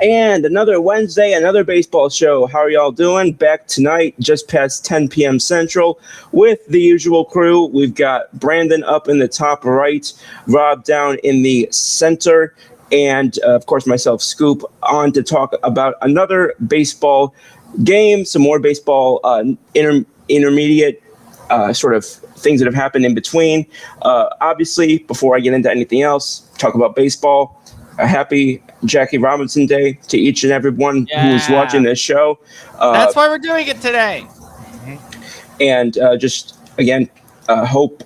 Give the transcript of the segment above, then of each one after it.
And another Wednesday, another baseball show. How are y'all doing? Back tonight, just past 10 p.m. Central, with the usual crew. We've got Brandon up in the top right, Rob down in the center, and of course, myself, Scoop, on to talk about another baseball game, some more baseball intermediate sort of things that have happened in between. Obviously, before I get into anything else, talk about baseball. A happy Jackie Robinson Day to each and everyone who's watching this show. That's why we're doing it today. And just again, hope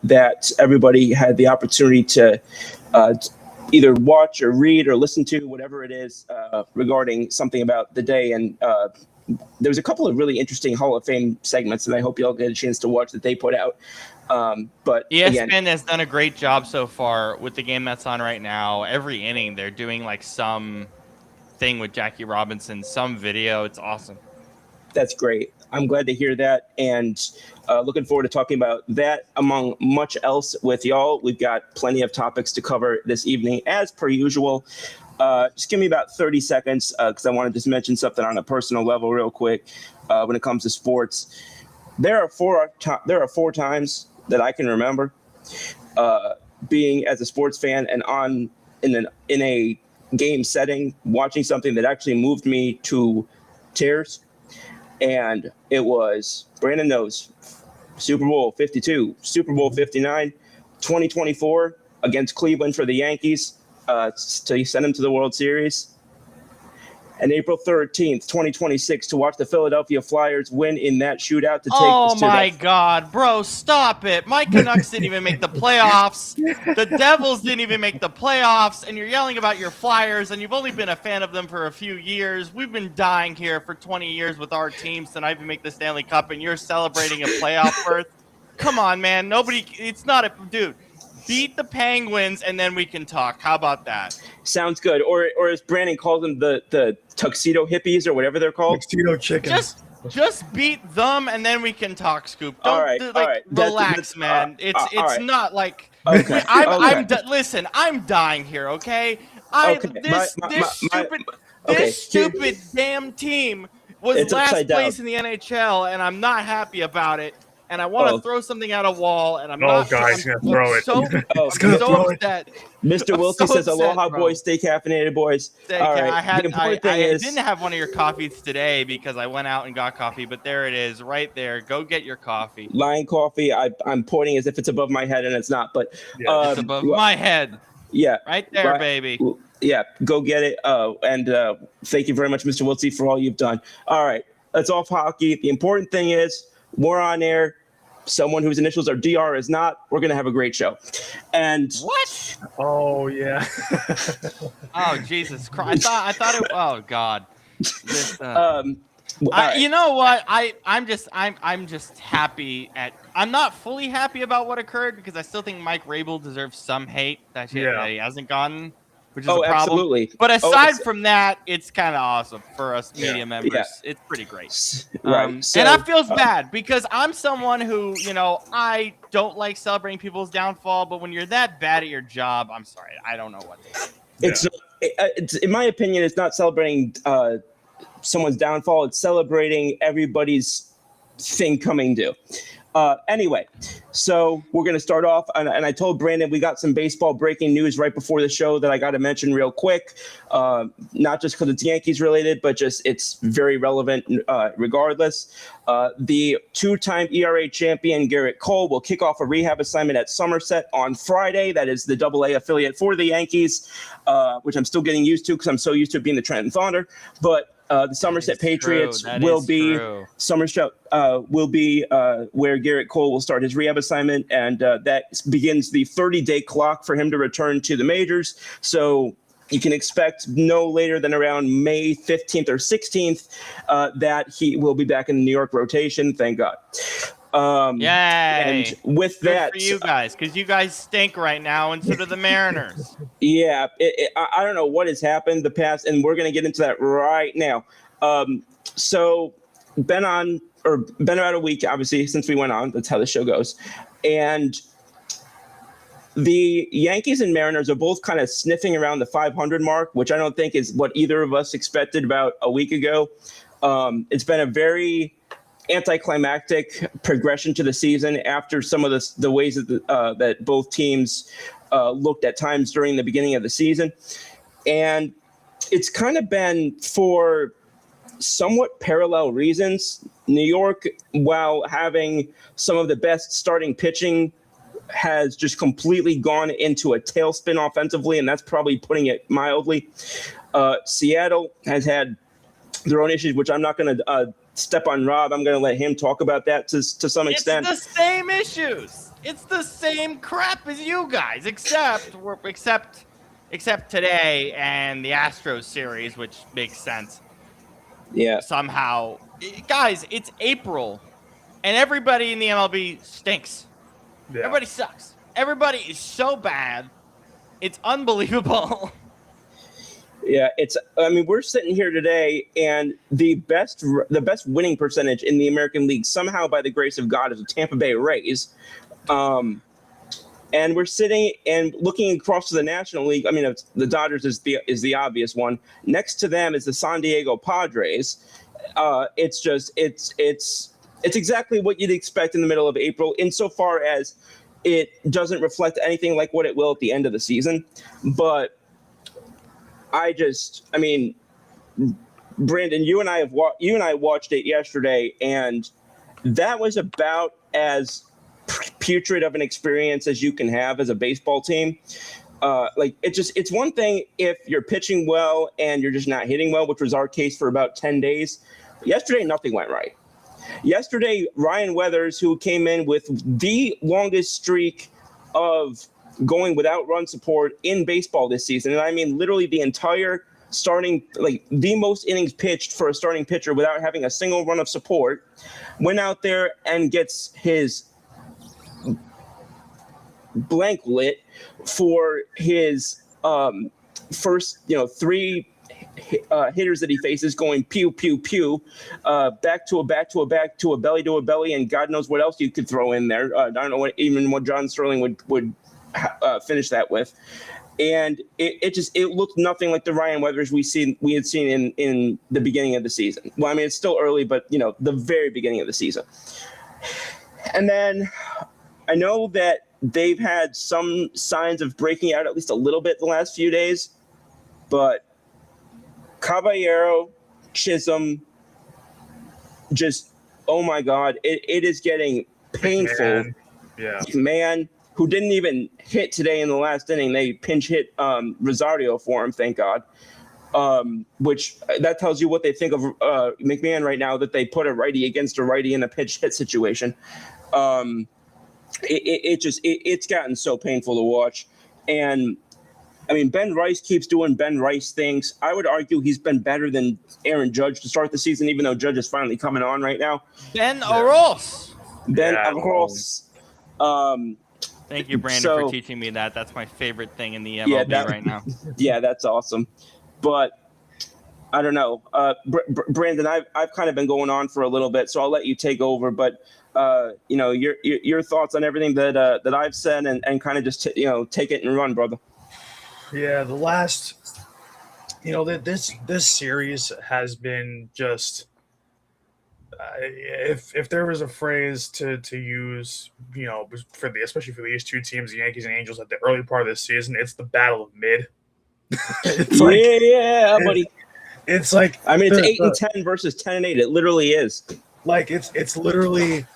that everybody had the opportunity to either watch or read or listen to whatever it is regarding something about the day. And there was a couple of really interesting Hall of Fame segments that I hope y'all get a chance to watch that they put out. But ESPN again, has done a great job so far with the game that's on right now. Every inning, they're doing like some thing with Jackie Robinson, some video. It's awesome. That's great. I'm glad to hear that, and looking forward to talking about that among much else with y'all. We've got plenty of topics to cover this evening, as per usual. Just give me about 30 seconds because I want to just mention something on a personal level real quick when it comes to sports. There are four times that I can remember being as a sports fan and in a game setting, watching something that actually moved me to tears. And it was, Brandon knows, Super Bowl 52, Super Bowl 59, 2024 against Cleveland for the Yankees to send them to the World Series. And April 13th, 2026, to watch the Philadelphia Flyers win in that shootout to take Oh my God, bro, stop it. My Canucks didn't even make the playoffs. The Devils didn't even make the playoffs. And you're yelling about your Flyers, and you've only been a fan of them for a few years. We've been dying here for 20 years with our teams to not even make the Stanley Cup, and you're celebrating a playoff berth. Come on, man. It's not a, dude. Beat the Penguins, and then we can talk. How about that? Sounds good. Or as Brandon calls them, the tuxedo hippies or whatever they're called. Tuxedo chickens. Just beat them, and then we can talk, Scoop. Don't all right. relax, that's, man. It's right. not like okay. Listen, I'm dying here. Okay, this stupid damn team was last place in the NHL, and I'm not happy about it. And I want to throw something at a wall, and I'm not. He's gonna throw it. He's gonna throw it. Mr. Wilkie says, "Aloha, boys. Stay caffeinated, boys." All right. I didn't have one of your coffees today because I went out and got coffee, but there it is, right there. Go get your coffee. Lion coffee. I'm pointing as if it's above my head, and it's not. But it's above my head. Yeah, right there, baby. Yeah, go get it. And thank you very much, Mr. Wilkie, for all you've done. All right, that's off hockey. The important thing is we're on air. Someone whose initials are DR is not. We're gonna have a great show. And what? Oh yeah. Oh Jesus Christ! I thought it. Oh God. You know what? I'm just happy at. I'm not fully happy about what occurred because I still think Mike Rabel deserves some hate that he hasn't gotten, which is a problem. Absolutely. But aside from that, it's kind of awesome for us media members. Yeah. It's pretty great. Right. And that feels bad because I'm someone who, I don't like celebrating people's downfall, but when you're that bad at your job, I'm sorry, I don't know what to do. It's in my opinion, it's not celebrating someone's downfall. It's celebrating everybody's thing coming due. Anyway, so we're going to start off. And I told Brandon we got some baseball breaking news right before the show that I got to mention real quick. Not just because it's Yankees related, but just it's very relevant regardless. The two-time ERA champion Garrett Cole will kick off a rehab assignment at Somerset on Friday. That is the AA affiliate for the Yankees, which I'm still getting used to because I'm so used to it being the Trenton Thunder. But the Somerset Patriots will be where Garrett Cole will start his rehab assignment, and that begins the 30-day clock for him to return to the majors. So you can expect no later than around May 15th or 16th that he will be back in the New York rotation. Thank God. Yay! And with that, for you guys, because you guys stink right now, and so do the Mariners. Yeah, I don't know what has happened the past, and we're going to get into that right now. So been about a week, obviously, since we went on. That's how the show goes, and the Yankees and Mariners are both kind of sniffing around the 500 mark, which I don't think is what either of us expected about a week ago. It's been a very anticlimactic progression to the season after some of the ways that both teams looked at times during the beginning of the season. And it's kind of been for somewhat parallel reasons. New York, while having some of the best starting pitching, has just completely gone into a tailspin offensively, and that's probably putting it mildly. Seattle has had their own issues, which I'm not going to step on Rob. I'm going to let him talk about that to some extent. It's the same issues. It's the same crap as you guys, except today and the Astros series, which makes sense. Yeah. Somehow, guys, it's April, and everybody in the MLB stinks. Yeah. Everybody sucks. Everybody is so bad. It's unbelievable. Yeah, we're sitting here today, and the best winning percentage in the American League, somehow by the grace of God, is the Tampa Bay Rays. And we're sitting and looking across to the National League. I mean, the Dodgers is the obvious one. Next to them is the San Diego Padres. It's exactly what you'd expect in the middle of April, insofar as it doesn't reflect anything like what it will at the end of the season. But Brandon, you and I watched it yesterday, and that was about as putrid of an experience as you can have as a baseball team. It's one thing if you're pitching well and you're just not hitting well, which was our case for about 10 days. Yesterday, nothing went right. Yesterday, Ryan Weathers, who came in with the longest streak of going without run support in baseball this season, and I mean literally the entire starting, the most innings pitched for a starting pitcher without having a single run of support, went out there and gets his blank lit for his first, three hitters that he faces, going pew pew pew, back to a belly to a belly, and God knows what else you could throw in there. I don't know what John Sterling would finish that with. And it looked nothing like the Ryan Weathers we had seen in the beginning of the season. Well, I mean, it's still early, but the very beginning of the season. And then I know that they've had some signs of breaking out at least a little bit the last few days, but Caballero, Chisholm, just, oh my God, it is getting painful. Man, who didn't even hit today in the last inning. They pinch hit Rosario for him, thank God. Which that tells you what they think of McMahon right now, that they put a righty against a righty in a pinch hit situation. It's gotten so painful to watch. And I mean, Ben Rice keeps doing Ben Rice things. I would argue he's been better than Aaron Judge to start the season, even though Judge is finally coming on right now. Ben Aros. Thank you, Brandon, for teaching me that. That's my favorite thing in the MLB right now. Yeah, that's awesome. But I don't know, Brandon. I've kind of been going on for a little bit, so I'll let you take over. But your thoughts on everything that I've said, and kind of just take it and run, brother. Yeah, the last, this series has been just. If there was a phrase to use, especially for these two teams, the Yankees and Angels, at the early part of this season, it's the battle of mid. Buddy. It's like, I mean, it's 8-10 versus 10-8. It literally is. It's literally,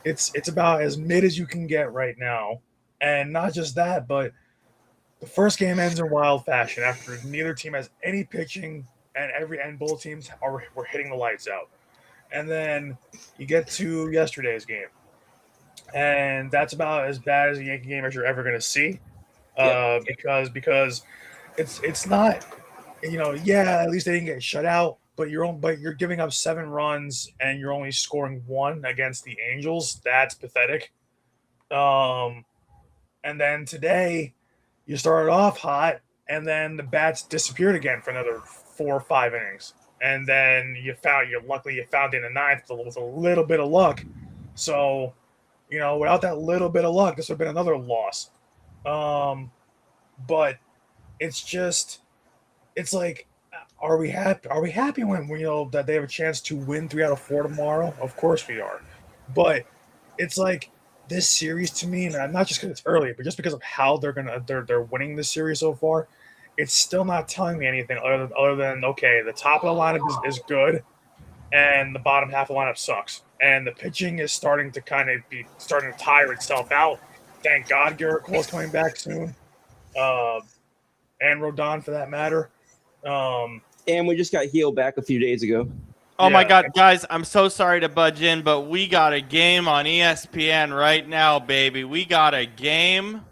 it's about as mid as you can get right now, and not just that, but the first game ends in wild fashion after neither team has any pitching, and both teams were hitting the lights out. And then you get to yesterday's game, and that's about as bad as a Yankee game as you're ever going to see, because it's not, at least they didn't get shut out, but you're giving up 7 runs and you're only scoring 1 against the Angels. That's pathetic. And then today you started off hot, and then the bats disappeared again for another 4 or 5 innings. And then you found in the 9th with a little bit of luck. So, without that little bit of luck, this would have been another loss. But it's just, it's like, are we happy? Are we happy when we know that they have a chance to win 3 out of 4 tomorrow? Of course we are. But it's like this series to me, and not just because it's early, but just because of how they're winning this series so far. It's still not telling me anything other than okay, the top of the lineup is good, and the bottom half of the lineup sucks, and the pitching is starting to starting to tire itself out. Thank God Garrett Cole's coming back soon, uh, and Rodon for that matter. And we just got healed back a few days ago. Oh my Yeah. God, guys! I'm so sorry to budge in, but we got a game on ESPN right now, baby. We got a game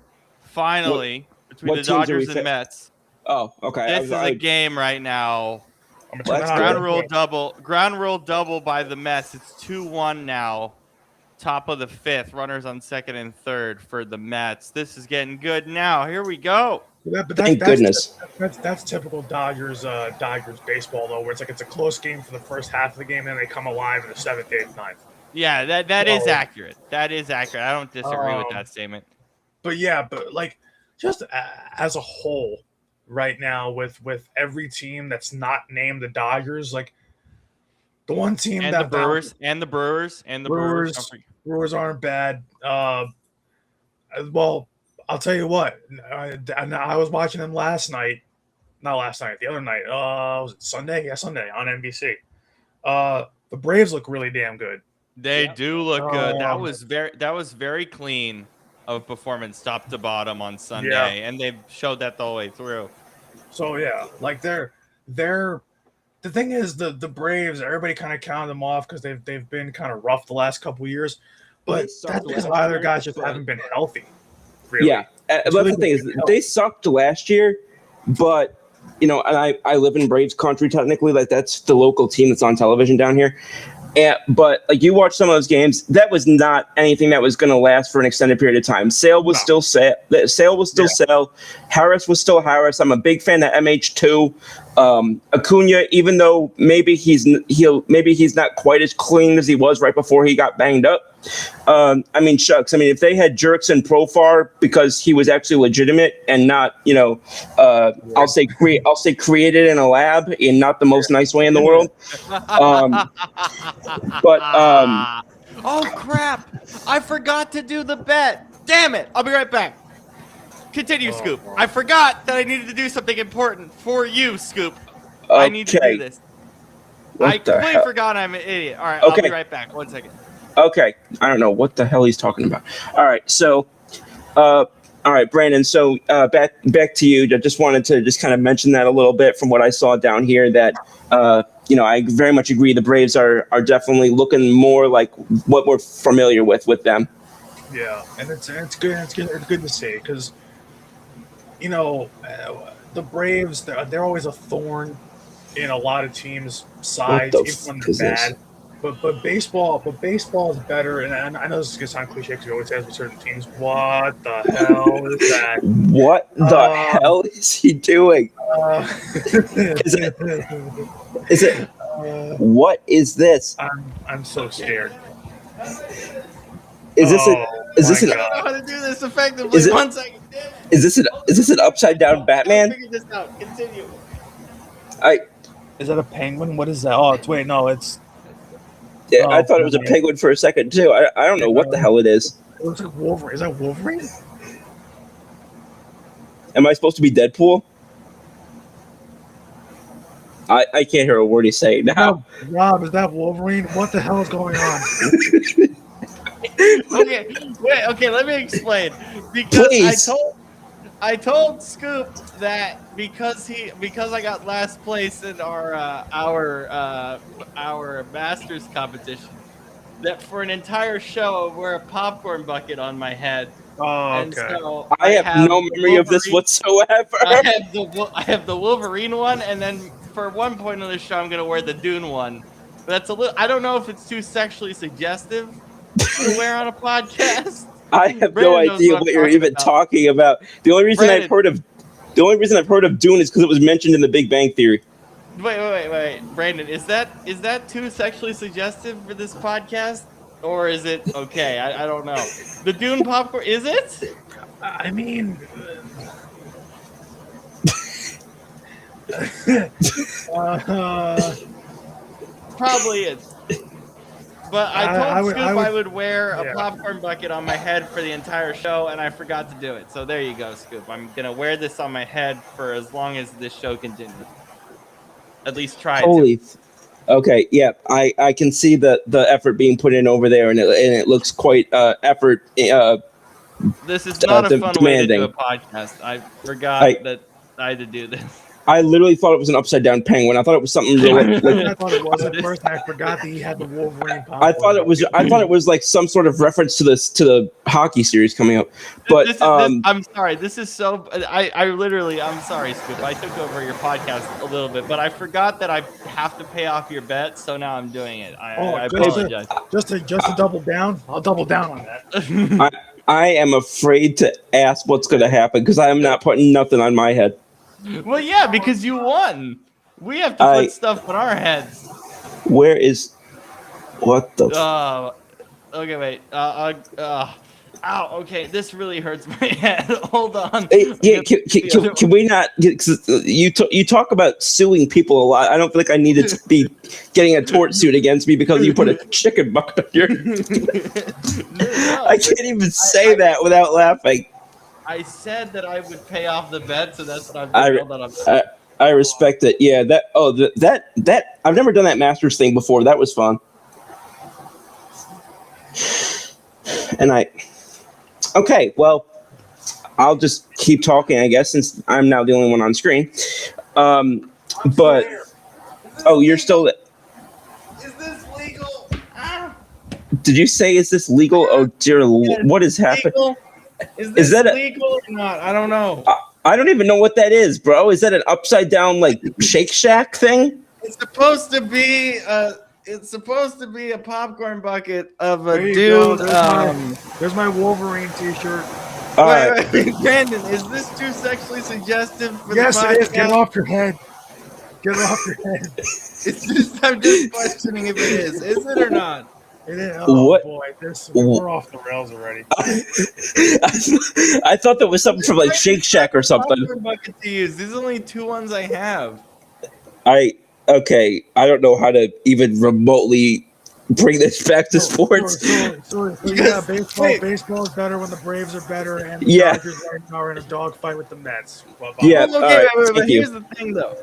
finally between what the teams are we Dodgers and Mets. Oh, okay. This is a game right now. I'm gonna Well, turn that's that good. on. Ground rule double by the Mets. It's 2-1 now. Top of the fifth. Runners on second and third for the Mets. This is getting good now. Here we go. Thank goodness. That's typical Dodgers baseball though, where it's a close game for the first half of the game, and then they come alive in the seventh, eighth, ninth. Yeah, that is So, accurate. That is accurate. I don't disagree with Um, that statement. But yeah, but like just as a whole, right now with every team that's not named the Dodgers, like the one team And that the Brewers, and the Brewers, and the Brewers. Don't forget. Brewers aren't bad. Well, I'll tell you what. I was watching them last night. Not last night. The other night. Was it Sunday? Yeah, Sunday on NBC. The Braves look really damn good. They do look good. That Um, was very clean of performance, top to bottom on Sunday, Yeah. and they showed that the whole way through. So yeah, like they're the thing is the Braves. Everybody kind of counted them off because they've been kind of rough the last couple of years. They But sucked that's because last either year, guys just but- haven't been healthy. Really. Yeah. But really the thing is, good help. they sucked last year, but and I live in Braves country technically. Like that's the local team that's on television down here. But like you watch some of those games, that was not anything that was going to last for an extended period of time. Sale was still Sale. Sale was still Sale. Harris was still Harris. I'm a big fan of MH2. Acuna, even though maybe he's not quite as clean as he was right before he got banged up. I mean, shucks. I mean, if they had Jerks and Profar because he was actually legitimate and not, I'll say created in a lab in not the most nice way in the world. Oh crap! I forgot to do the bet. Damn it! I'll be right back. Continue, Scoop. I forgot that I needed to do something important for you, Scoop. I need to do this. I completely forgot I'm an idiot. All right, I'll be right back. 1 second. Okay, I don't know what the hell he's talking about. All right, so, all right, Brandon. So back to you. I just wanted to just kind of mention that a little bit from what I saw down here. That I very much agree. The Braves are definitely looking more like what we're familiar with them. Yeah, and it's good. It's good to see because the Braves they're always a thorn in a lot of teams' sides, even when they're bad. But baseball is better, and I know this is gonna sound cliche because we always say with certain teams. What the hell is that? What the hell is he doing? Is it? What is this? I'm so scared. Is this I don't know how to do this effectively. 1 second. Is this an upside down Batman? Figure this out. Continue. Is that a penguin? What is that? Oh, wait, no, it's. Yeah, I thought it was a penguin for a second too. I don't know what the hell it is. It looks like Wolverine. Is that Wolverine? Am I supposed to be Deadpool? I can't hear a word he's saying now. Rob, is that Wolverine? What the hell is going on? Okay, let me explain. Because Please. I told Scoop that because I got last place in our Masters competition, that for an entire show I wear a popcorn bucket on my head. Oh, And okay. so I have no memory of this whatsoever. I have the Wolverine one, and then for one point on the show I'm gonna wear the Dune one. But that's a little. I don't know if it's too sexually suggestive to wear on a podcast. I have no idea what you're even talking about. The only reason I've heard of Dune is because it was mentioned in The Big Bang Theory. Wait, Brandon, is that too sexually suggestive for this podcast, or is it okay? I don't know. The Dune popcorn, is it? I mean, Probably is. But I told Scoop I would wear a yeah. popcorn bucket on my head for the entire show, and I forgot to do it. So there you go, Scoop. I'm gonna wear this on my head for as long as this show continues. At least try Holy. to. Okay, yeah, I can see the effort being put in over there, and it looks quite effort. This is not a fun way to do demanding. a podcast. I forgot that I had to do this. I literally thought it was an upside down penguin. I thought it was something real. I thought it was at first. I forgot that he had the Wolverine. I thought it was like some sort of reference to the hockey series coming up. But I'm sorry. This is so. I'm sorry, Scoop. I took over your podcast a little bit, but I forgot that I have to pay off your bet. So now I'm doing it. I apologize. Just to double down, I'll double down on that. I am afraid to ask what's going to happen because I am not putting nothing on my head. Well, yeah, because you won. We have to put stuff on our heads. Where is what the? Okay, wait. Ow. Okay, this really hurts my head. Hold on. Yeah, can we not? You talk about suing people a lot. I don't feel like I needed to be getting a tort suit against me because you put a chicken bucket on your. I can't even say that without laughing. I said that I would pay off the bet, so that's what I'm doing. I respect it. Yeah, that I've never done that Masters thing before. That was fun. And okay, well, I'll just keep talking, I guess, since I'm now the only one on screen. But you're still. Is this legal? Did you say is this legal? Oh dear, what is happening? Is that legal or not? I don't know. I don't even know what that is, bro. Is that an upside down like Shake Shack thing? It's supposed to be a popcorn bucket of a There dude. There's my Wolverine T-shirt. Wait, Brandon, is this too sexually suggestive for the podcast? Yes, it is. Get it off your head. Get it off your head. I'm just questioning if it is. Is it or not? It is. Oh what? Boy, we're off the rails already. I thought that was something from like Shake Shack or something. Popcorn bucket to use. These are only 2 ones I have. Okay. I don't know how to even remotely bring this back to sports. So yeah, baseball is better when the Braves are better, and the Dodgers are in a dogfight with the Mets. Yeah. Okay, but here's the thing, though.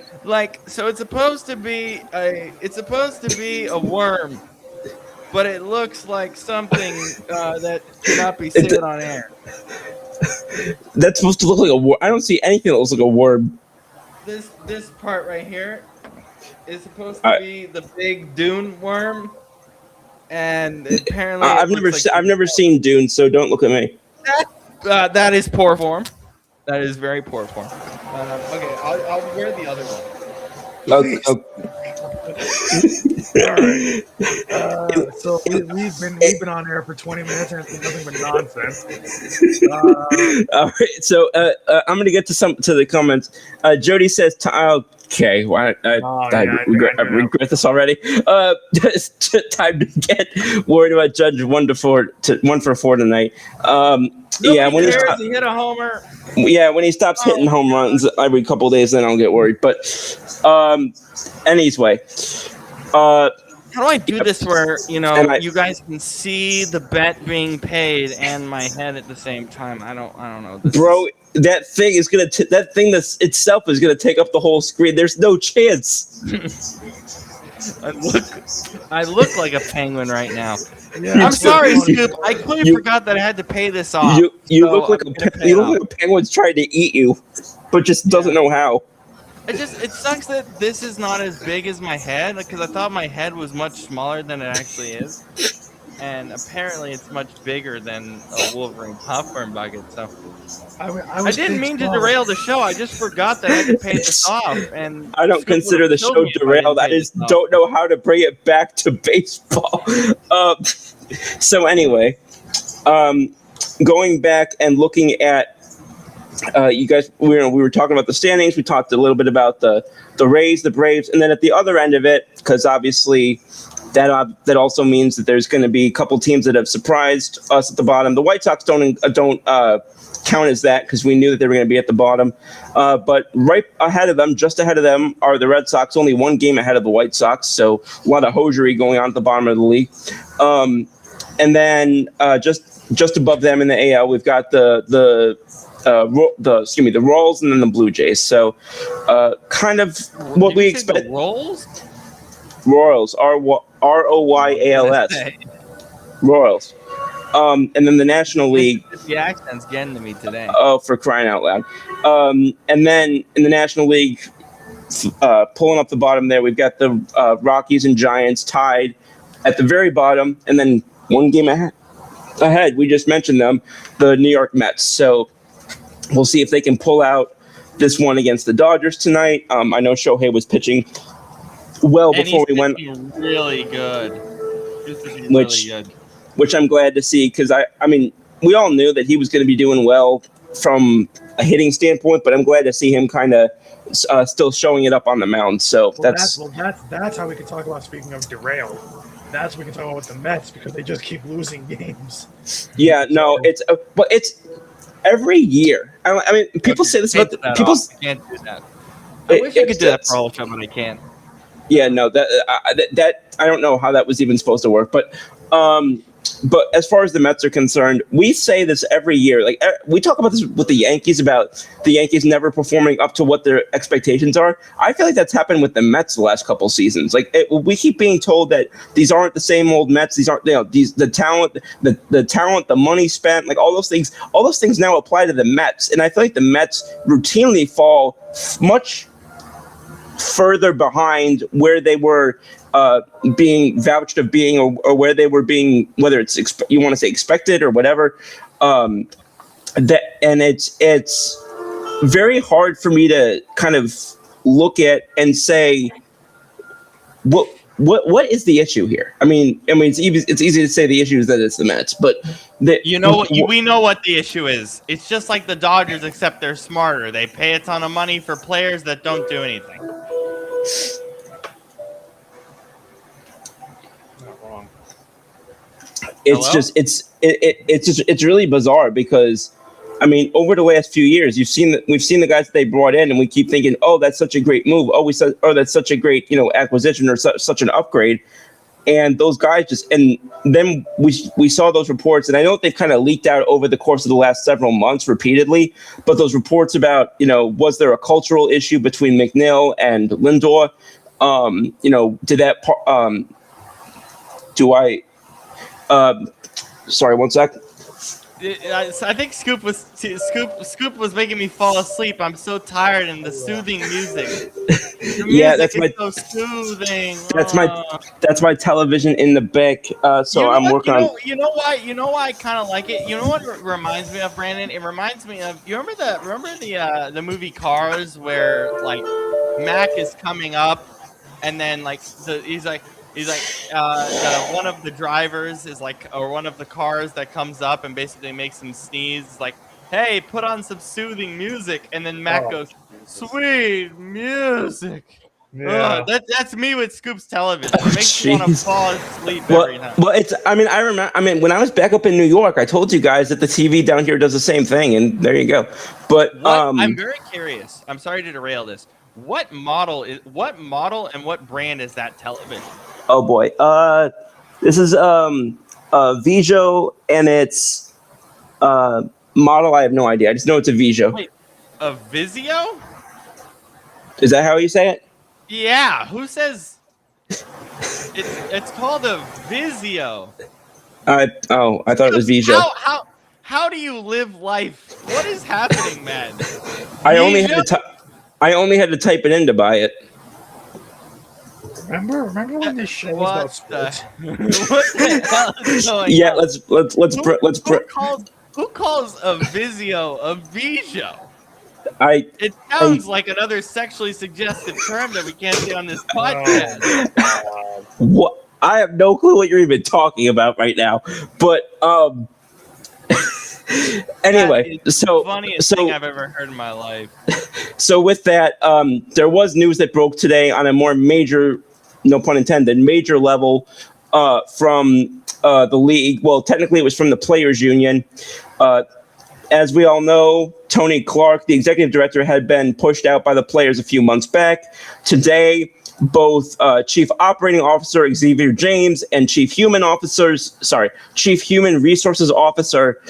So it's supposed to be a worm. But it looks like something that cannot be seen on air. That's supposed to look like a worm. I don't see anything that looks like a worm. This part right here is supposed to be the big dune worm, and apparently I've never seen Dune, so don't look at me. That is poor form. That is very poor form. Okay, I'll wear the other one. Okay. All right. So we've been on air for 20 minutes and it's been nothing but nonsense. All right. So I'm gonna get to the comments. Jody says, "Okay, well, I regret this already. It's time to get worried about Judge 1 for 4 tonight. Yeah, when he hit a homer. Yeah, when he stops hitting home runs every couple of days, then I'll get worried. But anyway, how do I do this where you guys can see the bet being paid and my head at the same time? I don't know. That thing is itself is gonna take up the whole screen. There's no chance. I look like a penguin right now. Yeah, I'm sorry, Scoop. I completely forgot that I had to pay this off. You look like a penguin's trying to eat you, but just doesn't know how. It sucks that this is not as big as my head, because I thought my head was much smaller than it actually is. And apparently it's much bigger than a Wolverine popcorn bucket. So I didn't mean to derail the show. I just forgot that I had to pay this off. And I don't consider the show derailed. I just don't know how to bring it back to baseball. So anyway, going back and looking at you guys, we were talking about the standings. We talked a little bit about the Rays, the Braves, and then at the other end of it, because obviously that also means that there's going to be a couple teams that have surprised us at the bottom. The White Sox don't count as that because we knew that they were going to be at the bottom. But right ahead of them, just ahead of them, are the Red Sox, only one game ahead of the White Sox. So a lot of hosiery going on at the bottom of the league. And then just above them in the AL, we've got the Royals and then the Blue Jays. So kind of what we expect. The Royals? Royals, Royals. Royals. And then the National League. The accent's getting to me today. Oh, for crying out loud. And then in the National League, pulling up the bottom there, we've got the Rockies and Giants tied at the very bottom. And then one game ahead, we just mentioned them, the New York Mets. So we'll see if they can pull out this one against the Dodgers tonight. I know Shohei was pitching well before we went. Really good. Really good. Which I'm glad to see because I mean we all knew that he was going to be doing well from a hitting standpoint, but I'm glad to see him kind of still showing it up on the mound. So that's how we can talk about, speaking of derail. That's what we can talk about with the Mets because they just keep losing games. Yeah, no, it's every year. I mean, people say this about people. I can't do that. I wish I could do that for all of them, but I can't. Yeah, no, that I don't know how that was even supposed to work, but as far as the Mets are concerned, we say this every year. Like we talk about this with the Yankees about the Yankees never performing up to what their expectations are. I feel like that's happened with the Mets the last couple seasons. Like we keep being told that these aren't the same old Mets. These aren't the talent, the talent, the money spent, like all those things. All those things now apply to the Mets, and I feel like the Mets routinely fall much further behind where they were being vouched of being, or where they were being, whether it's you want to say expected or whatever. And it's very hard for me to kind of look at and say what is the issue here. I mean it's easy to say the issue is that it's the Mets, but we know what the issue is. It's just like the Dodgers, except they're smarter. They pay a ton of money for players that don't do anything. Not wrong. It's really bizarre because I mean over the last few years we've seen the guys that they brought in and we keep thinking, oh, that's such a great move, that's such a great acquisition or such an upgrade, and those guys and then we saw those reports, and I know they've kind of leaked out over the course of the last several months repeatedly, but those reports about was there a cultural issue between McNeil and Lindor, did that sorry, one sec. I think Scoop was making me fall asleep. I'm so tired, and the soothing music. That's so soothing. That's my television in the back. So I'm working on. You know why I kind of like it. You know what it reminds me of, Brandon? It reminds me of. You remember the movie Cars, where like Mac is coming up, and then like he's like one of the drivers is like, or one of the cars that comes up and basically makes him sneeze. It's like, hey, put on some soothing music, and then Mac goes, sweet music. Yeah. That's me with Scoop's television. It makes me want to fall asleep every time. Well, it's. I mean, when I was back up in New York, I told you guys that the TV down here does the same thing, and there you go. But I'm very curious. I'm sorry to derail this. What model and what brand is that television? Oh boy, this is Vijo, and it's model. I have no idea. I just know it's a Vijo. Wait, a Vizio? Is that how you say it? Yeah. Who says it's called a Vizio? I thought it was Vijo. How do you live life? What is happening, man? I only had to type it in to buy it. Remember when this show was about sports? What the hell is going Yeah, on? Who calls a Vizio a Vijo? It sounds like another sexually suggestive term that we can't say on this podcast. What? I have no clue what you're even talking about right now. But anyway, the funniest thing I've ever heard in my life. So with that, there was news that broke today on a more major no pun intended, major level from the league. Well, technically it was from the Players Union. As we all know, Tony Clark, the executive director, had been pushed out by the players a few months back. Today, both Chief Operating Officer Xavier James and Chief Human Resources Officer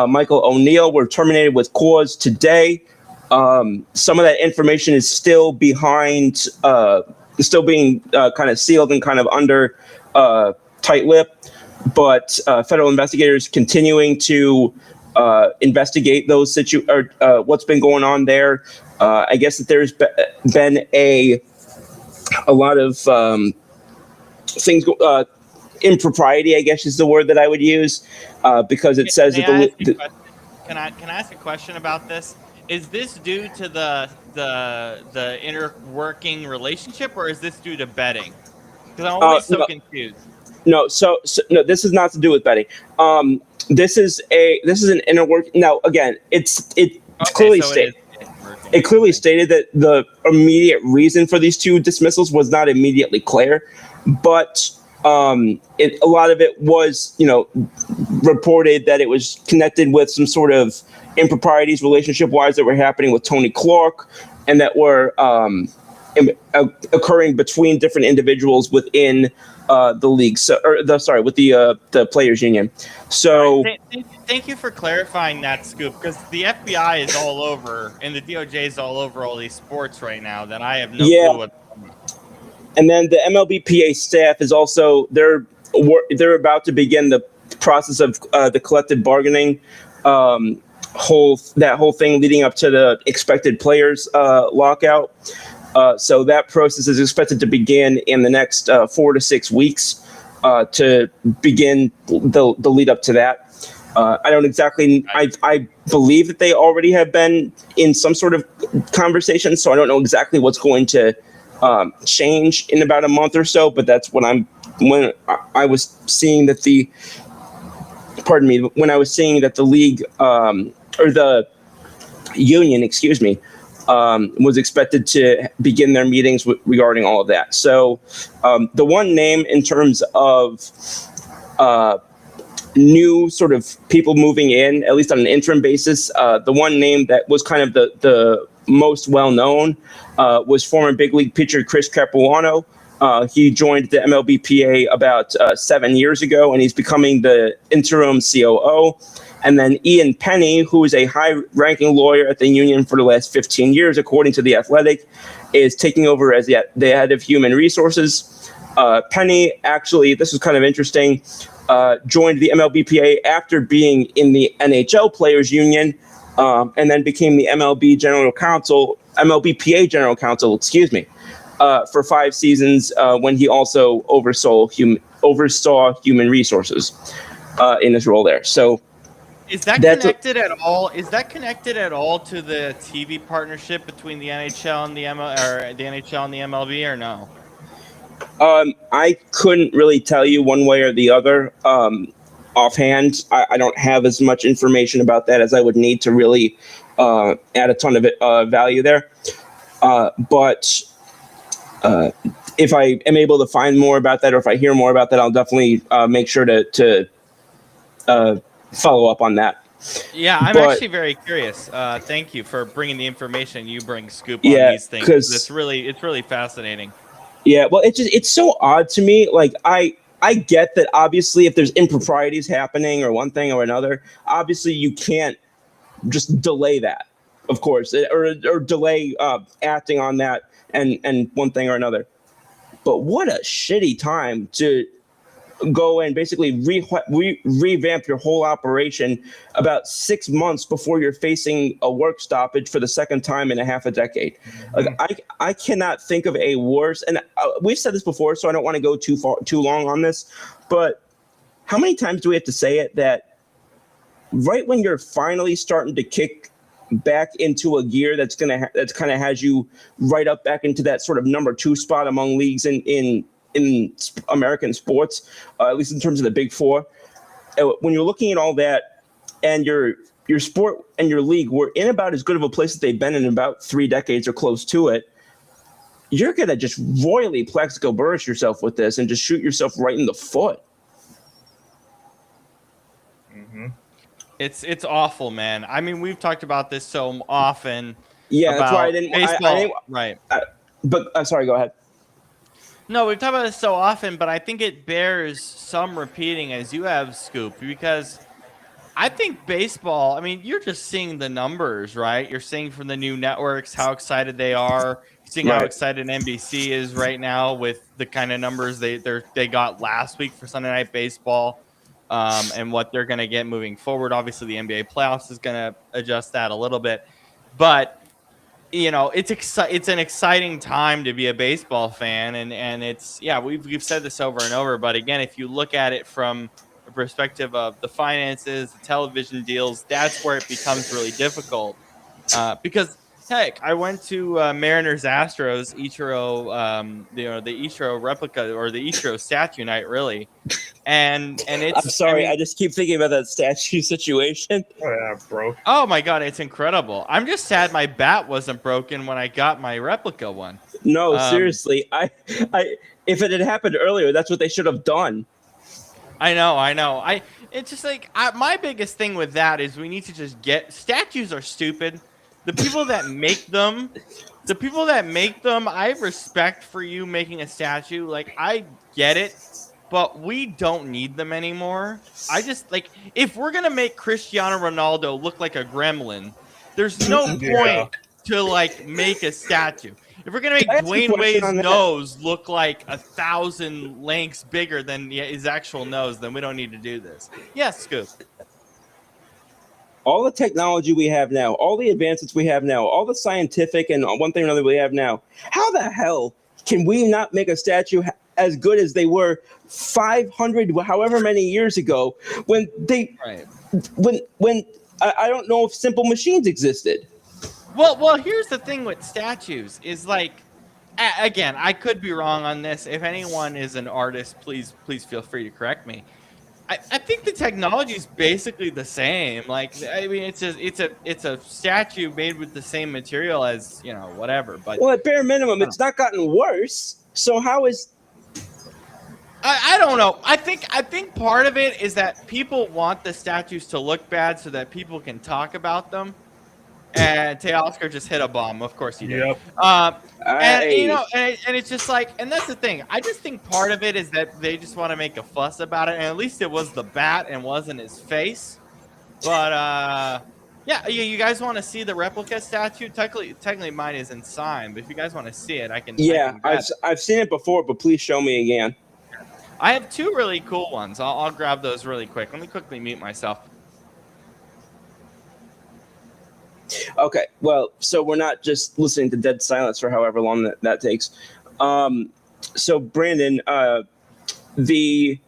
Michael O'Neill were terminated with cause today. Some of that information is still behind, still being kind of sealed and kind of under tight lip, but federal investigators continuing to investigate those what's been going on there. I guess that there's been a lot of things, impropriety, I guess is the word that I would use, because it says that Can I ask a question about this? Is this due to the inner working relationship, or is this due to betting? Because I'm always so confused. No, so no, this is not to do with betting. This is an inner work. Now, again, it clearly stated. It clearly stated that the immediate reason for these two dismissals was not immediately clear, but a lot of it was, reported that it was connected with some sort of improprieties relationship-wise that were happening with Tony Clark, and that were occurring between different individuals within the league. With the Players Union. So thank you for clarifying that, Scoop, because the FBI is all over and the DOJ is all over all these sports right now that I have no clue what. And then the MLBPA staff is also they're about to begin the process of the collective bargaining whole thing leading up to the expected players lockout. So that process is expected to begin in the next 4 to 6 weeks to begin the lead up to that. I don't exactly. I believe that they already have been in some sort of conversation, so I don't know exactly what's going to change in about a month or so. But that's when I was seeing that when I was seeing that the league or the union, excuse me, was expected to begin their meetings regarding all of that. So the one name in terms of new sort of people moving in, at least on an interim basis, the one name that was kind of the most well-known was former big league pitcher Chris Capuano. He joined the MLBPA about 7 years ago, and he's becoming the interim COO. And then Ian Penny, who is a high-ranking lawyer at the union for the last 15 years, according to The Athletic, is taking over as the head of human resources. Penny, actually, this was kind of interesting, joined the MLBPA after being in the NHL Players Union, and then became the MLBPA General Counsel, for 5 seasons when he also oversaw human resources in his role there. So. Is that connected at all? Is that connected at all to the TV partnership between the NHL and the MLB, or no? I couldn't really tell you one way or the other offhand. I don't have as much information about that as I would need to really add a ton of value there. But if I am able to find more about that, or if I hear more about that, I'll definitely make sure to follow up on that. Yeah, I'm actually very curious. Thank you for bringing the information you bring, Scoop, on these things. It's really fascinating. Yeah, well, it's so odd to me. Like I get that obviously if there's improprieties happening or one thing or another, obviously you can't just delay that, of course, or delay acting on that and one thing or another. But what a shitty time to go and basically revamp your whole operation about 6 months before you're facing a work stoppage for the second time in a half a decade. Like I cannot think of a worse, and we've said this before, so I don't want to go too long on this, but how many times do we have to say it, that right when you're finally starting to kick back into a gear that's kind of has you right up back into that sort of number 2 spot among leagues in American sports, at least in terms of the Big Four. When you're looking at all that, and your sport and your league were in about as good of a place as they've been in about 3 decades or close to it, you're going to just royally plexico burst yourself with this and just shoot yourself right in the foot. Mm-hmm. It's awful, man. I mean, we've talked about this so often. Yeah, about that's why I didn't. baseball. Right. But I'm sorry. Go ahead. No, we've talked about this so often, but I think it bears some repeating as you have, Scoop, because I think baseball, I mean, you're just seeing the numbers, right? You're seeing from the new networks how excited they are. You're seeing how excited NBC is right now with the kind of numbers they got last week for Sunday Night Baseball, and what they're going to get moving forward. Obviously, the NBA playoffs is going to adjust that a little bit. But it's an exciting time to be a baseball fan, and it's we've said this over and over, but again, if you look at it from a perspective of the finances, the television deals, that's where it becomes really difficult. Because heck, I went to Mariners Astros Ichiro, the Ichiro replica or the Ichiro statue night, really. And it's. I'm sorry, I just keep thinking about that statue situation. Oh yeah, bro. Oh my god, it's incredible. I'm just sad my bat wasn't broken when I got my replica one. No, seriously, I if it had happened earlier, that's what they should have done. I know. It's just like my biggest thing with that is we need to just get statues are stupid. The people that make them, I have respect for you making a statue. Like, I get it. But we don't need them anymore. I just, like, if we're going to make Cristiano Ronaldo look like a gremlin, there's no point to, like, make a statue. If we're going to make Dwayne Wade's nose look like 1,000 lengths bigger than his actual nose, then we don't need to do this. Yes, Scoop. All the technology we have now, all the advancements we have now, all the scientific and one thing or another we have now, how the hell can we not make a statue as good as they were 500, however many years ago, when I don't know if simple machines existed. Well, here's the thing with statues is, like, again, I could be wrong on this. If anyone is an artist, please feel free to correct me. I think the technology is basically the same. Like, I mean, it's a statue made with the same material as, whatever. But well, at bare minimum, it's not gotten worse. So how is? I don't know. I think part of it is that people want the statues to look bad so that people can talk about them. And Teoscar just hit a bomb. Of course he did. Yep. And it's just like, and that's the thing. I just think part of it is that they just want to make a fuss about it. And at least it was the bat and wasn't his face. But you guys want to see the replica statue? Technically mine isn't signed, but if you guys want to see it, I can. Yeah, I've seen it before, but please show me again. I have two really cool ones. I'll grab those really quick. Let me quickly mute myself. Okay, well, so we're not just listening to dead silence for however long that takes. So Brandon, did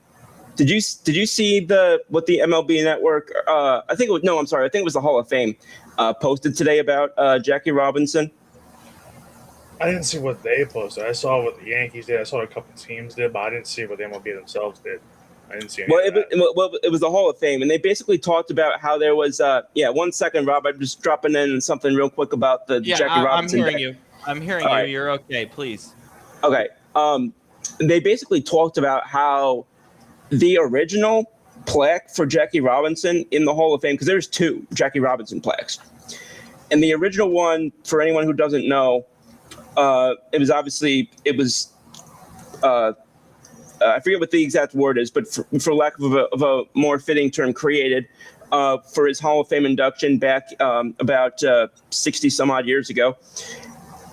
you see what the MLB Network? I think it was the Hall of Fame posted today about Jackie Robinson. I didn't see what they posted. I saw what the Yankees did. I saw what a couple teams did, but I didn't see what the MLB themselves did. I didn't see any of that. It was the Hall of Fame, and they basically talked about how there was 1 second, Rob, I'm just dropping in something real quick about the Jackie Robinson. I'm hearing you. Right. You're okay, please. Okay. They basically talked about how the original plaque for Jackie Robinson in the Hall of Fame, because there's 2 Jackie Robinson plaques, and the original one, for anyone who doesn't know, it was I forget what the exact word is, but for lack of a more fitting term, created for his Hall of Fame induction back about 60 some odd years ago.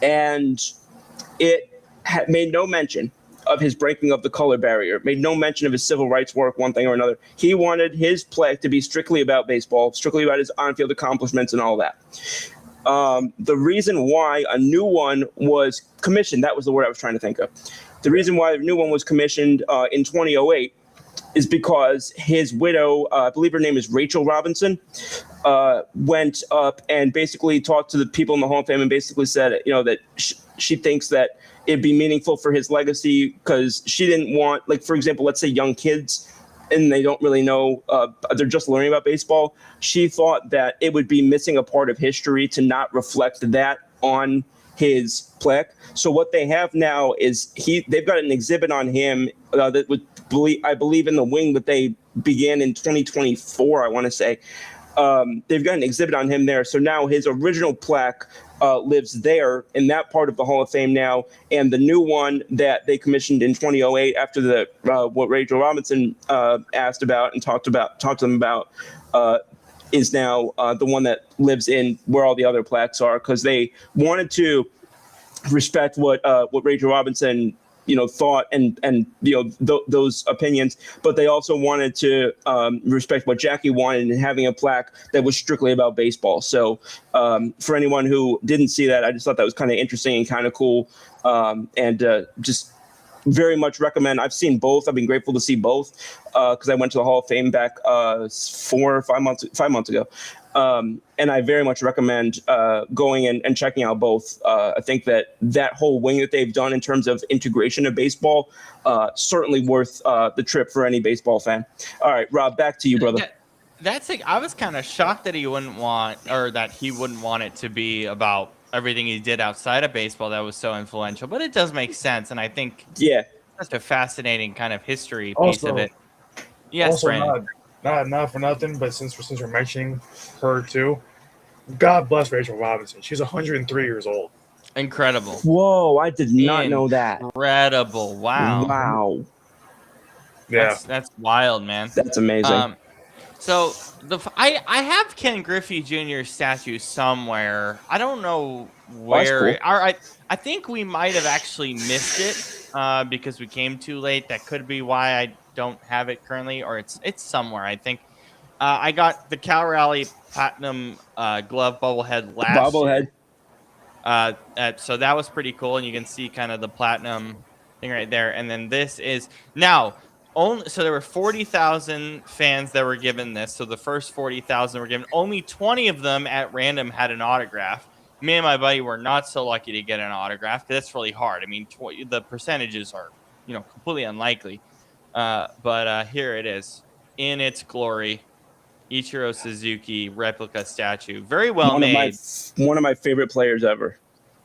And it made no mention of his breaking of the color barrier, made no mention of his civil rights work, one thing or another. He wanted his plaque to be strictly about baseball, strictly about his on-field accomplishments and all that. The reason why a new one was commissioned, that was the word I was trying to think of. The reason why a new one was commissioned in 2008 is because his widow, I believe her name is Rachel Robinson, went up and basically talked to the people in the Hall of Fame and basically said, that she thinks that it'd be meaningful for his legacy because she didn't want, like, for example, let's say young kids and they don't really know, they're just learning about baseball. She thought that it would be missing a part of history to not reflect that on his plaque. So what they have now is they've got an exhibit on him that would I believe in the wing that they began in 2024. I want to say they've got an exhibit on him there. So now his original plaque lives there in that part of the Hall of Fame now, and the new one that they commissioned in 2008 after the what Rachel Robinson asked about and talked to them about is now the one that lives in where all the other plaques are, because they wanted to respect what Rachel Robinson thought and those opinions, but they also wanted to respect what Jackie wanted in having a plaque that was strictly about baseball. So for anyone who didn't see that, I just thought that was kind of interesting and kind of cool, and just very much recommend. I've seen both. I've been grateful to see both because I went to the Hall of Fame back 5 months ago. And I very much recommend going and checking out both. I think that whole wing that they've done in terms of integration of baseball, certainly worth the trip for any baseball fan. All right, Rob, back to you, brother. That's like, I was kind of shocked that he wouldn't want it to be about everything he did outside of baseball that was so influential. But it does make sense, and I think that's a fascinating kind of history piece of it. Yes, also, Brandon. Not for nothing, but since we're mentioning her too, God bless Rachel Robinson. She's 103 years old. Incredible. Whoa, I did not know that. Incredible. Wow. Yeah. That's wild, man. That's amazing. So I have Ken Griffey Jr.'s statue somewhere. I don't know where. Cool. I think we might have actually missed it because we came too late. That could be why I don't have it currently, or it's somewhere. I think I got the Cal Raleigh Platinum glove bobblehead last year. So that was pretty cool, and you can see kind of the platinum thing right there. And then this is now only. So there were 40,000 fans that were given this. So the first 40,000 were given. Only 20 of them at random had an autograph. Me and my buddy were not so lucky to get an autograph because that's really hard. I mean, the percentages are completely unlikely. But here it is in its glory. Ichiro Suzuki replica statue. Very well made. One of my favorite players ever.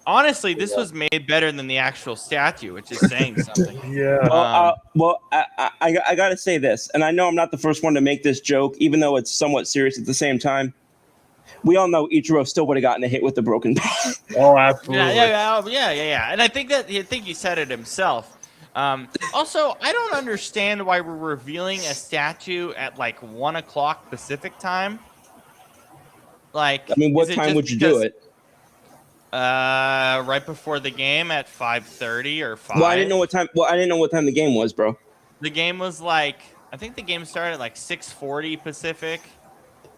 Honestly, this was made better than the actual statue, which is saying something. Yeah. Well, I got to say this, and I know I'm not the first one to make this joke, even though it's somewhat serious at the same time. We all know Ichiro still would have gotten a hit with the broken bat. Oh, absolutely. Yeah. And I think he said it himself. Also, I don't understand why we're revealing a statue at like 1 o'clock Pacific time. Like, I mean, what time would you do it? Right before the game at 5:30 or 5. Well, I didn't know what time the game was, bro. The game was I think the game started at like 6:40 Pacific.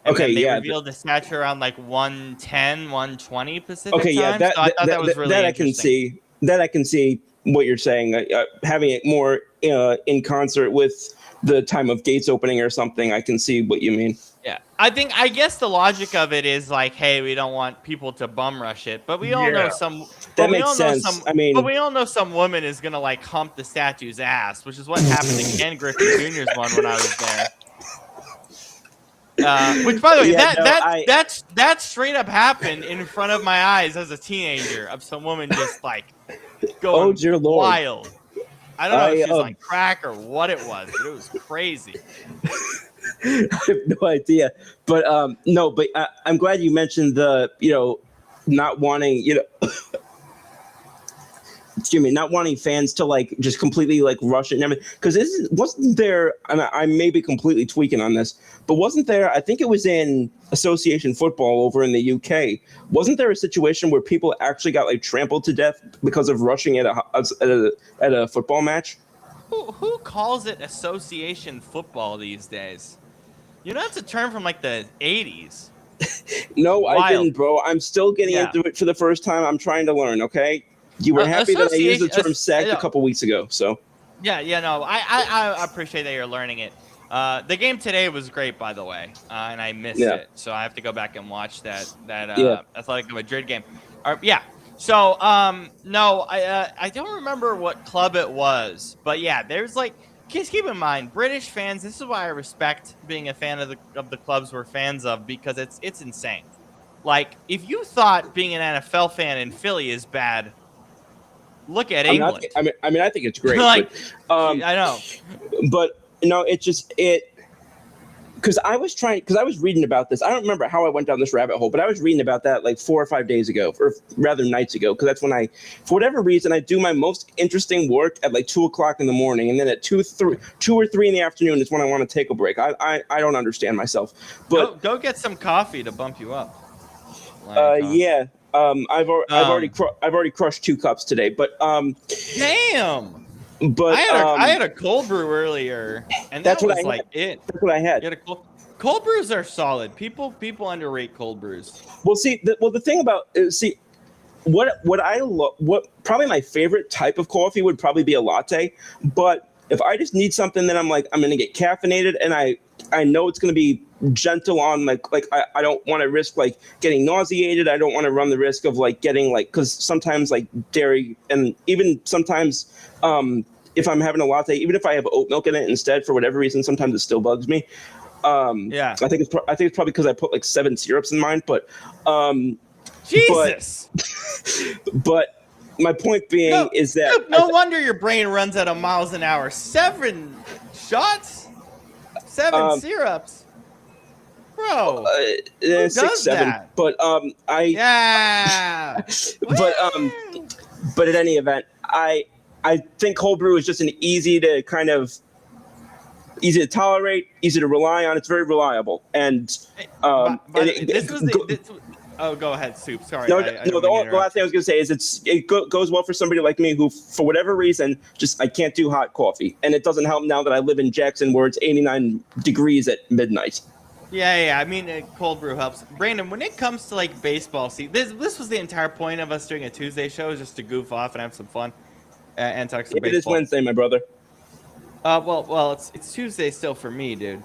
Okay, they revealed the statue around like 1:10, 1:20 Pacific time. Yeah, so I thought that was really interesting. I can see what you're saying. Having it more in concert with the time of gates opening or something. I can see what you mean. Yeah, I guess the logic of it is like, hey, we don't want people to bum rush it, but we all know some. That makes sense. But we all know some woman is gonna like hump the statue's ass, which is what happened to Ken Griffey Jr.'s one when I was there. Which, by the way, that straight up happened in front of my eyes as a teenager, of some woman just like going wild. I don't know if she was on crack or what it was, but it was crazy. I have no idea, but I'm glad you mentioned the not wanting not wanting fans to like just completely like rush it and everything. Because wasn't there? And I may be completely tweaking on this, but wasn't there? I think it was in association football over in the UK. Wasn't there a situation where people actually got like trampled to death because of rushing at a football match? Who calls it association football these days? That's a term from like the 80s. No, wild. I didn't, bro. I'm still getting into it for the first time. I'm trying to learn. Okay. You were happy that I used the term sacked a couple weeks ago, so. No, I appreciate that you're learning it. The game today was great, by the way, and I missed it, so I have to go back and watch that Athletic Madrid game. So no, I don't remember what club it was, but there's like, just keep in mind, British fans. This is why I respect being a fan of the clubs we're fans of, because it's insane. Like, if you thought being an NFL fan in Philly is bad, look at I mean, England. I think it's great. Like, but, I know. But because I was reading about this. I don't remember how I went down this rabbit hole, but I was reading about that like 4 or 5 days ago, or rather nights ago, because that's when for whatever reason, I do my most interesting work at like 2:00 in the morning, and then at 2 or 3 in the afternoon is when I want to take a break. I don't understand myself. But go get some coffee to bump you up. yeah. I've already crushed 2 cups today, but damn. But I had a cold brew earlier, and that's that what was I like had. it. That's what I had. You had cold brews are solid. People underrate cold brews. Well, the thing about what probably my favorite type of coffee would probably be a latte, but if I just need something that I'm going to get caffeinated, and I know it's going to be gentle on I don't want to risk like getting nauseated. I don't want to run the risk of like getting because sometimes like dairy, and even sometimes if I'm having a latte, even if I have oat milk in it instead, for whatever reason, sometimes it still bugs me. Yeah, I think it's probably because I put like 7 syrups in mine, but Jesus. But my point being is that no wonder your brain runs at a miles an hour. 7 shots, 7 syrups, bro. 6, 7. That? But yeah. But at any event, I think cold brew is just an easy to tolerate, easy to rely on. It's very reliable, and oh, go ahead, Soup. Sorry. The last thing I was going to say is it goes well for somebody like me who, for whatever reason, I can't do hot coffee, and it doesn't help now that I live in Jackson where it's 89 degrees at midnight. Yeah. I mean, cold brew helps. Brandon, when it comes to like baseball, this was the entire point of us doing a Tuesday show, is just to goof off and have some fun and talk some baseball. It is Wednesday, my brother. Well, it's Tuesday still for me, dude.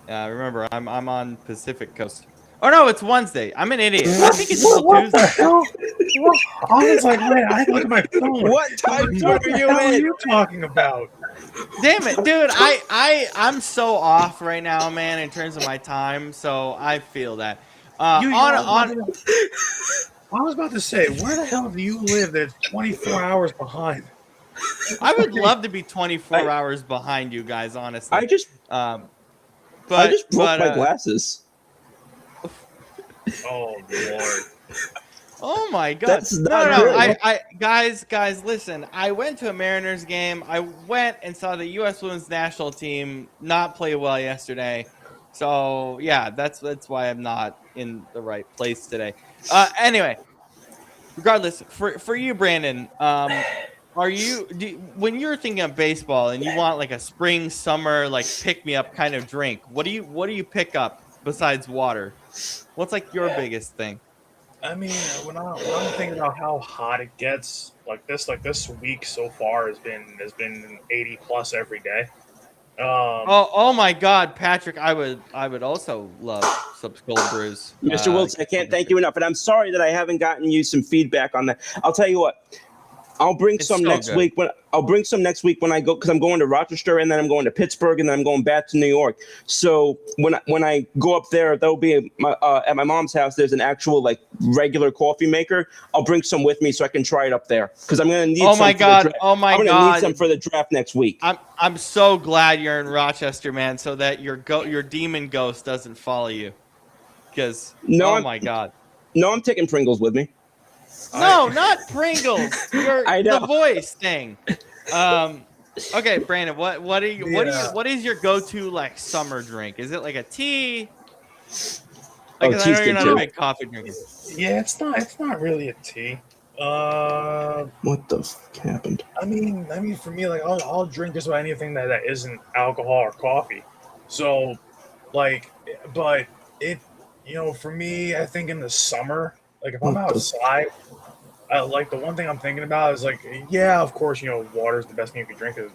Remember, I'm on Pacific Coast. Oh no, it's Wednesday. I'm an idiot. I think it's still Tuesday. The hell? I was like, man, I look at my phone. What time zone are you in? What are you talking about? Damn it, dude! I'm so off right now, man, in terms of my time. So I feel that. I was about to say, where the hell do you live that's 24 hours behind? I would love to be 24 hours behind you guys, honestly. I just broke my glasses. Oh Lord. Oh my God! That's not no. good. Guys, listen. I went to a Mariners game. I went and saw the U.S. Women's National Team not play well yesterday. So yeah, that's why I'm not in the right place today. Anyway, regardless, for you, Brandon, when you're thinking of baseball and you want like a spring, summer, like pick me up kind of drink, what do you pick up besides water? What's like your biggest thing? I mean, when I'm thinking about how hot it gets, like this week so far has been 80 plus every day. Oh my God, Patrick! I would also love some cold brews. Mr. Wilson, I can't thank you enough, and I'm sorry that I haven't gotten you some feedback on that. I'll tell you what. I'll bring some next week when I go, because I'm going to Rochester, and then I'm going to Pittsburgh, and then I'm going back to New York. So when I go up there, there'll be at my mom's house. There's an actual like regular coffee maker. I'll bring some with me so I can try it up there, because I'm gonna need. Oh my God! I'm gonna need some for the draft next week. I'm so glad you're in Rochester, man, so that your demon ghost doesn't follow you. Because my God. No, I'm taking Pringles with me. No, not Pringles. The voice thing. Okay, Brandon, what is your go-to like summer drink? Is it like a tea? Like, I know you're not a big coffee drinker. Yeah, it's not really a tea. What the fuck happened? I mean, for me, like I'll drink just about anything that isn't alcohol or coffee. So, like, but it, for me, I think in the summer, like if I'm outside, like the one thing I'm thinking about is like, yeah, of course, water is the best thing you can drink. It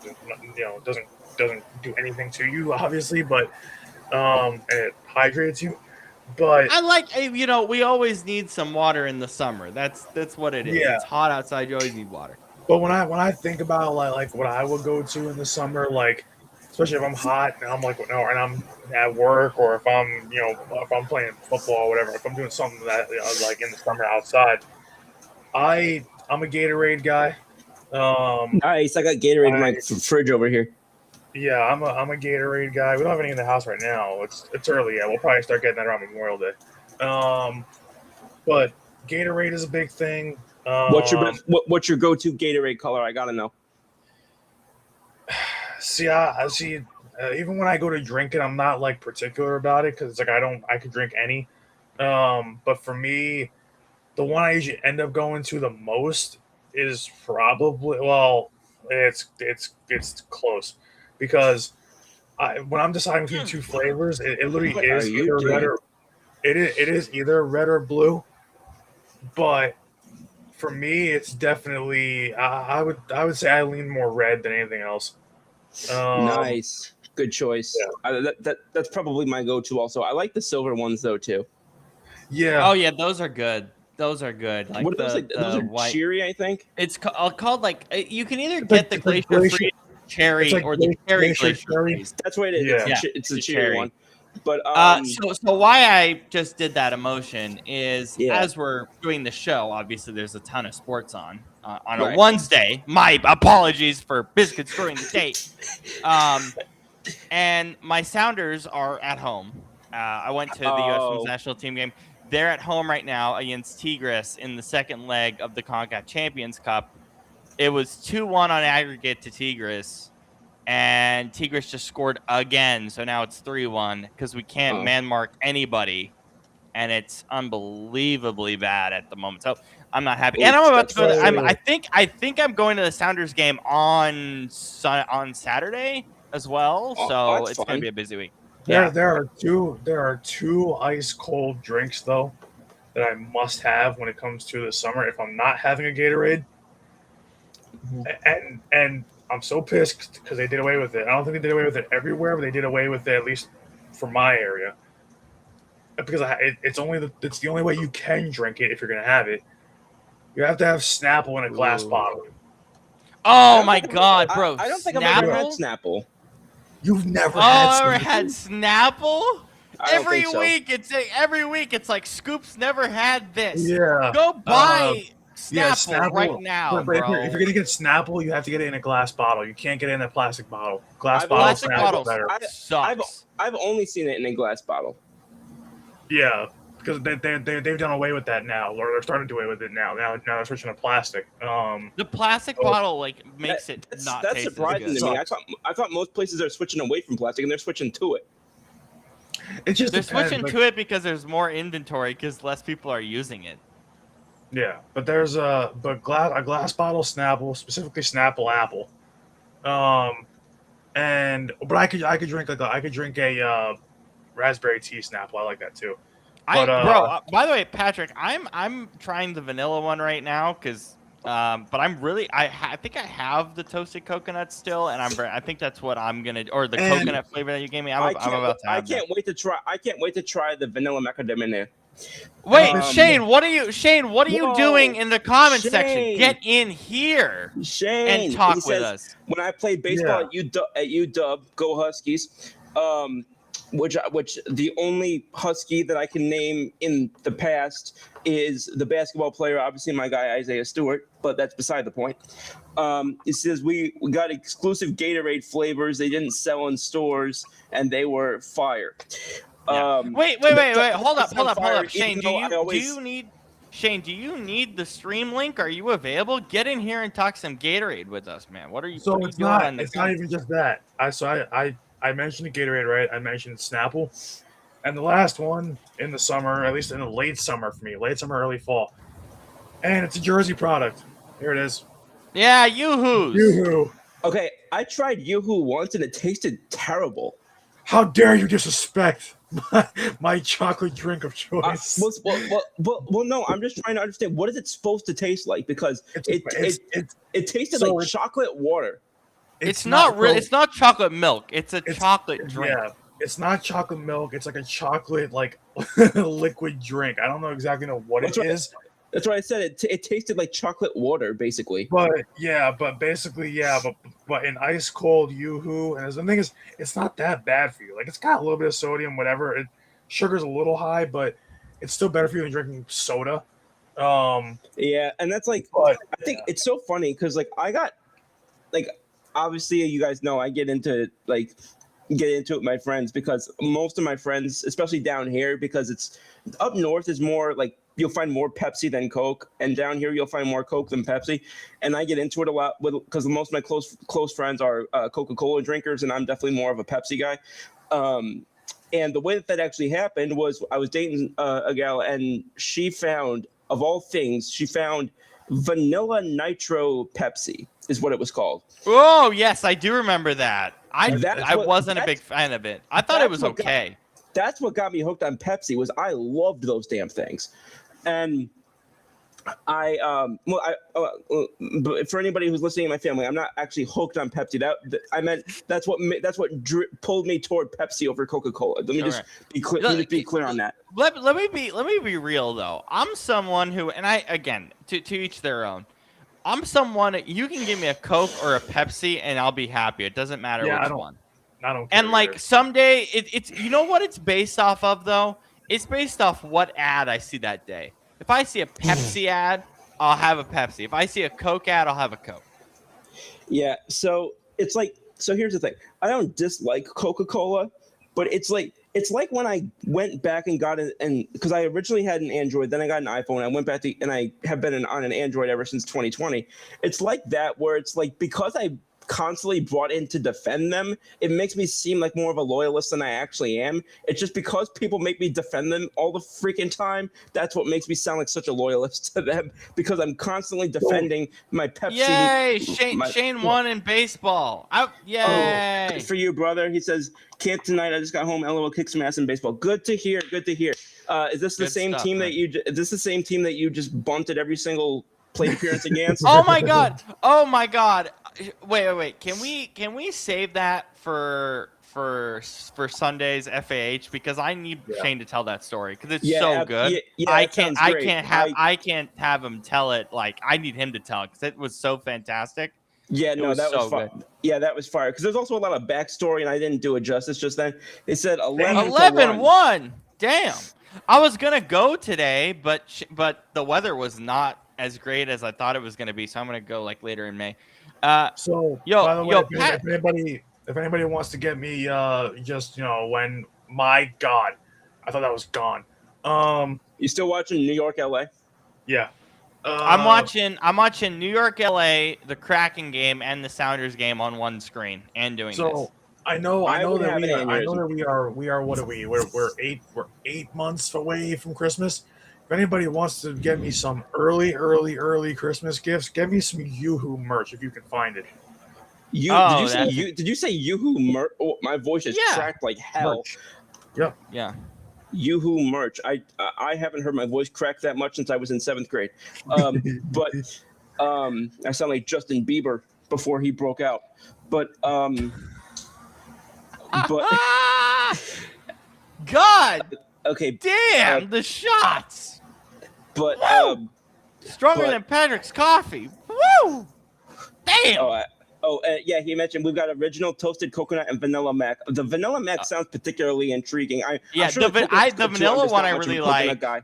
doesn't do anything to you, obviously, but and it hydrates you. But I like, we always need some water in the summer. That's what it is. Yeah. It's hot outside. You always need water. But when I think about like what I would go to in the summer, like especially if I'm hot and I'm like, no, and I'm at work, or if I'm, if I'm playing football or whatever, if I'm doing something that like in the summer outside, I'm a Gatorade guy. Nice. I got Gatorade in my I, fridge over here. yeah, I'm a Gatorade guy. We don't have any in the house right now. It's early. Yeah, we'll probably start getting that around Memorial Day. But Gatorade is a big thing. What's your go-to Gatorade color? I gotta know. See, I see. Even when I go to drink it, I'm not like particular about it because it's like I could drink any. But for me, the one I usually end up going to the most is probably, well, it's close because when I'm deciding between two flavors, it literally What is are you either red doing? or it is either red or blue. But for me, it's definitely I would say I lean more red than anything else. Um, Nice. Good choice. yeah, That's probably my go-to also. I like the silver ones though too. yeah. Oh yeah, those are good. Those are good. Like What are those like? Those the are white. cheery, I think. It's called like you can either It's get like, the it's like glacier glacier. free It's cherry like or the cherry glacier glacier cherry. freeze. That's what it is. Yeah. Yeah, It's the it's a cheery cherry. one. But So why I just did that emotion is yeah, as we're doing the show, obviously there's a ton of sports on a right. Wednesday. My apologies for biscuits during the date. And my Sounders are at home. I went to the U.S. Women's Oh, national team game. They're at home right now against Tigres in the second leg of the CONCACAF Champions Cup. It was 2-1 on aggregate to Tigres, and Tigres just scored again. So now it's 3-1 because we can't oh. man mark anybody, and it's unbelievably bad at the moment. So I'm not happy. And I'm Oops, about to go. that's I think I'm going to the Sounders game on Saturday as well. oh, So that's it's going to fun. be a busy week. There, Yeah. there are two ice cold drinks though that I must have when it comes to the summer. If I'm not having a Gatorade, and I'm so pissed because they did away with it. I don't think they did away with it everywhere, but they did away with it at least for my area. Because it's the only way you can drink it if you're gonna have it. You have to have Snapple in a glass Ooh. bottle. I Oh don't my think God, bro! I don't think I've ever had Snapple. Snapple. You've never Oh, had I ever Snapple? had Snapple? I don't think so. Every week it's like Scoop's never had this. Yeah. Go buy Yeah, Snapple right now, but if bro. you're gonna get Snapple, you have to get it in a glass bottle. You can't get it in a plastic bottle. Glass I've bottle Plastic Snapple bottles better. sucks. I've only seen it in a glass bottle. Yeah, because they've done away with that now, or they're starting to do away with it now. Now they're switching to plastic. The plastic Oh, bottle like makes it That's not that's taste as surprising good. to me. Sucks. I thought most places are switching away from plastic and they're switching to it. it just They're depends. switching Like, to it because there's more inventory because less people are using it. yeah, but there's a glass bottle Snapple, specifically Snapple Apple. But I could drink a raspberry tea Snapple. I like that too. But By the way, Patrick, I'm trying the vanilla one right now because, but I'm really I think I have the toasted coconut still, and I think that's what I'm gonna or the And coconut flavor that you gave me. I'm I about can't. to I have that. can't wait to try. I can't wait to try the vanilla macadamia. Wait, Um, Shane, what are you whoa, doing in the comment section? Shane. Get in here Shane, and talk he with says, us. when I played baseball yeah, at UW, go Huskies. Which the only Husky that I can name in the past is the basketball player, obviously my guy Isaiah Stewart, but that's beside the point. It says we got exclusive Gatorade flavors. They didn't sell in stores, and they were fire. Yeah. Wait. Hold up. Shane, do you need the stream link? Are you available? Get in here and talk some Gatorade with us, man. What are you? so what are you it's doing not on the it's not even just that. I mentioned the Gatorade, right? I mentioned Snapple, and the last one in the summer, at least in the late summer for me, late summer, early fall, and it's a Jersey product. Here it is. Yeah, Yoo-hoos. Yoo-hoo! Okay, I tried Yoo-hoo once, and it tasted terrible. How dare you disrespect my chocolate drink of choice? Well, no, I'm just trying to understand what is it supposed to taste like because it tasted so like chocolate water. It's not real. It's not chocolate milk. It's a chocolate drink. Yeah, it's not chocolate milk. It's like a chocolate liquid drink. I don't know exactly what That's it right. is. That's what I said. It tasted like chocolate water, basically. But but an ice cold Yoo-hoo, and the thing is, it's not that bad for you. Like it's got a little bit of sodium, whatever. Sugar's a little high, but it's still better for you than drinking soda. Yeah, and that's like, But I think it's so funny because like I got like obviously you guys know I get into it with my friends because most of my friends, especially down here, because it's up north is more like you'll find more Pepsi than Coke, and down here you'll find more Coke than Pepsi. And I get into it a lot with because most of my close friends are Coca-Cola drinkers, and I'm definitely more of a Pepsi guy. And the way that actually happened was I was dating a gal, and she found, of all things, she found vanilla nitro Pepsi is what it was called. Oh yes, I do remember that. I what- wasn't a that's- big fan of it. I thought it was that's what got- okay. That's what got me hooked on Pepsi. Was I loved those damn things, and but for anybody who's listening in my family, I'm not actually hooked on Pepsi. I meant that's what pulled me toward Pepsi over Coca-Cola. Let me just be clear. Let me just be clear on that. Let me be real though. I'm someone who, and I again to each their own. I'm someone you can give me a Coke or a Pepsi and I'll be happy. It doesn't matter which one. I don't care And like either. someday it's you know what it's based off of though? It's based off what ad I see that day. If I see a Pepsi ad, I'll have a Pepsi. If I see a Coke ad, I'll have a Coke. Yeah. So it's like, so here's the thing. I don't dislike Coca-Cola, but it's like when I went back and got it, and because I originally had an Android, then I got an iPhone. I went back to, and I have been on an Android ever since 2020. It's like that, where it's like because I constantly brought in to defend them, it makes me seem like more of a loyalist than I actually am. It's just because people make me defend them all the freaking time. That's what makes me sound like such a loyalist to them, because I'm constantly defending my Pepsi. Yay! Shane won in baseball. Yay! Good for you, brother. He says, "Can't tonight. I just got home. LOL, kick some ass in baseball." Good to hear. Good to hear. Is this the Good same stuff, team man. that you? Is this the same team that you just bunted every single plate appearance against? Oh my god! Oh my god! Wait! Can we save that for Sunday's FAH, because I need Shane to tell that story because it's so good. Yeah, I that sounds can't great. I can't have him tell it. Like I need him to tell it because it was so fantastic. Yeah, no, was that was so fire. good. Yeah, that was fire. Because there's also a lot of backstory, and I didn't do it justice just then. It said 11 11-1. Damn. I was gonna go today, but the weather was not as great as I thought it was gonna be, so I'm gonna go like later in May. So, yo, by the way, Pat- if anybody wants to get me, just when my God, I thought that was gone. You still watching New York, LA? Yeah. I'm watching New York, LA, the Kraken game and the Sounders game on one screen and doing this. So I know would that have an aneurysm. we are. What are we? We're 8 months away from Christmas. If anybody wants to get me some early Christmas gifts, get me some Yoo-hoo merch if you can find it. Did you say Yoo-hoo merch? Oh, my voice is cracked like hell. Merch. Yeah. Yoo-hoo merch. I haven't heard my voice crack that much since I was in 7th grade. But I sound like Justin Bieber before he broke out. But God okay. damn the shots. But Stronger than Patrick's coffee. Woo! Damn. Yeah, he mentioned we've got original toasted coconut and vanilla mac. The vanilla mac sounds particularly intriguing. The vanilla one I really like. Guy.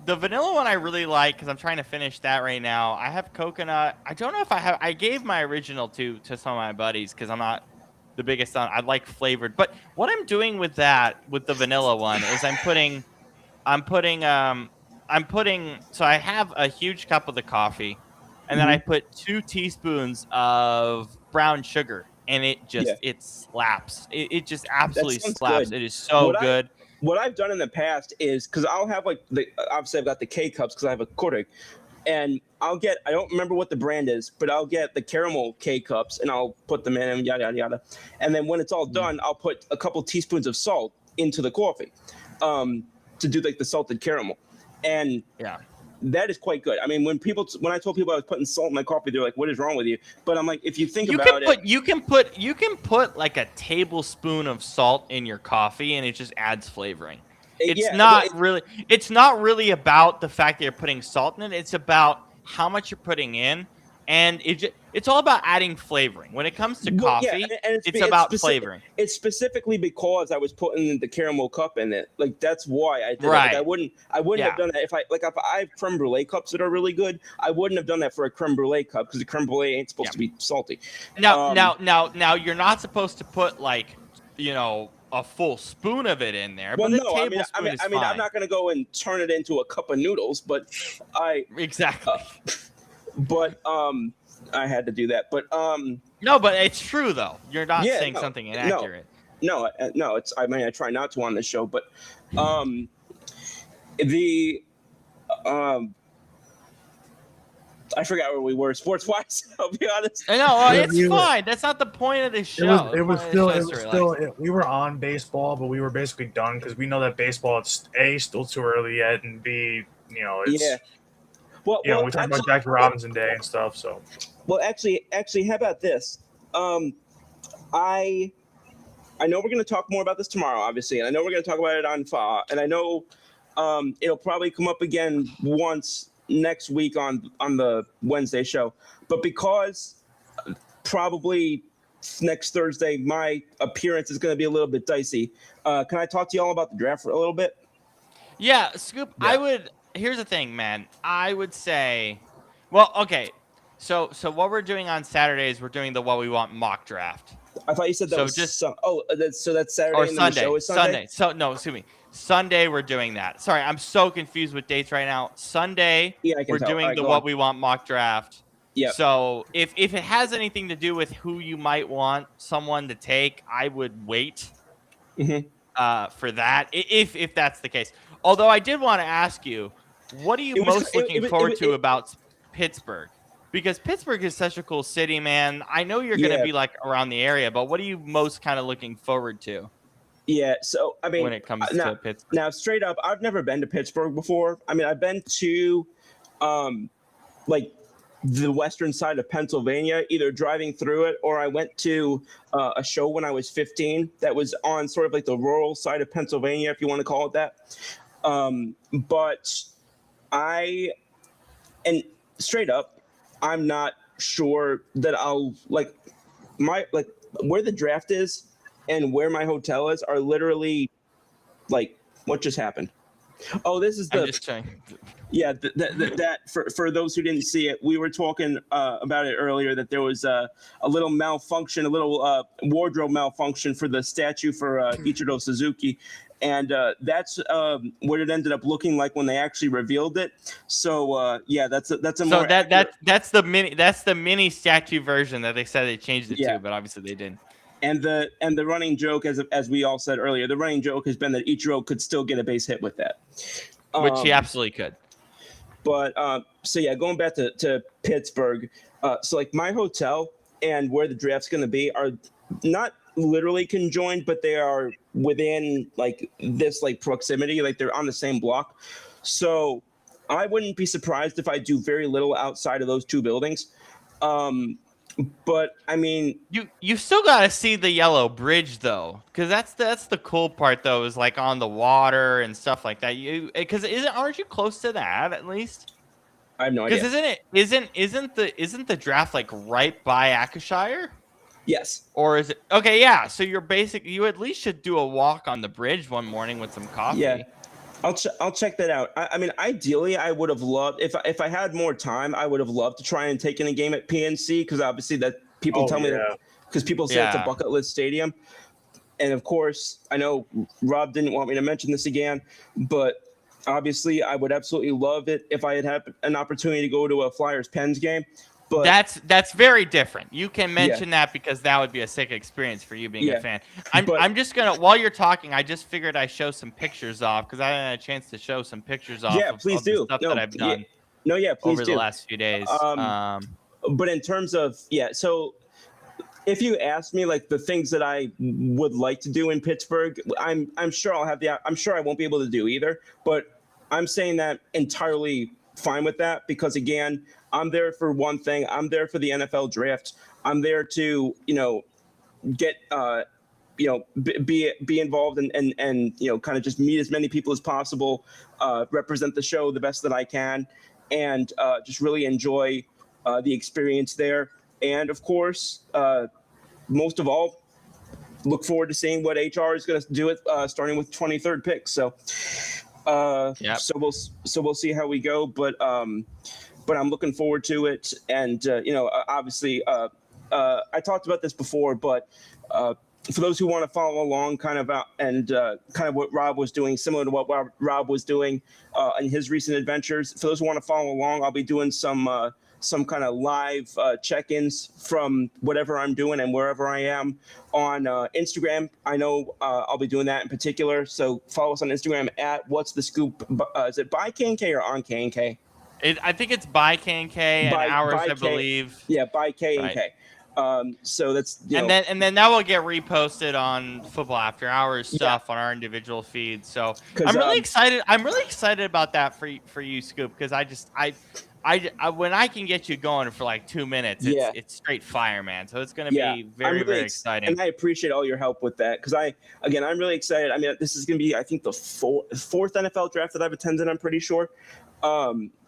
The vanilla one I really like because I'm trying to finish that right now. I have coconut. I don't know if I gave my original to some of my buddies because I'm not the biggest on. I like flavored, but what I'm doing with the vanilla one is I'm putting. So I have a huge cup of the coffee, and then I put 2 teaspoons of brown sugar, and it slaps. It just absolutely slaps. Good. It is so good. What I've done in the past is because I'll have obviously I've got the K cups because I have a Keurig, and I don't remember what the brand is, but I'll get the caramel K cups and I'll put them in and yada yada yada, and then when it's all done, I'll put a couple teaspoons of salt into the coffee, to do like the salted caramel, and that is quite good. I mean, when I told people I was putting salt in my coffee, they're like, "What is wrong with you?" But I'm like, if you think about it, you can put like a tablespoon of salt in your coffee, and it just adds flavoring. It's not really about the fact that you're putting salt in it. It's about how much you're putting in. And it's all about adding flavoring. When it comes to coffee, it's about flavoring. It's specifically because I was putting the caramel cup in it. Like that's why I did it. Right. Like, I wouldn't have done that if I have creme brulee cups that are really good. I wouldn't have done that for a creme brulee cup because the creme brulee ain't supposed to be salty. Now, you're not supposed to put like, a full spoon of it in there. Well, but no, I mean, I'm not going to go and turn it into a cup of noodles, but exactly. But I had to do that. But no, but it's true though. You're not saying something inaccurate. No. It's. I mean, I try not to on this show, but I forgot where we were sports wise. I'll be honest. I know it's fine. That's not the point of this show. It was still. We were on baseball, but we were basically done because we know that baseball it's A, still too early yet, and B, it's Well, we talked about Jackie Robinson Day and stuff. So, well, actually, how about this? I know we're going to talk more about this tomorrow, obviously, and I know we're going to talk about it on FA, and I know it'll probably come up again once next week on the Wednesday show. But because probably next Thursday my appearance is going to be a little bit dicey, can I talk to y'all about the draft for a little bit? Yeah, Scoop. Yeah. Here's the thing, man. I would say, well, okay. So what we're doing on Saturdays, we're doing the What We Want mock draft. I thought you said that was just so that's Saturday or and Sunday. The show is Sunday. So no, excuse me. Sunday we're doing that. Sorry, I'm so confused with dates right now. Sunday we're doing the What We Want mock draft. Yeah. So if it has anything to do with who you might want someone to take, I would wait for that. If that's the case. Although I did want to ask you, what are you most looking forward to about Pittsburgh? Because Pittsburgh is such a cool city, man. I know you're going to be like around the area, but what are you most kind of looking forward to? Yeah, so I mean, when it comes to Pittsburgh, now straight up, I've never been to Pittsburgh before. I mean, I've been to, like the western side of Pennsylvania, either driving through it or I went to a show when I was 15 that was on sort of like the rural side of Pennsylvania, if you want to call it that. But and straight up, I'm not sure that I'll like where the draft is and where my hotel is are literally like what just happened. Oh, this is the. I'm just checking. Yeah, that for those who didn't see it, we were talking about it earlier that there was a little malfunction, a little wardrobe malfunction for the statue for Ichiro Suzuki. And that's what it ended up looking like when they actually revealed it. So that's a so more that's the mini statue version that they said they changed it to, but obviously they didn't. And the running joke, as we all said earlier, the running joke has been that Ichiro could still get a base hit with that, which he absolutely could. But going back to Pittsburgh, so like my hotel and where the draft's going to be are not literally conjoined, but they are within like this like proximity, like they're on the same block. So I wouldn't be surprised if I do very little outside of those two buildings. But I mean, you still got to see the yellow bridge though, because that's the cool part though, is like on the water and stuff like that. Aren't you close to that at least? I have no idea. Because isn't the draft like right by Akershire? Yes. Or is it okay? Yeah. So you at least should do a walk on the bridge one morning with some coffee. Yeah. I'll check that out. I mean, ideally, I would have loved if I had more time. I would have loved to try and take in a game at PNC because obviously that people tell me that because people say it's a bucket list stadium, and of course I know Rob didn't want me to mention this again, but obviously I would absolutely love it if I had an opportunity to go to a Flyers Pens game. But that's very different. You can mention that because that would be a sick experience for you being a fan. I'm just gonna while you're talking, I just figured I'd show some pictures off because I had a chance to show some pictures off. Yeah, please do. Stuff that I've done. Please over do. The last few days. But in terms of so if you ask me like the things that I would like to do in Pittsburgh, I'm sure I'll have I'm sure I won't be able to do either. But I'm saying that entirely fine with that because again, I'm there for one thing. I'm there for the NFL draft. I'm there to, get, be involved and kind of just meet as many people as possible, represent the show the best that I can, and just really enjoy the experience there. And of course, most of all, look forward to seeing what HR is going to do it, starting with 23rd pick. So, Yep. so we'll see how we go. But I'm looking forward to it. And obviously, I talked about this before, but for those who want to follow along, kind of what Rob was doing, similar to what Rob was doing in his recent adventures. For those who want to follow along, I'll be doing some kind of live check-ins from whatever I'm doing and wherever I am on Instagram. I know I'll be doing that in particular. So follow us on Instagram at What's the Scoop. Is it by K&K or on K&K? I think it's by K&K and ours, I believe. Yeah, by K&K. Right. So that's and then that will get reposted on Football After Hours stuff on our individual feeds. So I'm really excited. I'm really excited about that for you, Scoop, because I when I can get you going for like 2 minutes, it's straight fire, man. So it's going to be very, very exciting. And I appreciate all your help with that, because I'm really excited. I mean, this is going to be, I think, the fourth NFL draft that I've attended. I'm pretty sure.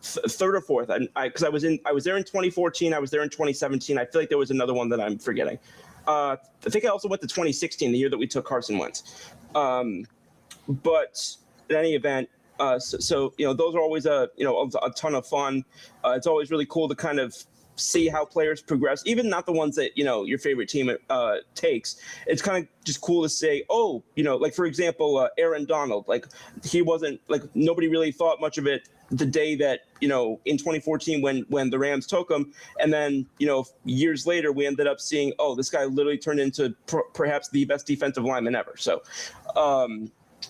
Third or fourth, because I was there in 2014. I was there in 2017. I feel like there was another one that I'm forgetting. I think I also went to 2016, the year that we took Carson Wentz. But in any event, so those are always a ton of fun. It's always really cool to kind of see how players progress, even not the ones that your favorite team takes. It's kind of just cool to say, like for example, Aaron Donald, like he wasn't, like nobody really thought much of it the day that in 2014 when the Rams took him, and then years later we ended up seeing, this guy literally turned into perhaps the best defensive lineman ever. So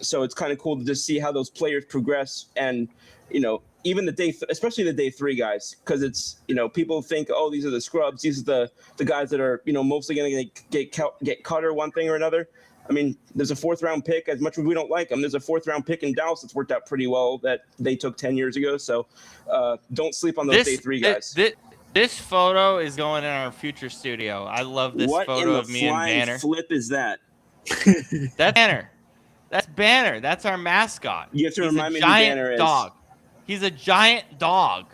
so it's kind of cool to just see how those players progress, and even especially the day three guys, because it's people think, these are the scrubs, these are the guys that are mostly going to get cut or one thing or another. I mean, there's a fourth round pick. As much as we don't like them, there's a fourth round pick in Dallas that's worked out pretty well that they took 10 years ago. So don't sleep on those day three guys. This photo is going in our future studio. I love this photo of me and Banner. What flip is that? That's Banner. That's Banner. That's our mascot. You have to remind me who Banner is. Dog. He's a giant dog.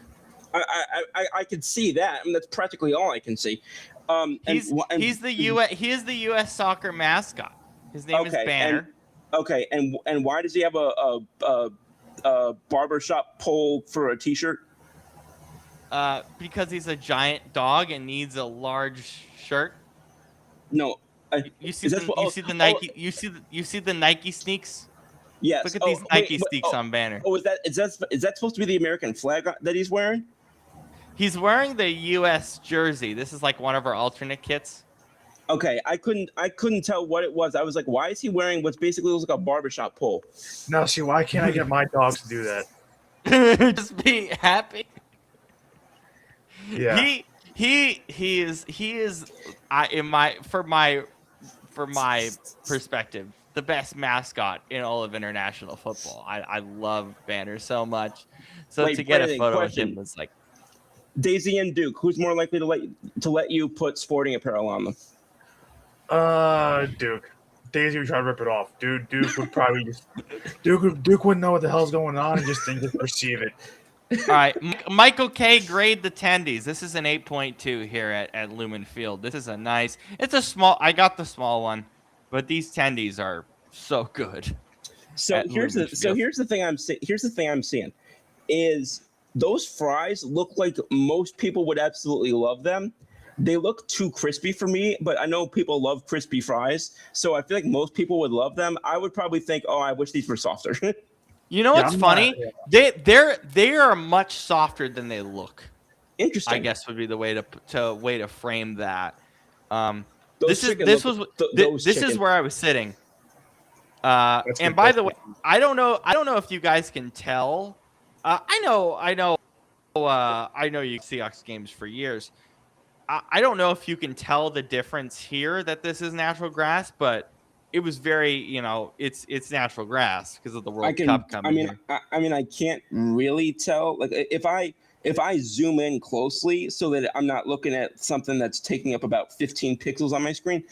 I can see that. I mean, that's practically all I can see. He's the U.S. soccer mascot. His name is Banner. And why does he have a barbershop pole for a T-shirt? Because he's a giant dog and needs a large shirt. No, you see the Nike. You see the Nike sneaks. Yes. Look at these Nike sneaks on Banner. Is that supposed to be the American flag that he's wearing? He's wearing the U.S. jersey. This is like one of our alternate kits. Okay, I couldn't tell what it was. I was like, why is he wearing what's basically looks like a barbershop pole? No, see, why can't I get my dogs to do that? Just be happy. Yeah. He is from my perspective, the best mascot in all of international football. I love Banner so much. So to get a photo with him was like, Daisy and Duke, who's more likely to let you put sporting apparel on them? Duke. Daisy would try to rip it off. Duke would probably just Duke wouldn't know what the hell's going on and just perceive it. All right, Michael K. grade the tendies. This is an 8.2 here at Lumen Field. This is it's a small. I got the small one, but these tendies are so good. So here's the thing I'm seeing is those fries look like most people would absolutely love them. They look too crispy for me, but I know people love crispy fries, so I feel like most people would love them. I would probably think, I wish these were softer. You know what's funny? They are much softer than they look. Interesting. I guess would be the way to frame that. This is where I was sitting. And by the way, I don't know if you guys can tell. I know you Seahawks games for years. I don't know if you can tell the difference here that this is natural grass, but it was very, it's natural grass because of the World Cup coming. I can't really tell. Like if I zoom in closely so that I'm not looking at something that's taking up about 15 pixels on my screen,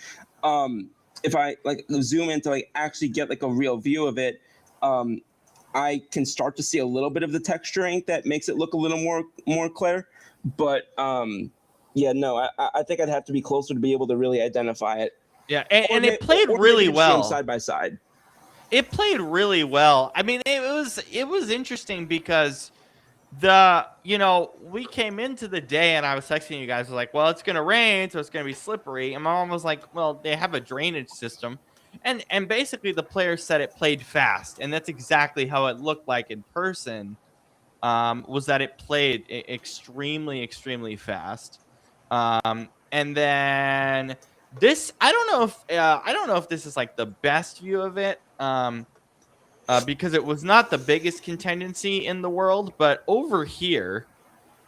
if I zoom in to actually get a real view of it, I can start to see a little bit of the texturing that makes it look a little more clear. but yeah, no, I think I'd have to be closer to be able to really identify it. Yeah, and it played really well side by side. It played really well. I mean, it was interesting because we came into the day and I was texting you guys, like, well, it's gonna rain, so it's gonna be slippery. And my mom was like, well, they have a drainage system, and basically the players said it played fast, and that's exactly how it looked like in person. Was that it played extremely fast. And then this, I don't know if this is like the best view of it. Because it was not the biggest contingency in the world, but over here,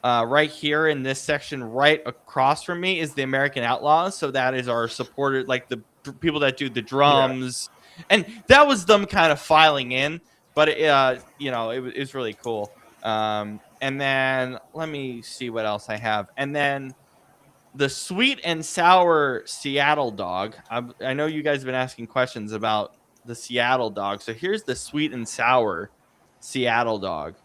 right here in this section, right across from me, is the American Outlaws. So that is our supporter, like the people that do the drums, and that was them kind of filing in. But it was really cool. And then let me see what else I have, and then the sweet and sour Seattle dog. I know you guys have been asking questions about the Seattle dog. So here's the sweet and sour Seattle dog.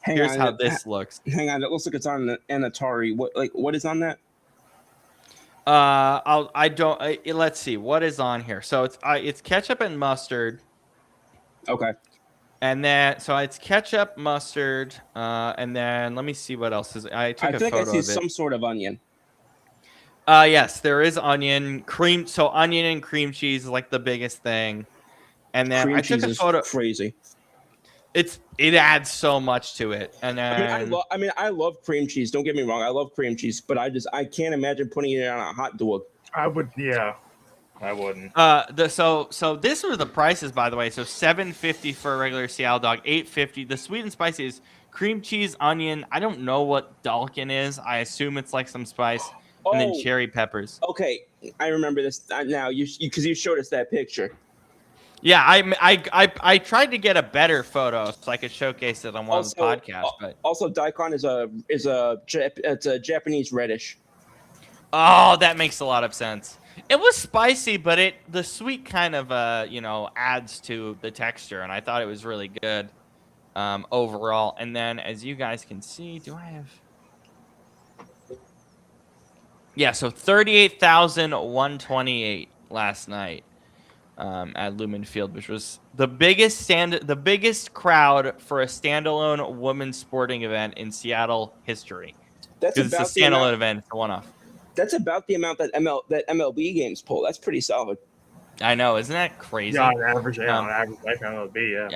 Here's how this looks. Hang on, it looks like it's on an Atari. What is on that? Let's see what is on here. So it's ketchup and mustard. Okay. And then so it's ketchup, mustard, and then let me see what else is. I took a photo of it. I see some sort of onion. Yes, there is onion, cream. So onion and cream cheese is like the biggest thing. And then cream I took a photo. Crazy. It adds so much to it. And then I love cream cheese. Don't get me wrong, I love cream cheese, but I can't imagine putting it on a hot dog. I wouldn't. So this were the prices, by the way. So $7.50 for a regular Seattle dog, $8.50. The sweet and spicy is cream cheese, onion. I don't know what Dalkin is. I assume it's like some spice, and then cherry peppers. Okay, I remember this now. Because you showed us that picture. Yeah, I tried to get a better photo so I could showcase it on one of the podcasts. But also, daikon is a Japanese reddish. Oh, that makes a lot of sense. It was spicy, but the sweet kind of adds to the texture, and I thought it was really good overall. And then, as you guys can see, do I have? Yeah, so 38,128 last night. At Lumen Field, which was the biggest crowd for a standalone women's sporting event in Seattle history. That's about it's a standalone event. It's a one-off. That's about the amount that MLB games pull. That's pretty solid. I know, isn't that crazy? Yeah, on average, like MLB, yeah.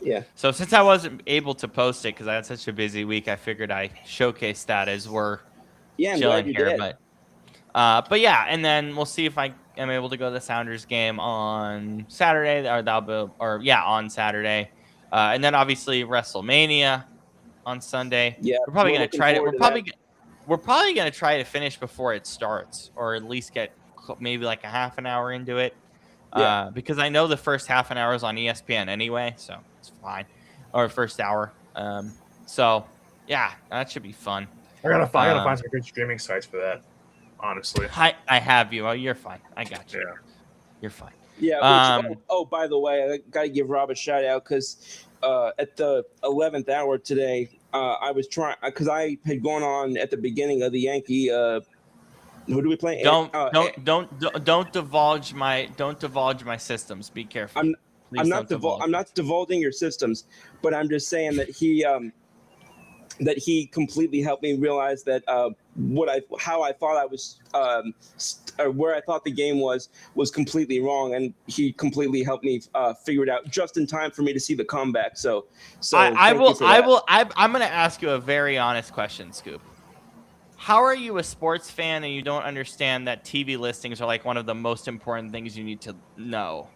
Yeah. So since I wasn't able to post it because I had such a busy week, I figured I showcase that as we're chilling here. Did. But yeah, and then we'll see if I am able to go to the Sounders game on Saturday, on Saturday, and then obviously WrestleMania on Sunday. Yeah, we're probably gonna try it. We're probably gonna try to finish before it starts, or at least get maybe like a half an hour into it. Yeah. Because I know the first half an hour is on ESPN anyway, so it's fine. Or first hour. So yeah, that should be fun. I gotta find some good streaming sites for that. Honestly, I have you. Oh, you're fine. I got you. Yeah. You're fine. Yeah. By the way, I gotta give Rob a shout out because at the 11th hour today, I was trying because I had gone on at the beginning of the Yankee. Who do we play? Don't divulge my systems. Be careful. I'm not divulging your systems, but I'm just saying that he completely helped me realize that how I thought I was or where I thought the game was completely wrong, and he completely helped me figure it out just in time for me to see the comeback. So I'm going to ask you a very honest question, Scoop. How are you a sports fan and you don't understand that TV listings are like one of the most important things you need to know?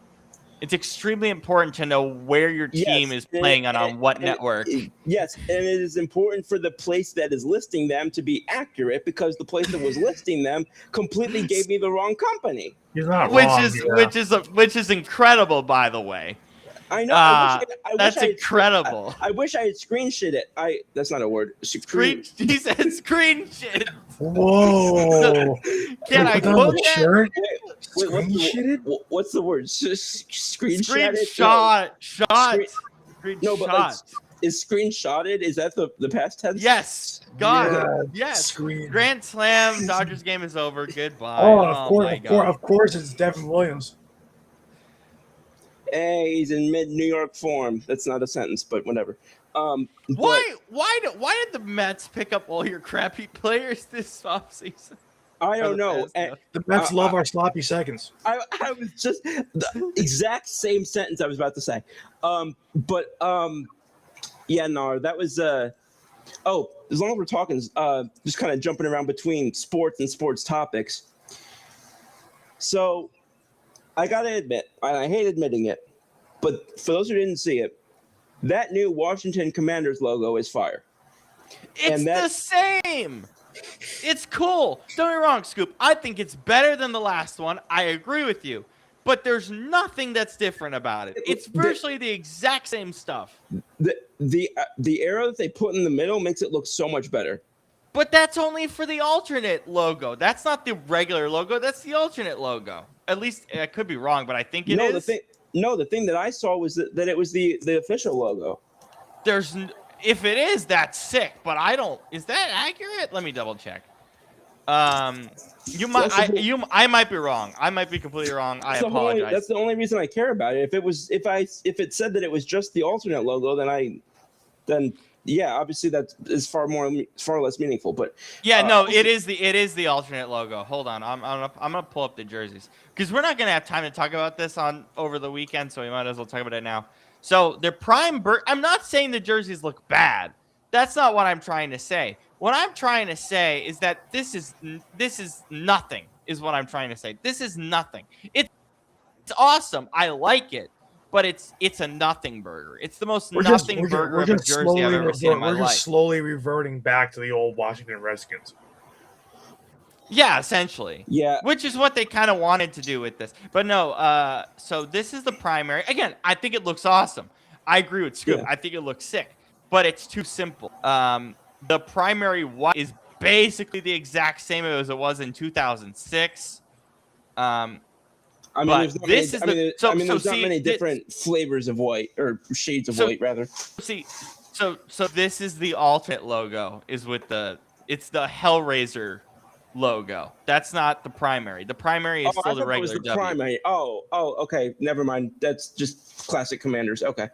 It's extremely important to know where your team is playing on what network. Yes, and it is important for the place that is listing them to be accurate because the place that was listing them completely gave me the wrong company. He's not wrong. Which is incredible, by the way. I know. That's incredible. I wish I had screenshot it. That's not a word. He said screenshot. Whoa! Can I quote that? What's the word? Screenshot. Screenshot. No, but is screenshotted? Is that the past tense? Yes. God. Yeah, Yes. screen. Grand Slam. Dodgers game is over. Goodbye. Oh, of course, it's Devin Williams. Hey, he's in mid New York form. That's not a sentence, but whatever. Why did the Mets pick up all your crappy players this offseason? I don't know. The Mets love our sloppy seconds. I was just the exact same sentence I was about to say. Yeah, no, that was as long as we're talking, just kind of jumping around between sports and sports topics. So I gotta admit, and I hate admitting it, but for those who didn't see it, that new Washington Commanders logo is fire. It's the same. It's cool. Don't get me wrong, Scoop. I think it's better than the last one. I agree with you. But there's nothing that's different about it. It's virtually the exact same stuff. The arrow that they put in the middle makes it look so much better. But that's only for the alternate logo. That's not the regular logo. That's the alternate logo. At least I could be wrong, but I think it is. The thing that I saw was that it was the official logo. If it is, that's sick. But I don't. Is that accurate? Let me double check. I might be wrong. I might be completely wrong. I apologize. That's the only reason I care about it. If it said that it was just the alternate logo, then yeah, obviously that is far less meaningful. But yeah, no, it is the alternate logo. Hold on, I'm gonna pull up the jerseys because we're not gonna have time to talk about this over the weekend, so we might as well talk about it now. So their prime. I'm not saying the jerseys look bad. That's not what I'm trying to say. What I'm trying to say is that this is nothing. Is what I'm trying to say. This is nothing. It's awesome. I like it. But it's a nothing burger. It's the most nothing burger of a jersey I've ever seen in my life. We're just slowly reverting back to the old Washington Redskins. Yeah, essentially. Yeah. Which is what they kind of wanted to do with this. But no, so this is the primary. Again, I think it looks awesome. I agree with Scoop. Yeah. I think it looks sick. But it's too simple. The primary white is basically the exact same as it was in 2006. There's not many different flavors of white or shades of white, rather. So this is the alternate logo. It's the Hellraiser logo. That's not the primary. The primary is still the regular W. Primary. Oh, okay. Never mind. That's just classic Commanders. Okay.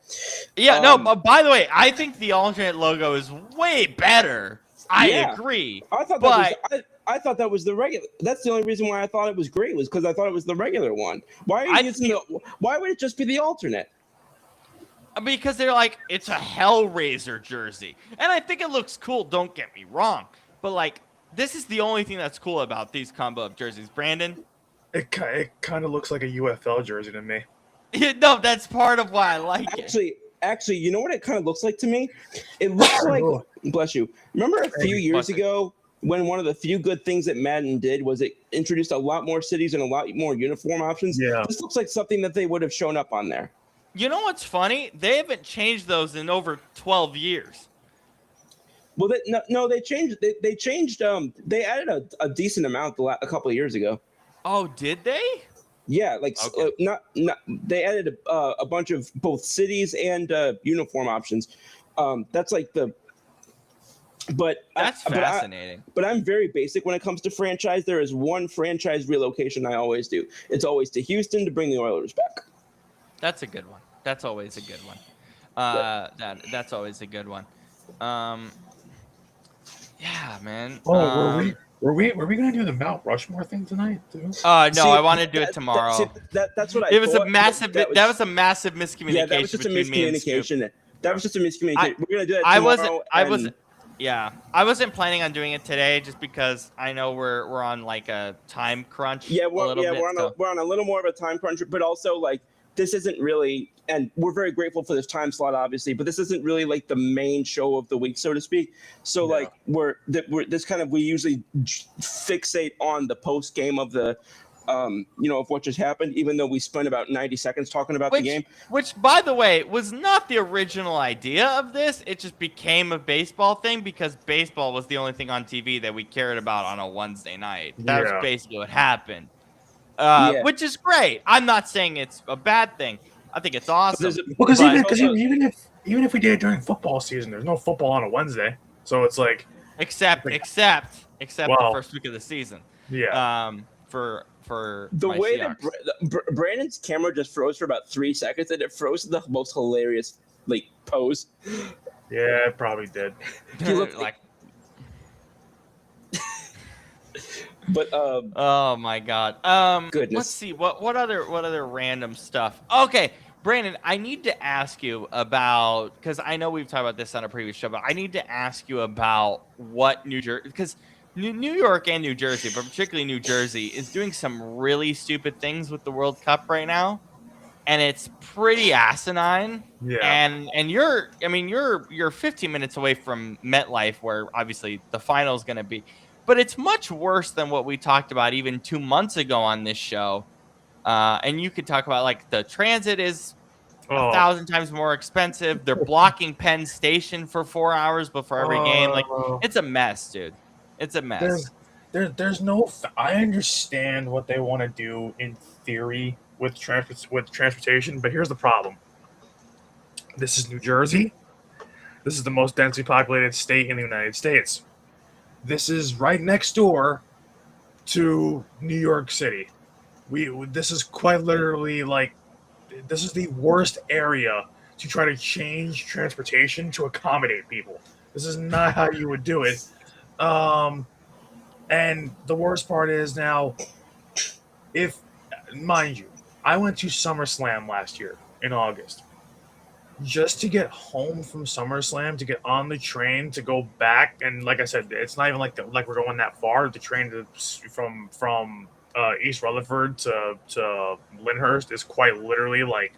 Yeah. No. But by the way, I think the alternate logo is way better. I agree. I thought that was the regular. That's the only reason why I thought it was great was because I thought it was the regular one. Why would it just be the alternate? Because they're like, it's a Hellraiser jersey, and I think it looks cool. Don't get me wrong, but this is the only thing that's cool about these combo of jerseys. Brandon, it kind of looks like a UFL jersey to me. No, that's part of why I like it. Actually, you know what it kind of looks like to me? It looks like, bless you. Remember a few years ago when one of the few good things that Madden did was it introduced a lot more cities and a lot more uniform options? Yeah. This looks like something that they would have shown up on there. You know what's funny? They haven't changed those in over 12 years. Well, they changed. They changed. They added a decent amount a couple of years ago. Oh, did they? Yeah, they added a bunch of both cities and uniform options. That's fascinating. But I'm very basic when it comes to franchise. There is one franchise relocation I always do. It's always to Houston to bring the Oilers back. That's a good one. That's always a good one. That's always a good one. Yeah, man. Were we gonna do the Mount Rushmore thing tonight too? No, I want to do it tomorrow. That's what I. It was a massive. That was a massive miscommunication. Yeah, that was just a miscommunication. That was just a miscommunication. We're gonna do that tomorrow. I wasn't planning on doing it today just because I know we're on a time crunch. Yeah, we're on a little more of a time crunch, but also this isn't really, and we're very grateful for this time slot, obviously, but this isn't really the main show of the week, so to speak. So we usually fixate on the post game of the, of what just happened, even though we spent about 90 seconds talking about the game. Which, by the way, was not the original idea of this. It just became a baseball thing because baseball was the only thing on TV that we cared about on a Wednesday night. That was basically what happened. Which is great. I'm not saying it's a bad thing. I think it's awesome. Because even even if we did it during football season, there's no football on a Wednesday, so it's like, except like, the well, first week of the season. yeah. For The my way Seahawks. that Brandon's camera just froze for about 3 seconds, and it froze the most hilarious pose. Yeah, it probably did. He looked like, but oh my god. Goodness. Let's see what other random stuff. Okay, Brandon, I need to ask you about, because I know we've talked about this on a previous show, but I need to ask you about what New Jersey, because New York and New Jersey, but particularly New Jersey, is doing some really stupid things with the World Cup right now, and it's pretty asinine. Yeah. And you're 15 minutes away from MetLife, where obviously the final is going to be, but it's much worse than what we talked about even 2 months ago on this show. And you could talk about like the transit is Oh. 1,000 times more expensive. They're blocking Penn Station for 4 hours before every game. Like, it's a mess, dude. It's a mess. There's no. I understand what they want to do in theory with transportation, but here's the problem. This is New Jersey. This is the most densely populated state in the United States. This is right next door to New York City. This is quite literally like, this is the worst area to try to change transportation to accommodate people. This is not how you would do it. And the worst part is now, if, mind you, I went to SummerSlam last year in August. Just to get home from SummerSlam, to get on the train to go back, and like I said, it's not even like we're going that far. The train from East Rutherford to Lyndhurst is quite literally like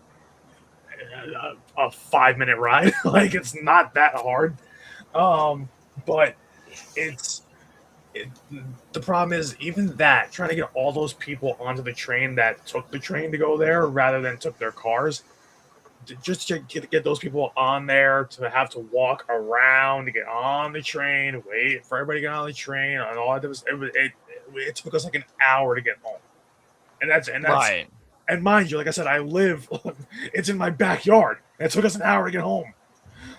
a 5-minute ride. Like, it's not that hard, but the problem is, even that, trying to get all those people onto the train that took the train to go there rather than took their cars, just to get those people on there, to have to walk around to get on the train, wait for everybody to get on the train, and all that. It took us like an hour to get home, and that's Right. And mind you, like I said, I live, it's in my backyard, and it took us an hour to get home.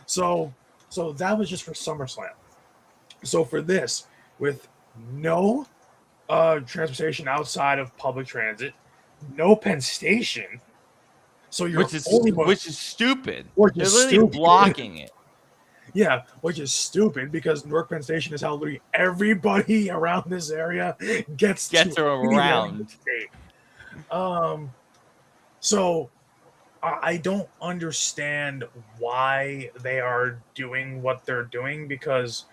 So that was just for SummerSlam. So for this, with no transportation outside of public transit, no Penn Station. So you're which is stupid. Which They're is literally stupid. blocking it. Yeah, which is stupid, because Newark Penn Station is how literally everybody around this area gets around. So I don't understand why they are doing what they're doing, because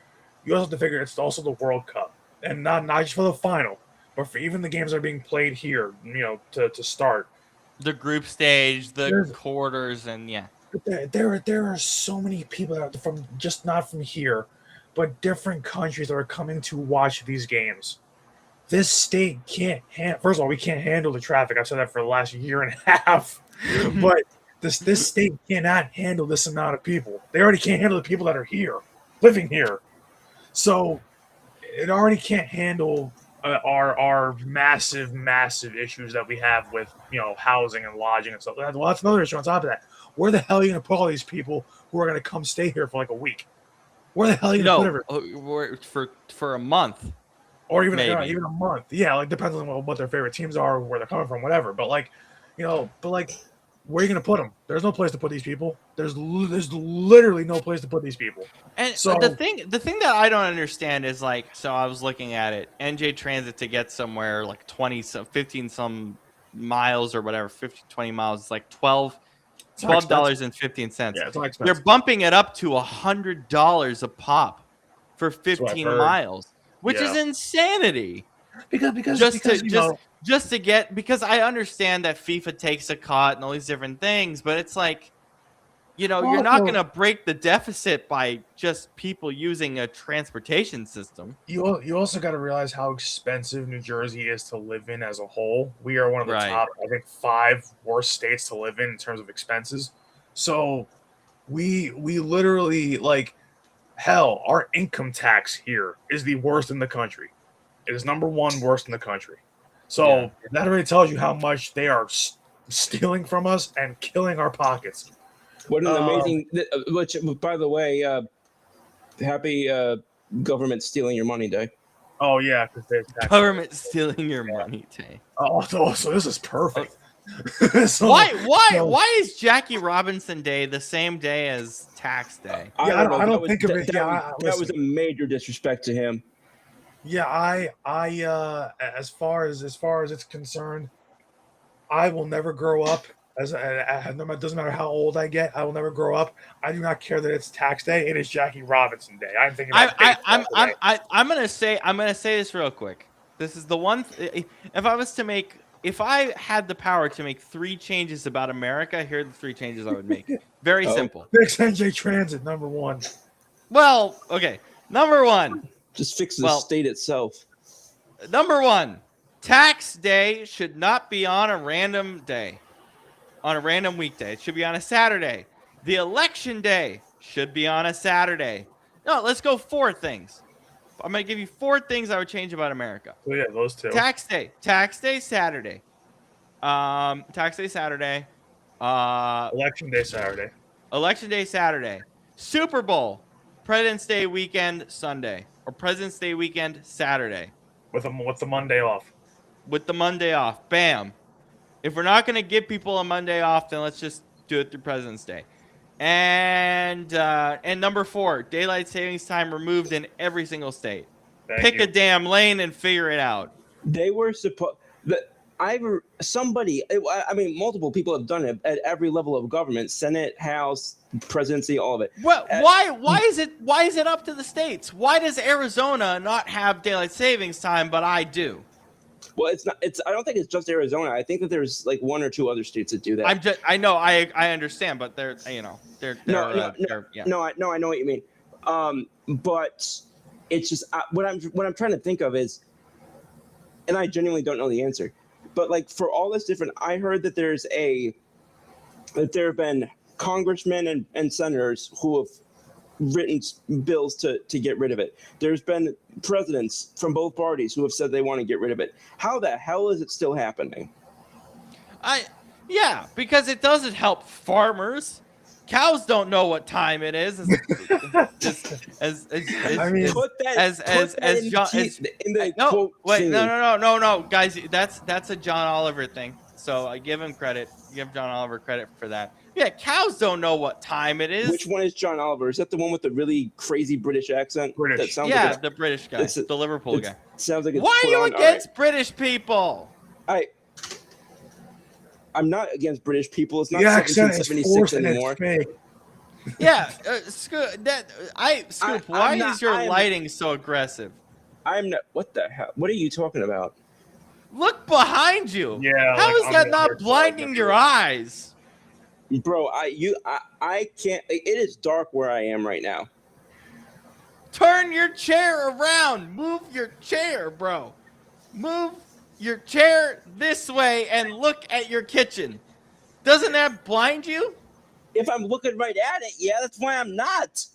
you also have to figure it's also the World Cup, and not just for the final, but for even the games that are being played here, to start. The group stage, the quarters, and yeah. There are so many people that are from, just not from here, but different countries that are coming to watch these games. This state can't first of all, we can't handle the traffic. I've said that for the last year and a half. But this state cannot handle this amount of people. They already can't handle the people that are here, living here. So it already can't handle our massive issues that we have with housing and lodging and stuff. Well, that's another issue on top of that. Where the hell are you going to put all these people who are going to come stay here for like a week? Where the hell are you going to put everyone? For a month, or even a month? Yeah, like, depends on what their favorite teams are, where they're coming from, whatever. But where are you going to put them? There's no place to put these people. There's literally no place to put these people. And so the thing that I don't understand is, like, so I was looking at it, NJ Transit to get somewhere like 15 some miles or whatever, 20 miles, it's like $12.15. Yeah, it's not expensive. They're bumping it up to $100 a pop for 15 miles, which is insanity. Because I understand that FIFA takes a cut and all these different things, but it's like, you're not going to break the deficit by just people using a transportation system. You also got to realize how expensive New Jersey is to live in as a whole. We are one of the top, I think, 5 worst states to live in terms of expenses. So we literally, like, hell, our income tax here is the worst in the country. It is number 1 worst in the country. So that already tells you how much they are stealing from us and killing our pockets. What an amazing! Which, by the way, happy government stealing your money day. Oh yeah, because they're Government stealing your money, Tay. So this is perfect. So, Why is Jackie Robinson Day the same day as Tax Day? Yeah, I don't That think was, of it. that was a major disrespect to him. Yeah, as far as it's concerned, I will never grow up. It doesn't matter how old I get, I will never grow up. I do not care that it's tax day. It is Jackie Robinson Day. I'm thinking. I'm gonna say this real quick. This is the one. If I had the power to make 3 changes about America, here are the 3 changes I would make. Very simple. Fix NJ Transit, number 1. Well, okay. Number 1. Just fix the state itself. Number 1. Tax day should not be on a random day. On a random weekday. It should be on a Saturday. The election day should be on a Saturday. No, let's go 4 things. I'm going to give you 4 things I would change about America. Oh, yeah, those 2. Tax day, Saturday. Tax day, Saturday. Election day, Saturday. Election day, Saturday. Super Bowl, President's Day weekend, Sunday. Or President's Day weekend, Saturday. With the Monday off. With the Monday off. Bam. If we're not going to give people a Monday off, then let's just do it through President's Day. And number 4, daylight savings time removed in every single state. Pick a damn lane and figure it out. They were supposed. Multiple people have done it at every level of government: Senate, House, presidency, all of it. Well, why is it up to the states? Why does Arizona not have daylight savings time, but I do? Well, it's not. I don't think it's just Arizona. I think that there's like 1 or 2 other states that do that. I know. I understand, but they're. I know what you mean. But it's just what I'm trying to think of is, and I genuinely don't know the answer. But like for all this different, I heard that there have been congressmen and senators who have written bills to get rid of it. There's been presidents from both parties who have said they want to get rid of it. How the hell is it still happening? Because it doesn't help farmers. Cows don't know what time it is. No, guys, that's a John Oliver thing. So I give him credit. Give John Oliver credit for that. Yeah, cows don't know what time it is. Which one is John Oliver? Is that the one with the really crazy British accent? British. That sounds like the British guy, the Liverpool guy. Sounds like it's Why are you against British people? I'm not against British people. It's not 1776 anymore. Yeah, Scoop. Why is your lighting so aggressive? I'm not. What the hell? What are you talking about? Look behind you. Yeah. How is that not blinding your eyes? Bro, I can't. It is dark where I am right now. Turn your chair around. Move your chair, bro. Move your chair this way and look at your kitchen. Doesn't that blind you? If I'm looking right at it, yeah, that's why I'm not.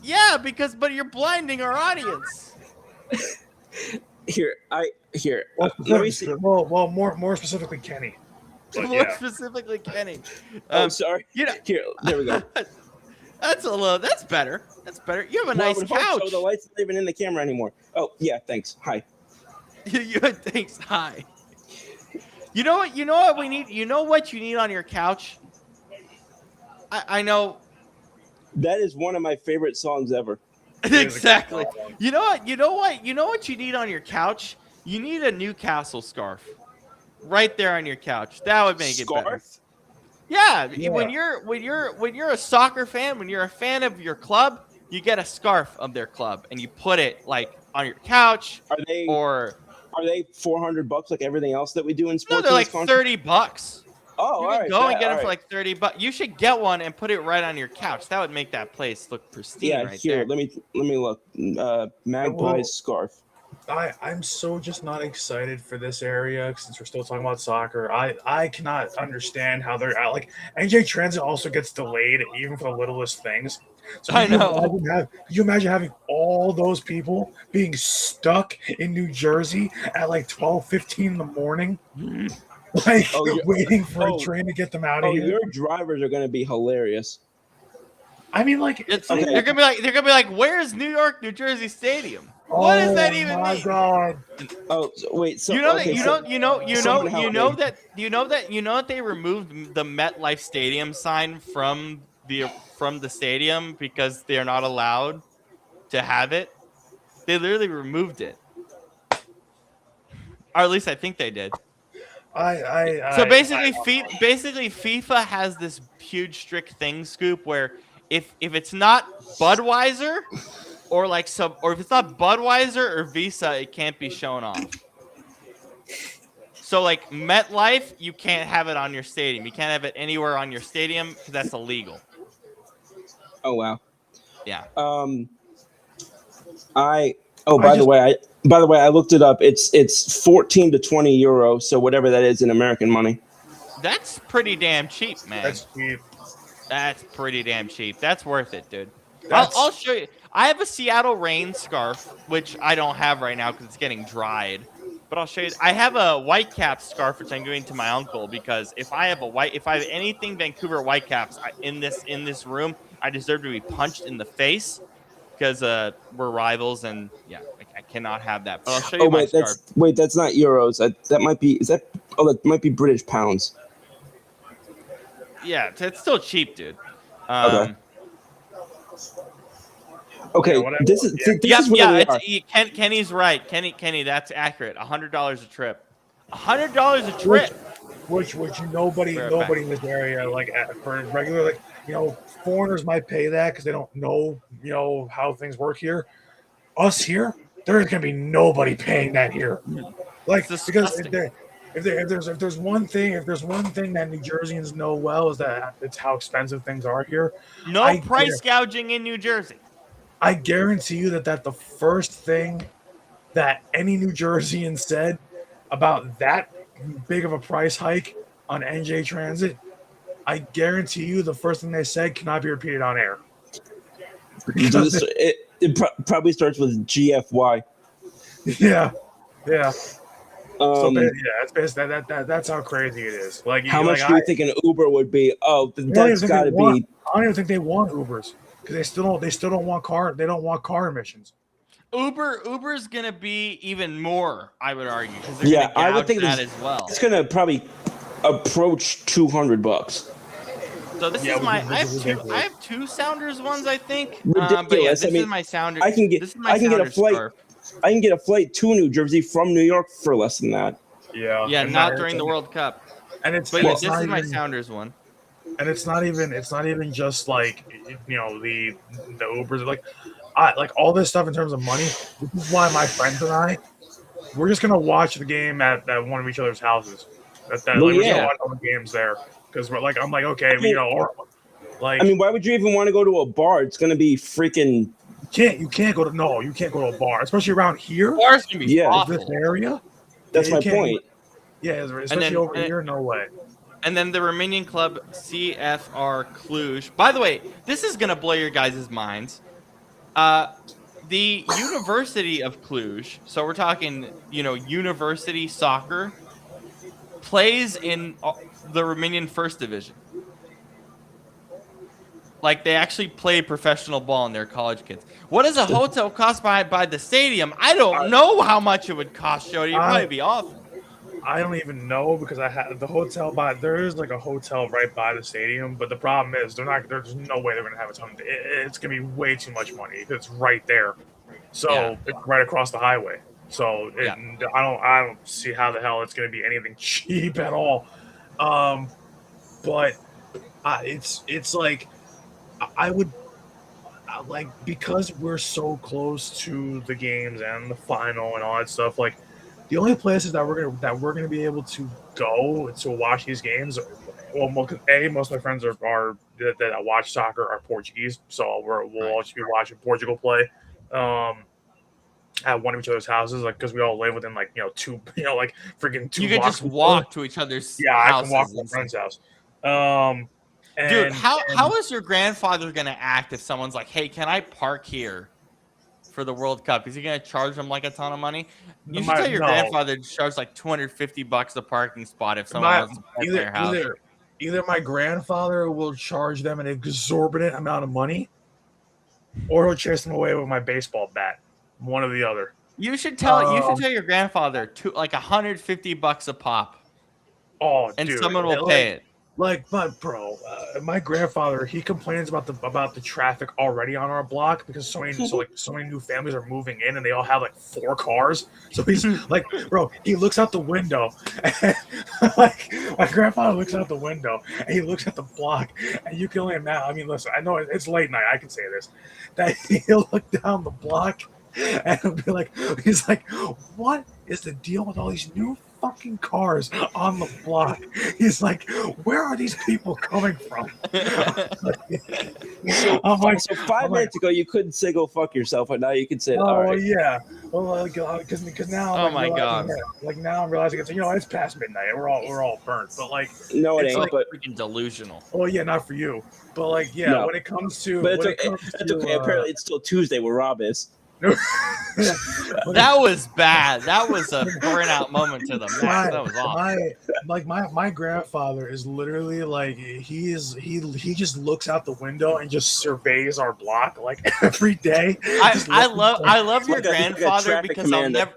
Yeah, but you're blinding our audience. Let me see. Well, more specifically, Kenny. Specifically, Kenny. Sorry. Here, there we go. That's better. That's better. You have a nice couch. So the light's not even in the camera anymore. Oh yeah, thanks. Hi. Thanks. Hi. You know what we need. You know what you need on your couch. I know. That is one of my favorite songs ever. Exactly. You know what you need on your couch. You need a Newcastle scarf. Right there on your couch. That would make it better. Yeah. When you're a soccer fan, when you're a fan of your club, you get a scarf of their club and you put it like on your couch. Are they $400 like everything else that we do in sports? No, they're like $30. Oh, you can go and get them for like $30. You should get one and put it right on your couch. That would make that place look pristine. Yeah, right here. there. Let me look. Magpie's scarf. I'm so just not excited for this area since we're still talking about soccer. I cannot understand how they're like NJ Transit also gets delayed even for the littlest things. So I know. Could you imagine having all those people being stuck in New Jersey at like 12:15 in the morning? like Oh, waiting for a oh, train to get them out of Oh, here. your drivers are going to be hilarious. I mean, like, it's Okay. like, they're gonna be like, where's New York, New Jersey Stadium? What does that even my mean? God. Oh, wait. So You know okay, that someone help me. you know that they removed the MetLife Stadium sign from the stadium because they're not allowed to have it. They literally removed it, or at least I think they did. So basically, FIFA has this huge strict thing, Scoop, where if it's not Budweiser or if it's not Budweiser or Visa, it can't be shown off. So like MetLife, you can't have it on your stadium. You can't have it anywhere on your stadium because that's illegal. Oh wow. Yeah, I by the way, I looked it up. It's 14 to 20 euro, so whatever that is in American money. that's pretty damn cheap, man. That's cheap. That's pretty damn cheap. That's worth it, dude. That's I'll show you. I have a Seattle Rain scarf, which I don't have right now because it's getting dried. But I'll show you. I have a Whitecaps scarf, which I'm giving to my uncle because if I have anything Vancouver Whitecaps in this room, I deserve to be punched in the face because we're rivals and yeah, I cannot have that. But I'll show you my scarf. That's not euros. That might be that might be British pounds. Yeah, it's still cheap, dude. Okay, Yeah, this is where we are. Kenny's right. Kenny, that's accurate. $100 a trip. $100 a trip. which nobody in this area, like for regular, like, you know, foreigners might pay that because they don't know, you know, how things work here. Us here, there's gonna be nobody paying that here. Like, because if there's one thing that New Jerseyans know well is that it's how expensive things are here. No price gouging in New Jersey. I guarantee you that the first thing that any New Jerseyan said about that big of a price hike on NJ Transit, I guarantee you the first thing they said cannot be repeated on air. It probably starts with GFY. Yeah. So it's basically that's how crazy it is. Like, how much do you think an Uber would be? Oh, that's got to be. I don't even think they want Ubers because they still don't want car. They don't want car emissions. Uber's gonna be even more, I would argue, because they're gonna I would think that as well. It's gonna probably approach $200. So this is my. I have two Sounders ones, I think. Ridiculous. But yeah, this is my Sounders. I can get a flight. Scarf. I can get a flight to New Jersey from New York for less than that. Yeah. Yeah, not during the World Cup. And this is my Sounders one. And it's not even just like, you know, the Ubers, like all this stuff in terms of money. This is why my friends and I, we're just gonna watch the game at one of each other's houses. We're gonna watch all the games there because we're like, I'm like, okay, you know, like, I mean, why would you even want to go to a bar? It's gonna be freaking. You can't go to a bar, especially around here. Bars can be awful. This area. That's my point. Yeah, especially over here, no way. And then the Romanian club CFR Cluj. By the way, this is gonna blow your guys' minds. The University of Cluj, so we're talking, you know, university soccer, plays in the Romanian First Division. Like, they actually play professional ball in their college kids. What does a hotel cost by the stadium? I don't know how much it would cost, Jody. It'd probably be awful. I don't even know because I had the hotel there is like a hotel right by the stadium, but the problem is there's no way they're gonna have a ton. It's gonna be way too much money because it's right there, so it's right across the highway. So I don't see how the hell it's gonna be anything cheap at all. But it's like I would like, because we're so close to the games and the final and all that stuff, like. The only places that we're gonna be able to go to watch these games, well, most of my friends that watch soccer are Portuguese, so we'll all just be watching Portugal play at one of each other's houses, like, because we all live within, like, you know, two freaking 2 blocks. You can just walk to each other's houses. I can walk to my friend's house. Dude, how is your grandfather gonna act if someone's like, "Hey, can I park here for the World Cup? Is he gonna charge them like a ton of money? You should My- tell your no. grandfather to charge like $250 a parking spot if someone My wants to park by your house. either my grandfather will charge them an exorbitant amount of money, or he'll chase them away with my baseball bat. One or the other. You should tell your grandfather like $150 a pop, Oh, and dude, someone will pay it. Like, but bro, my grandfather, he complains about the traffic already on our block because so many new families are moving in and they all have like 4 cars. So he's like, bro, he looks out the window, and, like my grandfather looks out the window and he looks at the block, and you can only imagine. I mean, listen, I know it's late night, I can say this, that he'll look down the block and he'll be like, he's like, what is the deal with all these new fucking cars on the block? He's like, where are these people coming from? So 5 minutes ago, you couldn't say go fuck yourself, but now you can say, all right. Yeah. Well, because now, Oh my God. like now I'm realizing it's past midnight. And we're all burnt. But like, No, it it's ain't. like, But Freaking delusional. oh yeah, not for you. But like, yeah, No. when it comes to, but when it's it okay. comes It's to, okay. Apparently, it's still Tuesday where Rob is. That was bad. That was a burnout moment to the max. That was awful. My grandfather is literally like he just looks out the window and just surveys our block like every day. I love your Like a grandfather traffic because commander.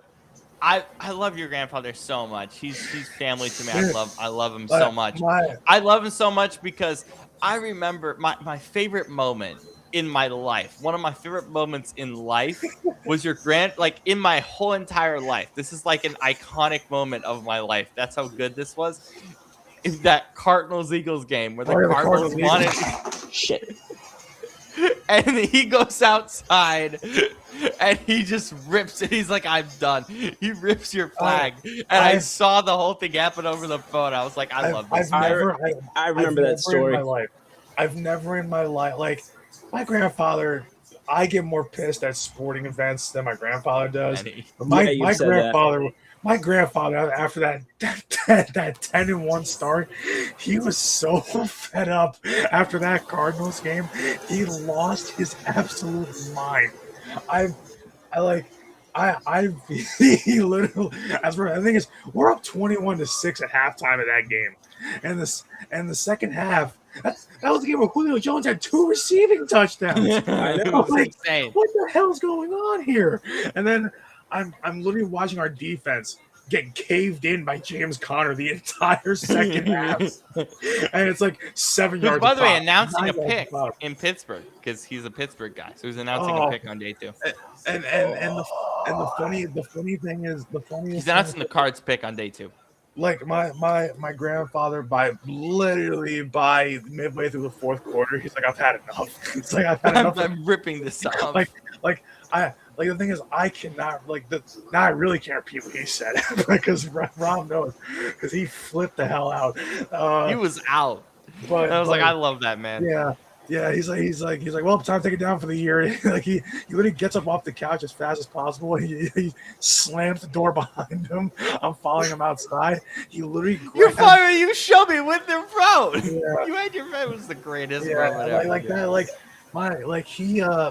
I love your grandfather so much. He's family to me. I love him But so much. I love him so much because I remember my favorite moment in my life. One of my favorite moments in life was your in my whole entire life. This is like an iconic moment of my life. That's how good this was. Is that Cardinals-Eagles game where the Cardinals wanted Shit. and he goes outside and he just rips it. He's like, I'm done. He rips your flag. I saw the whole thing happen over the phone. I was like, I love this. I remember that story. I've never in my life, like, my grandfather, I get more pissed at sporting events than my grandfather does. But my grandfather, after that 10-1 start, he was so fed up after that Cardinals game. He lost his absolute mind. He literally, the thing is, we're up 21-6 at halftime of that game, and the second half, that was the game where Julio Jones had 2 receiving touchdowns. I know, like, insane. what the hell's going on here? And then I'm literally watching our defense get caved in by James Conner the entire second half, and it's like 7 yards. By the way, announcing a pick in Pittsburgh because he's a Pittsburgh guy, so he's announcing a pick on day 2. And the funny thing is he's announcing the Cards pick on day 2. Like my grandfather by midway through the 4th quarter, he's like, I've had enough. It's like I've had enough. I'm ripping this off. Like the thing is, I cannot now I really can't repeat what he said because Rob knows because he flipped the hell out. He was out. But I was like, I love that man. Yeah. He's like, well, time to take it down for the year. Like he literally gets up off the couch as fast as possible. He slams the door behind him. I'm following him outside. He literally You're firing. You show me with the phone. Yeah. You had your friend was the greatest. Yeah, like that.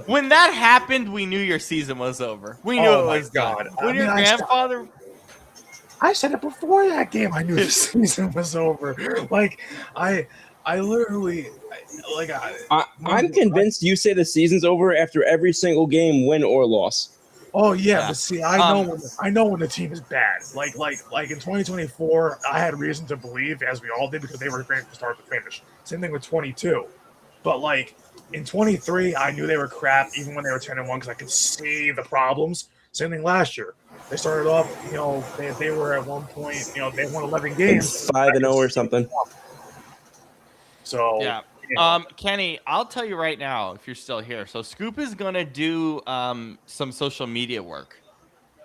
When that happened, we knew your season was over. We knew it was done. When your grandfather, I said it before that game. I knew the season was over. Like I literally I'm convinced you say the season's over after every single game, win or loss. Oh yeah. But see, I know when the team is bad. Like in 2024, I had reason to believe, as we all did, because they were great from start to finish. Same thing with 22, but like in 23, I knew they were crap even when they were 10-1 because I could see the problems. Same thing last year. They started off, they were at one point, they won 11 games, 5-0 or something. So yeah. Kenny, I'll tell you right now, if you're still here. So Scoop is gonna do some social media work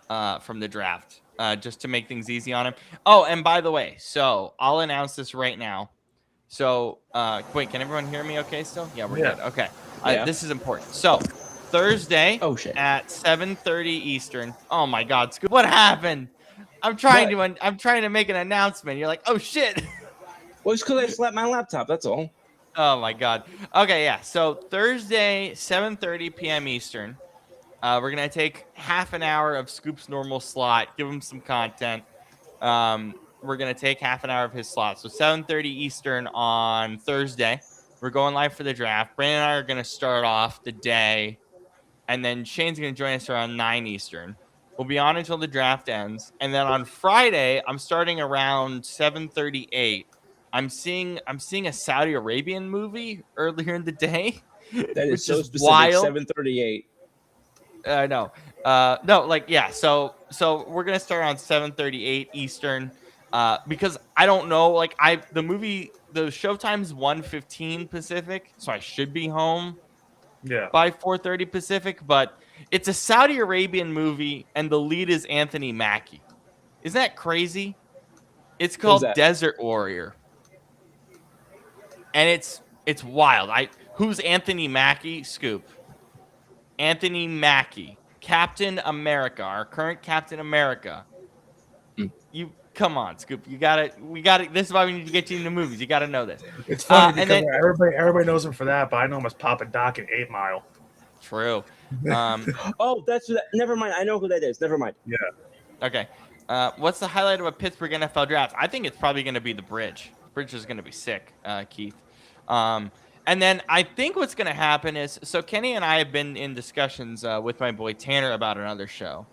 from the draft, just to make things easy on him. Oh, and by the way, so I'll announce this right now. So wait, can everyone hear me? Okay, still? Yeah, we're good. Okay, this is important. So Thursday, at 7:30 Eastern. Oh my God, Scoop, what happened? I'm trying to make an announcement. You're like, oh shit. Well, it's because I slapped my laptop. That's all. Oh my God. Okay, yeah. So Thursday, 7:30 p.m. Eastern, We're gonna take half an hour of Scoop's normal slot, give him some content. We're gonna take half an hour of his slot, so 7:30 Eastern on Thursday. We're going live for the draft. Brandon and I are gonna start off the day, and then Shane's gonna join us around 9 Eastern. We'll be on until the draft ends, and then on Friday, I'm starting around 7:38. I'm seeing a Saudi Arabian movie earlier in the day, That is which so is specific. wild. 7:38. I know. No, like yeah. So we're gonna start around 7:38 Eastern. Because I don't know. Like the showtime's 1:15 Pacific, so I should be home Yeah. by 4:30 Pacific. But it's a Saudi Arabian movie, and the lead is Anthony Mackie. Isn't that crazy? It's Who's called that? Desert Warrior, and it's wild. Who's Anthony Mackie? Scoop. Anthony Mackie, Captain America, our current Captain America. You come on, Scoop. We got it. This is why we need to get you into movies. You got to know this. It's funny And because then everybody knows him for that, but I know him as Papa Doc in 8 Mile. true. Oh, that's that. Never mind. I know who that is. Never mind. Yeah. Okay. What's the highlight of a Pittsburgh NFL draft? I think it's probably going to be the bridge. Bridge is going to be sick, Keith. And then I think what's going to happen is, so Kenny and I have been in discussions with my boy Tanner about another show.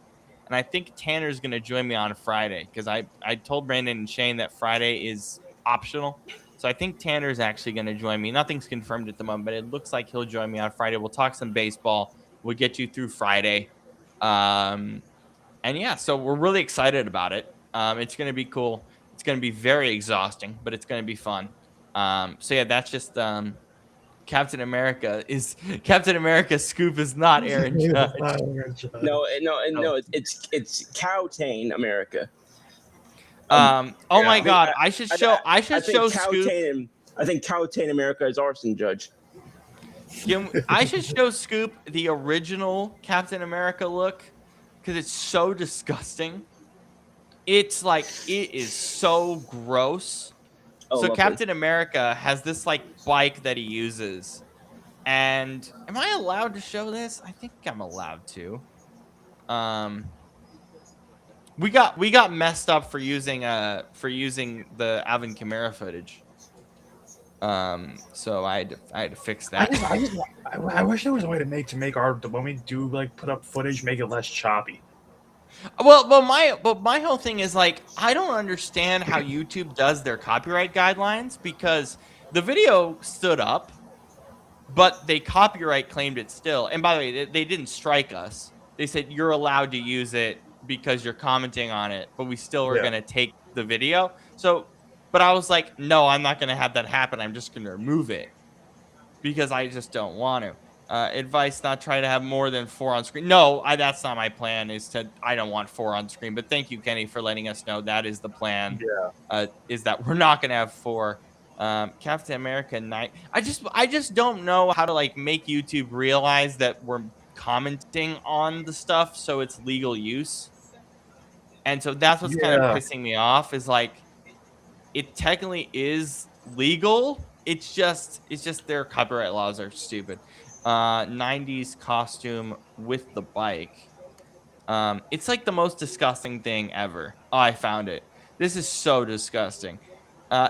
And I think Tanner's going to join me on Friday because I told Brandon and Shane that Friday is optional. So I think Tanner's actually going to join me. Nothing's confirmed at the moment, but it looks like he'll join me on Friday. We'll talk some baseball. We'll get you through Friday. And yeah, so we're really excited about it. It's going to be cool. It's going to be very exhausting, but it's going to be fun. So yeah, that's just Captain America Scoop is not Aaron Judge. No. It's Cowtane America. Oh my I God! think- I should show Scoop. I think Cowtane America is arson judge. I should show Scoop the original Captain America look because it's so disgusting. It's like it is so gross. Oh, So lovely. Captain America has this like bike that he uses, and am I allowed to show this? I think I'm allowed to. We got messed up for using the Alvin Kamara footage. So I had to fix that. I wish there was a way to make our when we do like put up footage, make it less choppy. Well, my whole thing is like I don't understand how YouTube does their copyright guidelines because the video stood up, but they copyright claimed it still. And by the way, they didn't strike us. They said you're allowed to use it because you're commenting on it, but we still were gonna take the video. So, but I was like, no, I'm not gonna have that happen. I'm just gonna remove it because I just don't want to. Advice: not try to have more than 4 on screen. No, that's not my plan. I don't want 4 on screen. But thank you, Kenny, for letting us know that is the plan. Yeah. Is that we're not gonna have 4. Captain America night. I just don't know how to like make YouTube realize that we're commenting on the stuff so it's legal use. And so that's what's kind of pissing me off is like it technically is legal. It's just their copyright laws are stupid. 90s costume with the bike. It's like the most disgusting thing ever. Oh, I found it. This is so disgusting.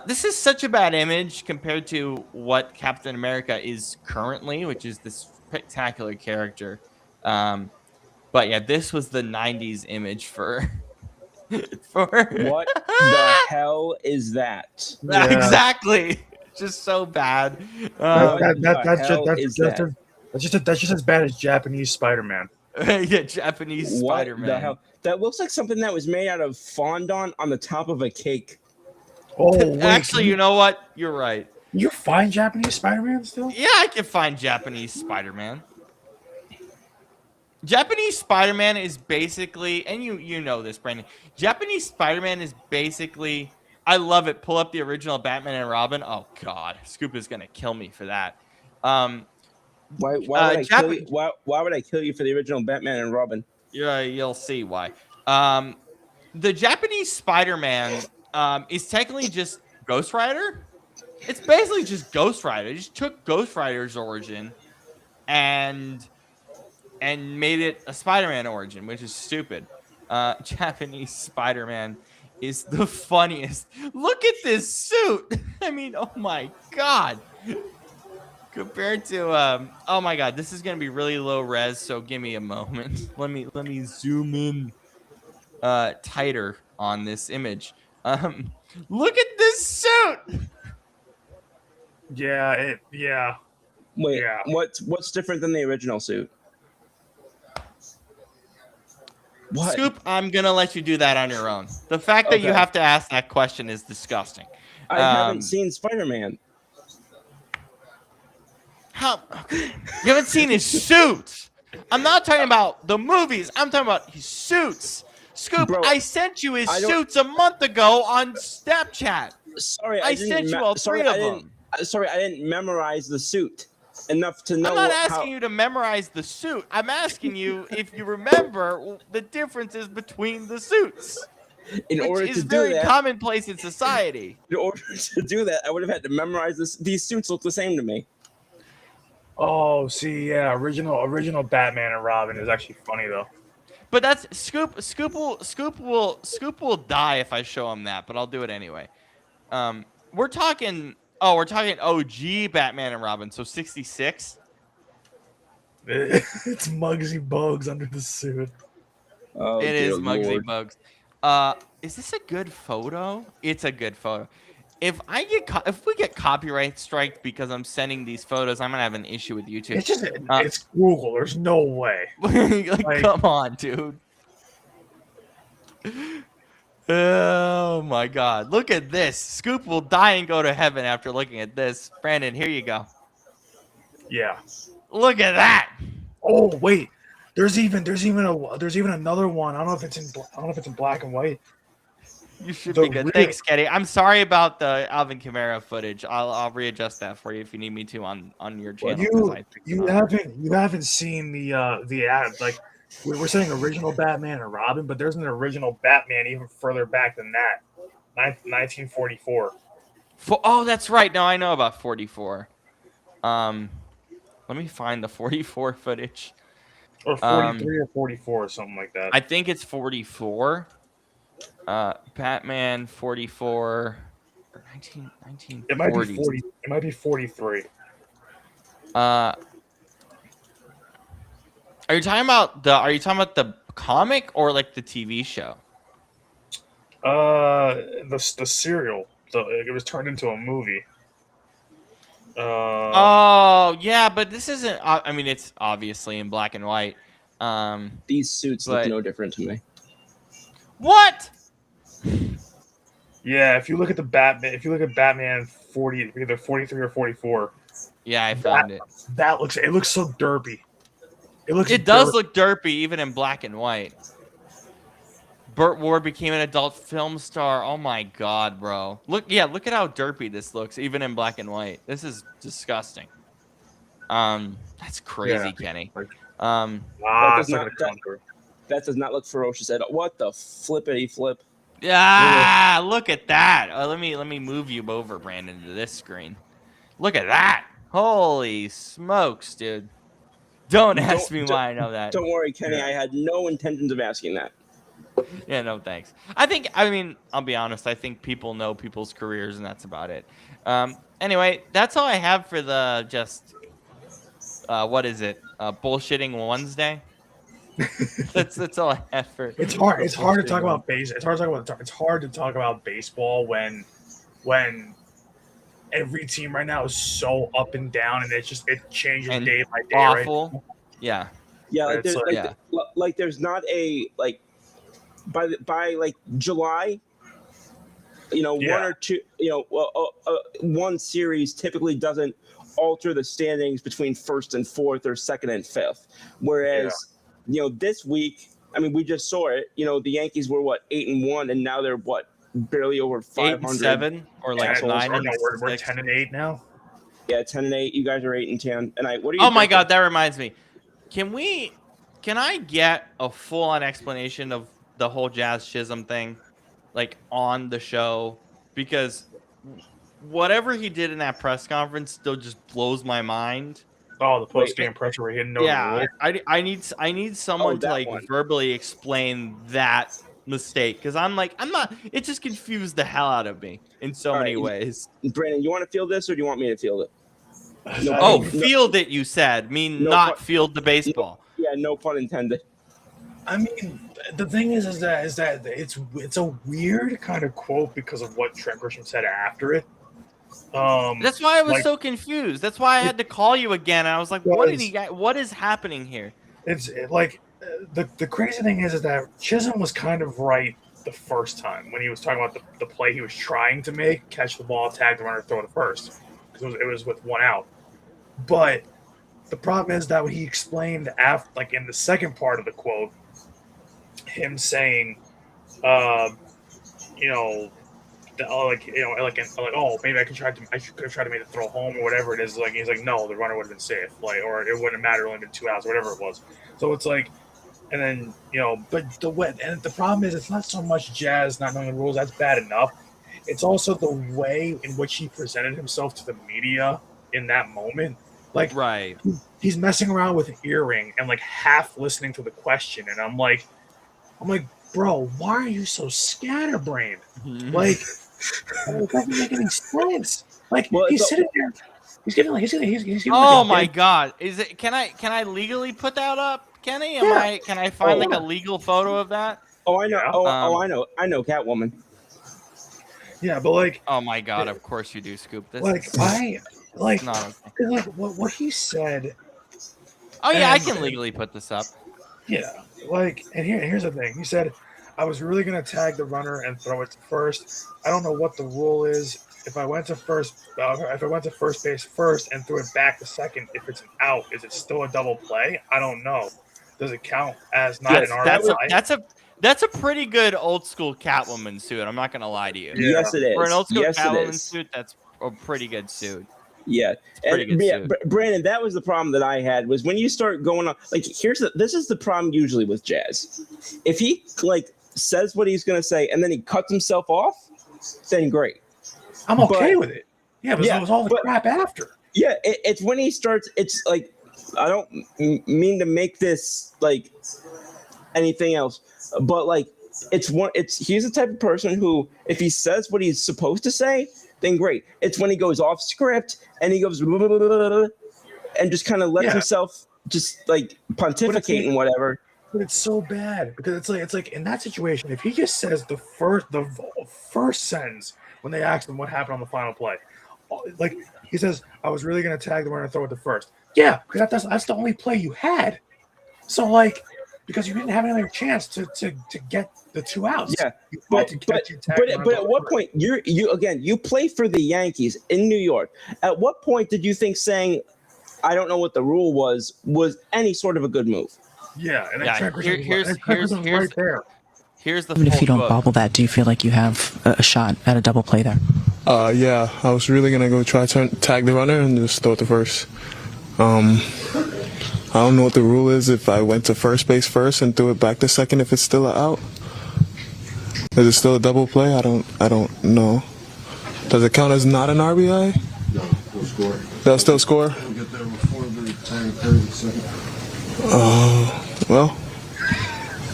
This is such a bad image compared to what Captain America is currently, which is this spectacular character. But yeah, this was the 90s image for What the hell is that? Yeah. Exactly. Just so bad. That's just as bad as Japanese Spider-Man. Yeah, Japanese What Spider-Man. the hell? That looks like something that was made out of fondant on the top of a cake. Oh, wait, Actually, you know what? You're right. you find Japanese Spider-Man still? Yeah, I can find Japanese Spider-Man. Japanese Spider-Man is basically, and you know this, Brandon. Japanese Spider-Man is basically, I love it. Pull up the original Batman and Robin. Oh God, Scoop is gonna kill me for that. Why would I kill you? Why would I kill you for the original Batman and Robin? Yeah, you'll see why. The Japanese Spider-Man is technically just Ghost Rider. It's basically just Ghost Rider. They just took Ghost Rider's origin and and made it a Spider-Man origin, which is stupid. Japanese Spider-Man is the funniest. Look at this suit. I mean, oh my god. Compared to oh my god, this is gonna be really low res, so give me a moment. Let me zoom in tighter on this image. Look at this suit. Yeah. Wait, Yeah. what's different than the original suit? What? Scoop, I'm gonna let you do that on your own. The fact that you Okay. have to ask that question is disgusting. I haven't seen Spider-Man. How? Okay. You haven't seen his suits. I'm not talking about the movies. I'm talking about his suits. Scoop, Bro, I sent you his I don't- suits a month ago on Snapchat. Sorry, I sent you all three of them. Sorry, I didn't memorize the suit enough to know. I'm not asking you to memorize the suit. I'm asking you if you remember the differences between the suits, In which order is to do very that, commonplace in society. in order to do that, I would have had to memorize this. These suits look the same to me. Oh, see, yeah, original Batman and Robin is actually funny though. But that's Scoop. Scoop will die if I show him that. But I'll do it anyway. We're talking. Oh, we're talking OG Batman and Robin. So 66. It's Muggsy Bogues under the suit. Oh, It dear is Muggsy Lord. Bugs. Is this a good photo? It's a good photo. If we get copyright striked because I'm sending these photos, I'm gonna have an issue with YouTube. It's just it's Google. There's no way. like, come on, dude. Oh my god. Look at this. Scoop will die and go to heaven after looking at this. Brandon, here you go. Yeah. Look at that. Oh wait, there's even another one. I don't know if it's in black and white. You should The be good. real- Thanks, Kenny. I'm sorry about the Alvin Kamara footage. I'll readjust that for you if you need me to on your channel. 'cause I picked You it up. haven't seen the ad. Like we're saying original Batman and Robin, but there's an original Batman even further back than that. 1944. Oh, that's right. No, I know about 44. Let me find the 44 footage. Or 43 or 44 or something like that. I think it's 44. Batman 44. 1940s. It might be 40. It might be 43. Are you talking about the comic or like the TV show? The serial. It was turned into a movie. Oh yeah, but this isn't. I mean, it's obviously in black and white. These suits look no different to me. What? Yeah, if you look at Batman 40, either 43 or 44. Yeah, I found it. It looks so derpy. It does look derpy even in black and white. Burt Ward became an adult film star. Oh my god, bro. Look at how derpy this looks, even in black and white. This is disgusting. That's crazy, Kenny. That does not look ferocious at all. What the flippity flip? Yeah, look at that. Let me move you over, Brandon, to this screen. Look at that. Holy smokes, dude. Don't ask me why I know that. Don't worry, Kenny. I had no intentions of asking that. Yeah, no thanks. I mean, I'll be honest. I think people know people's careers, and that's about it. Anyway, that's all I have for the what is it? Bullshitting Wednesday. that's all I have for. It's hard to talk about It's hard to talk about baseball when every team right now is so up and down, and it changes And day by day. awful. Right? Yeah. Yeah, like It's there's like there's not a like by like July, one or two, one series typically doesn't alter the standings between first and fourth or second and fifth. Whereas, this week, I mean, we just saw it. The Yankees were 8-1, and now they're barely over 500. 8-7 or like 9. No, we're 10-8 now. Yeah, 10-8. You guys are 8-10. And what are you? Oh my god, that reminds me. Can I get a full-on explanation of the whole Jazz Chisholm thing, like on the show? Because whatever he did in that press conference still just blows my mind. Oh, the post game pressure where he didn't know the Yeah, rule. I need someone to that like one. verbally explain that mistake because I'm not. It just confused the hell out of me in so All many right. ways. Brandon, you want to field this or do you want me to field it? No I Oh, mean, field it, you said. Mean No not fu- field the baseball. Yeah, no pun intended. I mean, the thing is that it's a weird kind of quote because of what Trent Grisham said after it. That's why I was like, so confused. That's why I had to call you again. And I was like, was- what is happening here? The crazy thing is that Chisholm was kind of right the first time when he was talking about the play he was trying to make, catch the ball, tag the runner, throw to first, because it was with one out. But the problem is that when he explained after, like in the second part of the quote, him saying, you know, oh, maybe I could have tried to make the throw home or whatever it is. Like he's like, no, the runner would have been safe, like, or it wouldn't have mattered, only been 2 outs, whatever it was. So it's like, and then but the problem is it's not so much Jazz not knowing the rules. That's bad enough. It's also the way in which he presented himself to the media in that moment. Like, Right. he's messing around with an earring and like half listening to the question, and I'm like, bro, why are you so scatterbrained? Like, it doesn't make any sense. Like, he's sitting there, he's giving Oh my God! Is it? Can I legally put that up, Kenny? Can I find like a legal photo of that? Oh, I know. Yeah. I know Catwoman. Yeah, but like, oh my God! Of course you do, Scoop. This like is, I like, not okay. Like what he said. Oh yeah, I can legally put this up. Yeah, like, and here's the thing. He said, I was really gonna tag the runner and throw it to first. I don't know what the rule is. If I went to first base first and threw it back to second, if it's an out, is it still a double play? I don't know. Does it count as not an RBI? That's a pretty good old school Catwoman suit. I'm not gonna lie to you. Yeah. Yes, it is. For an old school yes, Catwoman it is. suit, that's a pretty good suit. Yeah, Brandon, that was the problem that I had was when you start going on. Like, this is the problem usually with Jazz. If he like says what he's gonna say and then he cuts himself off, then great. I'm okay with it. Yeah, but it was all the crap after. Yeah, it's when he starts. It's like, I don't mean to make this like anything else, but like he's the type of person who, if he says what he's supposed to say, then great. It's when he goes off script and he goes and just kind of lets himself just like pontificate and whatever. But it's so bad because it's like in that situation, if he just says the first sentence when they ask him what happened on the final play, like he says, I was really going to tag the runner and throw it to first. Yeah, because that's the only play you had. So like, because you didn't have any other chance to get the 2 outs. Yeah, but at what point you play for the Yankees in New York? At what point did you think saying, I don't know what the rule was any sort of a good move? Yeah, and here's right there. Here's the Even if you don't bobble that, do you feel like you have a shot at a double play there? Yeah, I was really gonna go try to tag the runner and just throw it to first. I don't know what the rule is if I went to first base first and threw it back to second if it's still an out. Is it still a double play? I don't know. Does it count as not an RBI? No, we'll score. They'll still score? We'll get there before the time 30 seconds. Well,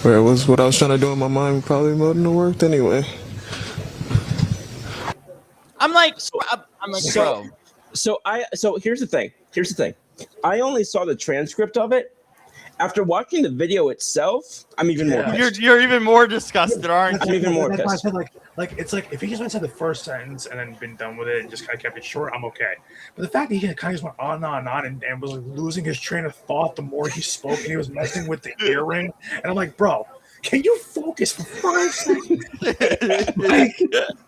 where it was what I was trying to do in my mind probably wouldn't have worked anyway. I'm like, bro. So here's the thing. I only saw the transcript of it. After watching the video itself, I'm even more pissed. You're even more disgusted, aren't you? I'm even more That's why I pissed. said, like it's like if he just went to the first sentence and then been done with it and just kind of kept it short, I'm okay. But the fact that he kind of just went on and on and was like losing his train of thought the more he spoke, and he was messing with the earring, and I'm like, bro, can you focus for 5 seconds?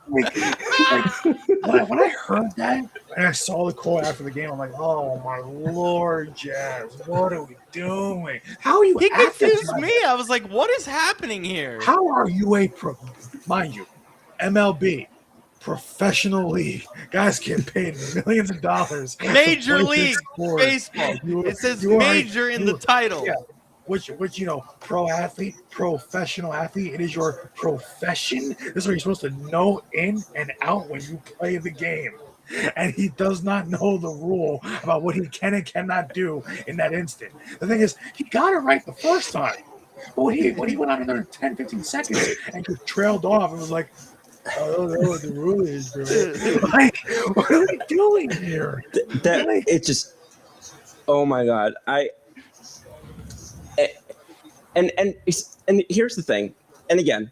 When I heard that and I saw the quote after the game, I'm like, oh my Lord, Jazz, what are we doing? How are you? He confused me. I was like, what is happening here? How are you mind you, MLB, professional league, guys get paid millions of dollars. Major League Baseball. It says major in the title. Yeah. Which pro athlete, professional athlete, it is your profession. This is what you're supposed to know in and out when you play the game. and he does not know the rule about what he can and cannot do in that instant. The thing is, he got it right the first time. But when he went on another 10, 15 seconds and just trailed off and was like, I don't know what the rule is, bro. Like, what are we doing here? It just, oh my God. And here's the thing. And again,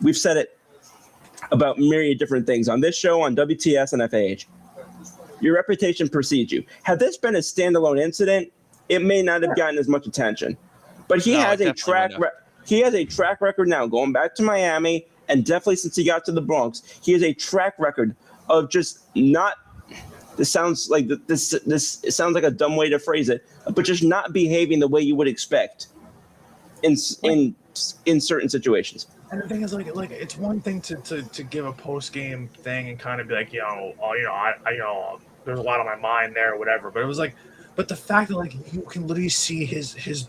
we've said it about myriad different things on this show, on WTS and FAH. Your reputation precedes you. Had this been a standalone incident, it may not have gotten as much attention. But he has a track record now, going back to Miami, and definitely since he got to the Bronx, he has a track record of just not. This sounds like it sounds like a dumb way to phrase it, but just not behaving the way you would expect in certain situations. And the thing is, like it's one thing to give a post game thing and kind of be like, I there's a lot on my mind there or whatever. But it was like, but the fact that like you can literally see his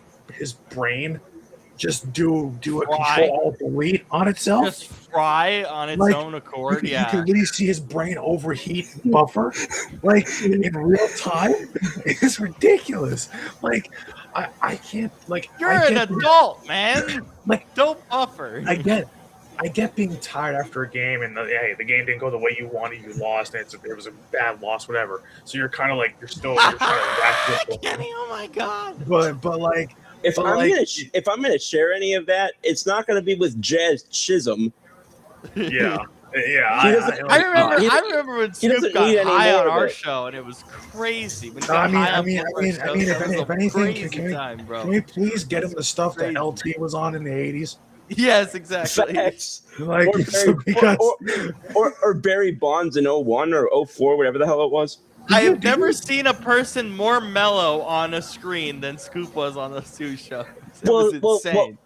brain just do a Control-Alt-Delete on itself, just fry on its own accord. You can literally see his brain overheat and buffer, like in real time. It's ridiculous. Like I can't like. You're an adult, man. Like don't buffer. I get being tired after a game, and the game didn't go the way you wanted. You lost, and it was a bad loss, whatever. So you're kind of like you're trying to rack Kenny, oh my God. But like. If I'm gonna share any of that, it's not gonna be with Jazz Chisholm. Yeah. I remember when Scoop got high on our show, and it was crazy. I mean, if anything, can we please get him the stuff that LT was on in the 80s? Yes, exactly. Facts. Like, or Barry Bonds in 01 or 04, whatever the hell it was. I have never seen a person more mellow on a screen than Scoop was on those two shows. It was insane.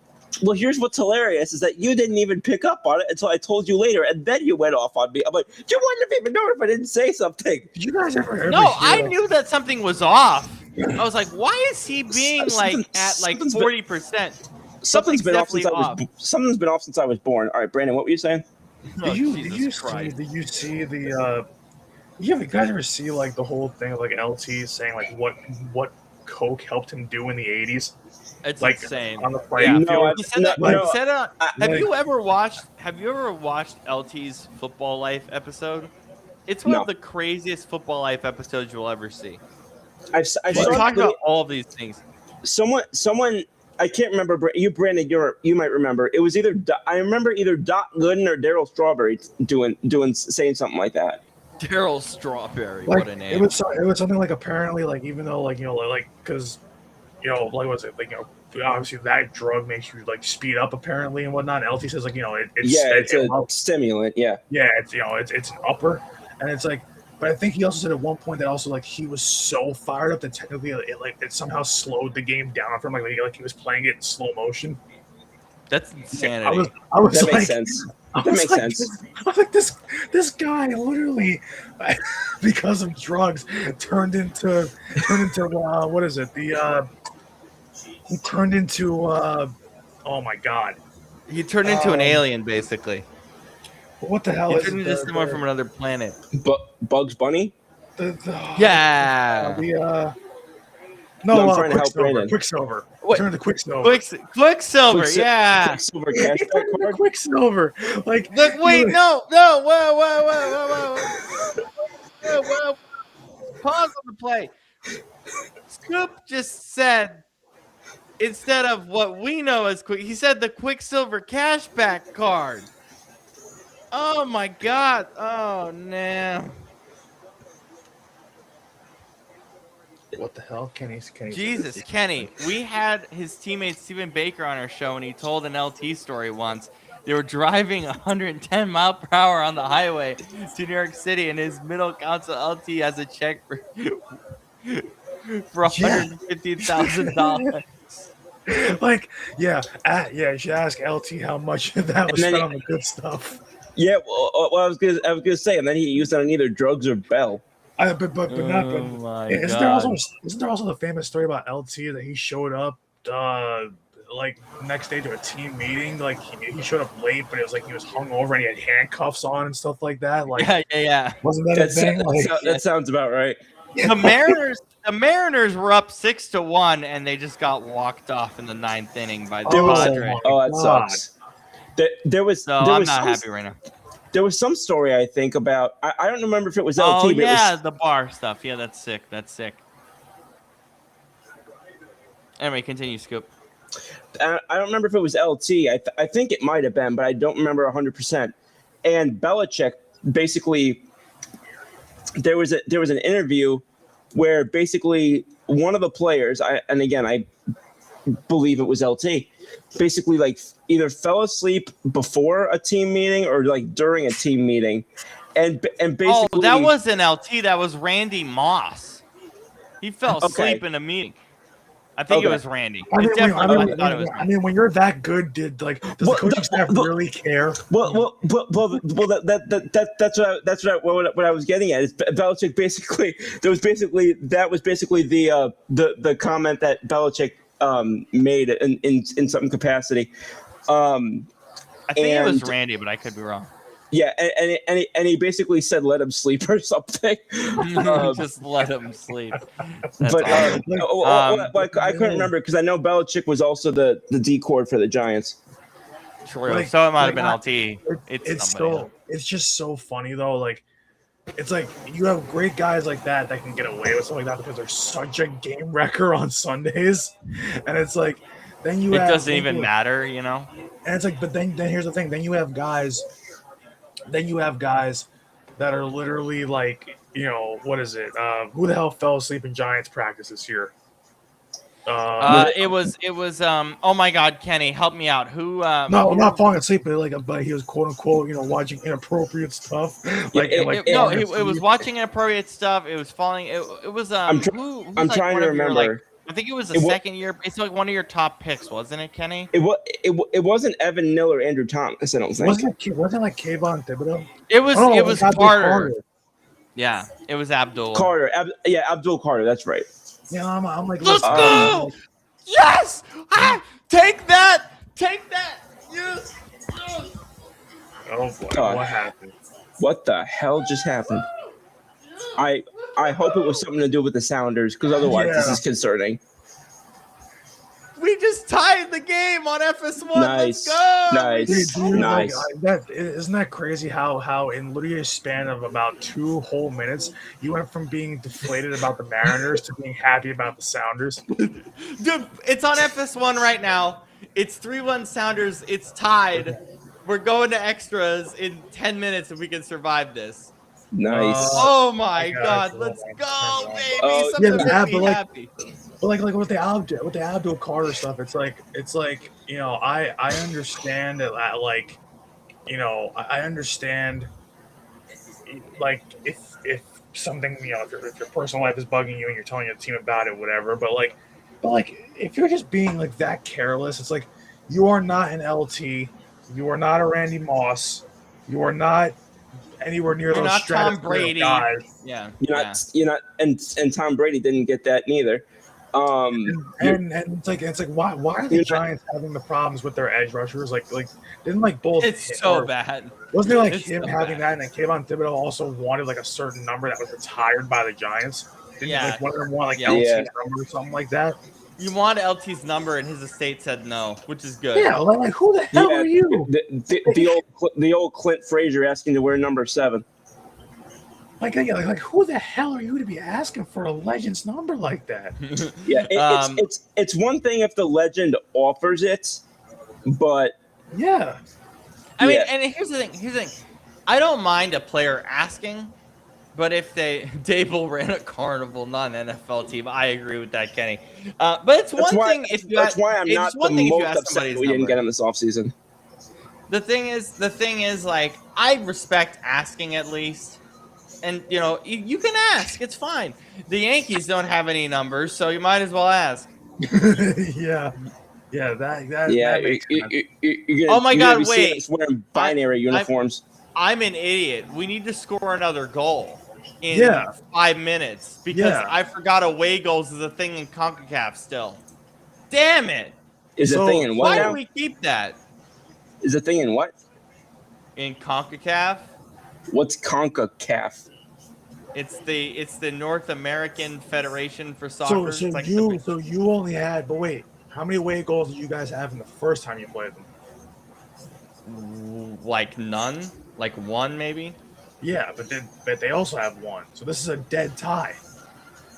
Well, here's what's hilarious is that you didn't even pick up on it until I told you later, and then you went off on me. I'm like, you wouldn't have even known if I didn't say something. Did you guys ever No, I knew that something was off. I was like, why is he being like at like 40%? Something's been off since I was born. All right, Brandon, what were you saying? Did you see the you guys ever see like the whole thing of like LT saying like what coke helped him do in the 80s? It's like insane. On the playing field. Have you ever watched LT's Football Life episode? It's one of the craziest Football Life episodes you'll ever see. I've talked about all of these things. Someone I can't remember. You, Brandon, you might remember. It was either Doc Gooden or Daryl Strawberry saying something like that. Daryl Strawberry, like, what a name! It was something like apparently like even though like because like was it like obviously that drug makes you like speed up apparently and whatnot. And LT says like it's a stimulant. It's an upper, and it's like. But I think he also said at one point that also like he was so fired up that technically it somehow slowed the game down for him like he was playing it in slow motion. That's insanity. I was that makes sense. That makes sense. I was like this guy literally because of drugs turned into what is it? He turned into oh my God. He turned into an alien basically. What the hell is it? He turned into someone from another planet. Bugs Bunny? Yeah. No, I'm trying to help Brandon. Quicksilver. Turn to Quicksilver. Quicksilver, yeah. Quicksilver cashback card? Quicksilver. Like, look, wait, no, whoa. Pause on the play. Scoop just said, instead of what we know as he said the Quicksilver cashback card. Oh my God! Oh no! What the hell, Kenny? Jesus, Kenny. We had his teammate Stephen Baker on our show, and he told an LT story once. They were driving 110 mile per hour on the highway to New York City, and his middle console LT has a check for $115,000. Like, you should ask LT how much that was spent on the good stuff. Yeah, well, I was gonna say, and then he used it on either drugs or Bell. Isn't there also the famous story about LT that he showed up like next day to a team meeting. Like he showed up late, but it was like he was hungover and he had handcuffs on and stuff like that. Like, Yeah. wasn't that a thing? Like, That sounds about right. The Mariners were up 6-1, and they just got walked off in the 9th inning by the Padres. That sucks. There was So there I'm was not some, happy right now. There was some story I think about. I don't remember if it was LT. Oh but yeah, it was, the bar stuff. Yeah, that's sick. That's sick. Anyway, continue, Scoop. I don't remember if it was LT. I think it might have been, but I don't remember 100%. And Belichick basically there was an interview where basically one of the players, I believe it was LT, basically like either fell asleep before a team meeting or like during a team meeting, and basically. Oh, that wasn't LT. That was Randy Moss. He fell asleep in a meeting. I think it was Randy. I mean, when you're that good, does the coaching staff really care? That's what I was getting at. Is Belichick basically that was basically the comment that Belichick made in some capacity. I think it was Randy, but I could be wrong. Yeah, and he basically said, "Let him sleep" or something. Just let him sleep. But I couldn't remember because I know Belichick was also the D cord for the Giants. True. So it might have been LT. It's just so funny though. Like, it's like you have great guys like that can get away with something like that because they're such a game wrecker on Sundays, and it's like then you. It doesn't even matter, you know. And it's like, but then here's the thing. Then you have guys that are literally like, you know, what is it? Who the hell fell asleep in Giants practice this year? It was. Oh my God, Kenny, help me out. Who? No, I'm not falling asleep, but he was quote unquote, you know, watching inappropriate stuff. It was watching inappropriate stuff. It was falling. It was. I'm trying to remember. I think it was the second year. It's like one of your top picks, wasn't it, Kenny? It wasn't Evan Neal or Andrew Thomas. I don't think. Wasn't it like Kayvon Thibodeau? It was Carter. Yeah, it was Abdul Carter. Abdul Carter. That's right. Yeah, I'm like, let's go. Yes, take that. Yes. Oh boy, what happened? What the hell just happened? I hope it was something to do with the Sounders, because otherwise this is concerning. We just tied the game on FS1. Nice. Let's go. Nice. Nice. Isn't that crazy how in literally a span of about 2 whole minutes, you went from being deflated about the Mariners to being happy about the Sounders? Dude, it's on FS1 right now. It's 3-1 Sounders. It's tied. We're going to extras in 10 minutes if we can survive this. Nice. Oh my God! Let's go, baby! Something makes me happy. But like with the Abdul Carter stuff, it's like you know, I understand that, like, you know, I understand like if something, you know, if your personal life is bugging you and you're telling your team about it, whatever. But if you're just being like that careless, it's like you are not an LT, you are not a Randy Moss, you are not anywhere near those Tom Brady guys. Yeah. You're not, and Tom Brady didn't get that neither. And it's like why are the Giants having the problems with their edge rushers? Like didn't like both? It's so bad. Wasn't there like him having that, and then Kayvon Thibodeau also wanted like a certain number that was retired by the Giants? Didn't like one of them want like LT's number or something like that? You want LT's number, and his estate said no, which is good. Yeah, like who the hell are you? The old Clint Frazier asking to wear number 7. Like who the hell are you to be asking for a Legends number like that? Yeah, it's one thing if the legend offers it, but yeah. I mean, and here's the thing. I don't mind a player asking, but if Dable ran a Carnival, not an NFL team, I agree with that, Kenny. But it's one thing if you that's why I'm not the most upset we didn't get him this offseason. The thing is, like, I respect asking at least. And, you know, you can ask. It's fine. The Yankees don't have any numbers, so you might as well ask. Yeah, that makes sense. Oh, my God, wait. Wearing binary uniforms. I'm an idiot. We need to score another goal in 5 minutes because I forgot away goals is a thing in CONCACAF still. Damn it. Is So, a thing in what Why do now? we keep that Is a thing in what? in CONCACAF? What's CONCACAF? It's the North American Federation for So, soccer. so It's like you, so you only had, but wait, how many away goals did you guys have in the first time you played them? like none, like one maybe. Yeah, but they also have one. So this is a dead tie.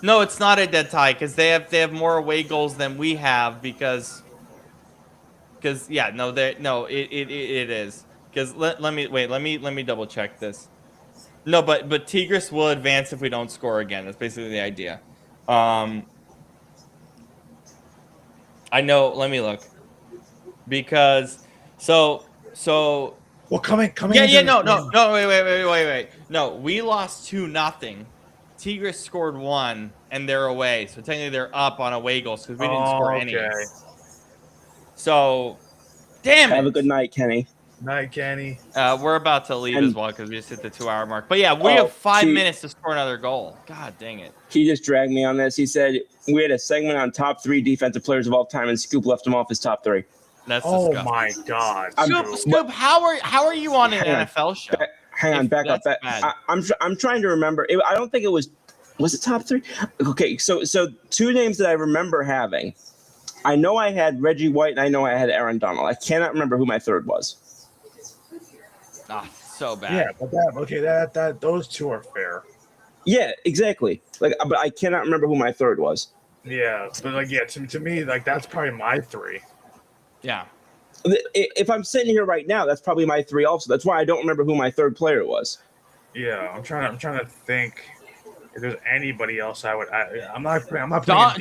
No, it's not a dead tie because they have more away goals than we have because yeah, no, it is because let me double check this. No, but Tigres will advance if we don't score again. That's basically the idea. I know. Let me look because so Well, coming yeah, into no, this game, wait. No, we lost 2-0. Tigres scored 1, and they're away. So technically, they're up on away goals because we didn't score any. okay. So, damn it. Have a good night, Kenny. Night, Kenny. We're about to leave as And- well because we just hit the 2-hour mark. But yeah, we Oh, have 5 see- minutes to score another goal. God dang it. He just dragged me on this. He said we had a segment on top 3 defensive players of all time, and Scoop left him off his top 3. That's Oh disgusting. my God. Scoop, how are you on an Hang on. NFL show? Hang on, If back up. that's bad. I'm trying to remember. I don't think it was it top 3? Okay, so 2 names that I remember having. I know I had Reggie White, and I know I had Aaron Donald. I cannot remember who my third was. Ah, so bad. Yeah, but that those two are fair. Yeah, exactly. Like, but I cannot remember who my third was. Yeah, but like to me, like that's probably my 3. Yeah. If I'm sitting here right now, that's probably my 3 also. That's why I don't remember who my third player was. Yeah, I'm trying to think if there's anybody else I'm not putting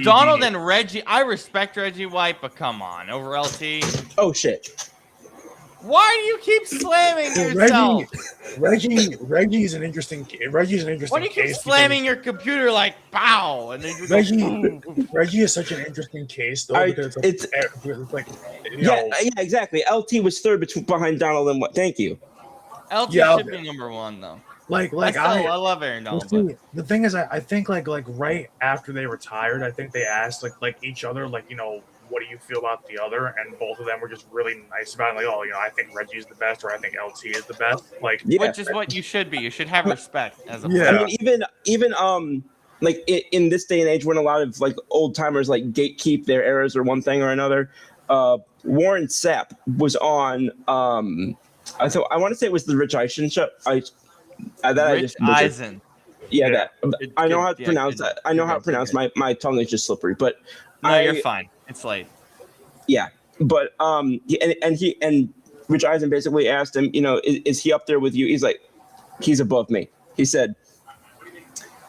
Donald DB. and Reggie. I respect Reggie White, but come on, over LT. Oh shit! Why do you keep slamming yourself? Reggie's an interesting Why do you keep case slamming your computer like pow? And then you go, Reggie is such an interesting case though because it's like Yeah, exactly. LT was third behind Donald and what? Thank you. LT Yeah, should be number 1 though. like I love Aaron Donald. see, the thing is, I think like right after they retired, I think they asked like each other like what do you feel about the other, and both of them were just really nice about it. Like I think Reggie's the best, or I think LT is the best. Like Yeah. Which is what you should be. You should have respect as a Yeah. player. I mean, even like in this day and age, when a lot of like old timers like gatekeep their errors or one thing or another, Warren Sapp was on. I want to say it was the Rich Eisen show. Rich Eisen. Yeah, Yeah. that I know how to pronounce that. I know how to pronounce my tongue is just slippery, but No, you're fine. It's late. yeah. But and Rich Eisen basically asked him, is he up there with you? He's like, he's above me. He said,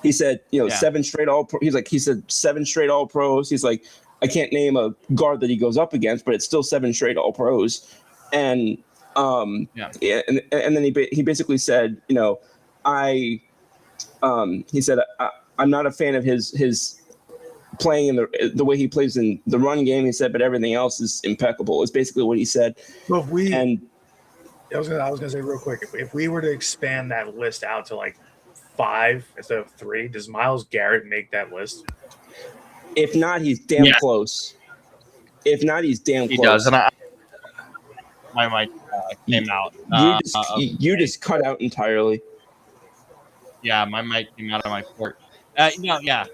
Yeah. 7 straight all. He said 7 straight all pros. He's like, I can't name a guard that he goes up against, but it's still 7 straight all pros. And and then he basically said, he said I'm not a fan of his playing in the way he plays in the run game. He said, but everything else is impeccable. It's basically what he said. So if we, And I was gonna say real quick, if we were to expand that list out to like 5 instead of 3, does Myles Garrett make that list? if not, he's damn close. If not, he's damn He close. does, and my mic came out. You just cut out entirely. Yeah, my mic came out of my port. Yeah,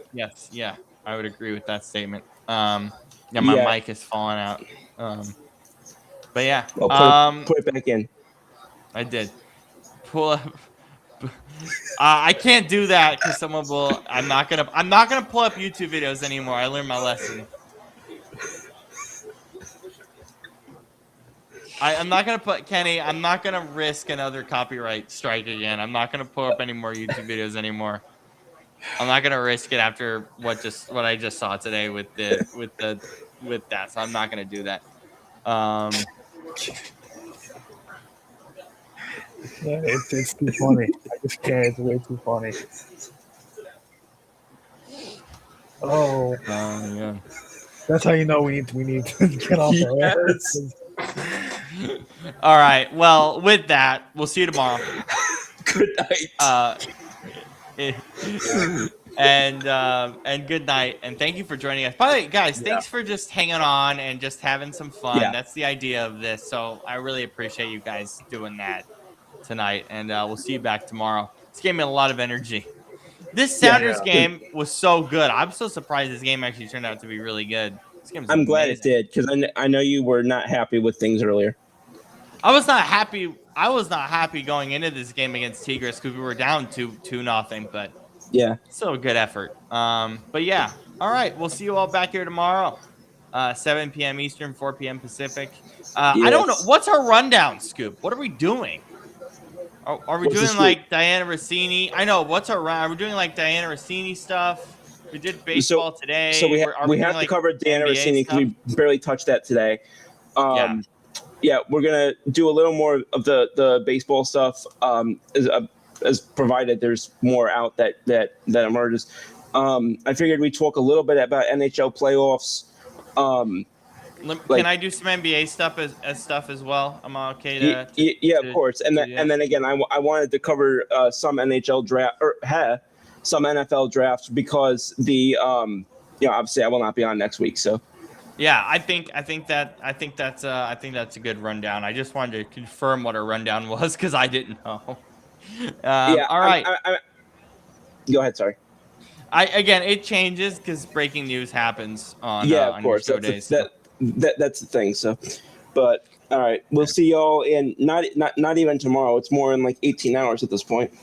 I would agree with that statement. My mic is falling out. But yeah, Well, put it back in. I did pull up. I can't do that because someone will. I'm not gonna pull up YouTube videos anymore. I learned my lesson. I'm not gonna put Kenny. I'm not gonna risk another copyright strike again. I'm not gonna pull up any more YouTube videos anymore. I'm not gonna risk it after what I just saw today with that. So I'm not gonna do that. Yeah, it's too funny. I just can't. It's way too funny. Oh, Yeah. that's how you know we need to get off the air. All right. Well, with that, we'll see you tomorrow. Good night. And good night, and thank you for joining us. By the way, guys, thanks for just hanging on and just having some fun. Yeah. That's the idea of this. So I really appreciate you guys doing that tonight, and we'll see you back tomorrow. This gave me a lot of energy. This Sounders game was so good. I'm so surprised this game actually turned out to be really good. This game's I'm glad amazing. it did, because I know you were not happy with things earlier. I was not happy going into this game against Tigres because we were down 2-0, but Yeah. still a good effort. But yeah, all right. We'll see you all back here tomorrow, 7 p.m. Eastern, 4 p.m. Pacific. I don't know. What's our rundown, Scoop? What are we doing? Are we What's the doing scoop? like Diana Rossini? I know. What's our round? Are we doing like Diana Rossini stuff? We did baseball today. So we have doing, to cover Diana NBA Rossini because stuff? we barely touched that today. Yeah, we're gonna do a little more of the baseball stuff. As provided there's more out that emerges. I figured we'd talk a little bit about NHL playoffs. Can I do some NBA stuff as well? I'm okay to. Of course. And then again, I wanted to cover some NHL draft or some NFL drafts because obviously I will not be on next week. So yeah, I think that's a good rundown. I just wanted to confirm what our rundown was because I didn't know. All right. Go ahead. Sorry. Again, it changes because breaking news happens on of course. show days. That's the thing. So, but all right, we'll see y'all in not even tomorrow. It's more in like 18 hours at this point.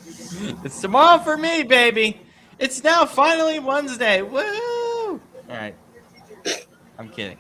It's tomorrow for me, baby. It's now finally Wednesday. Woo! All right. I'm kidding.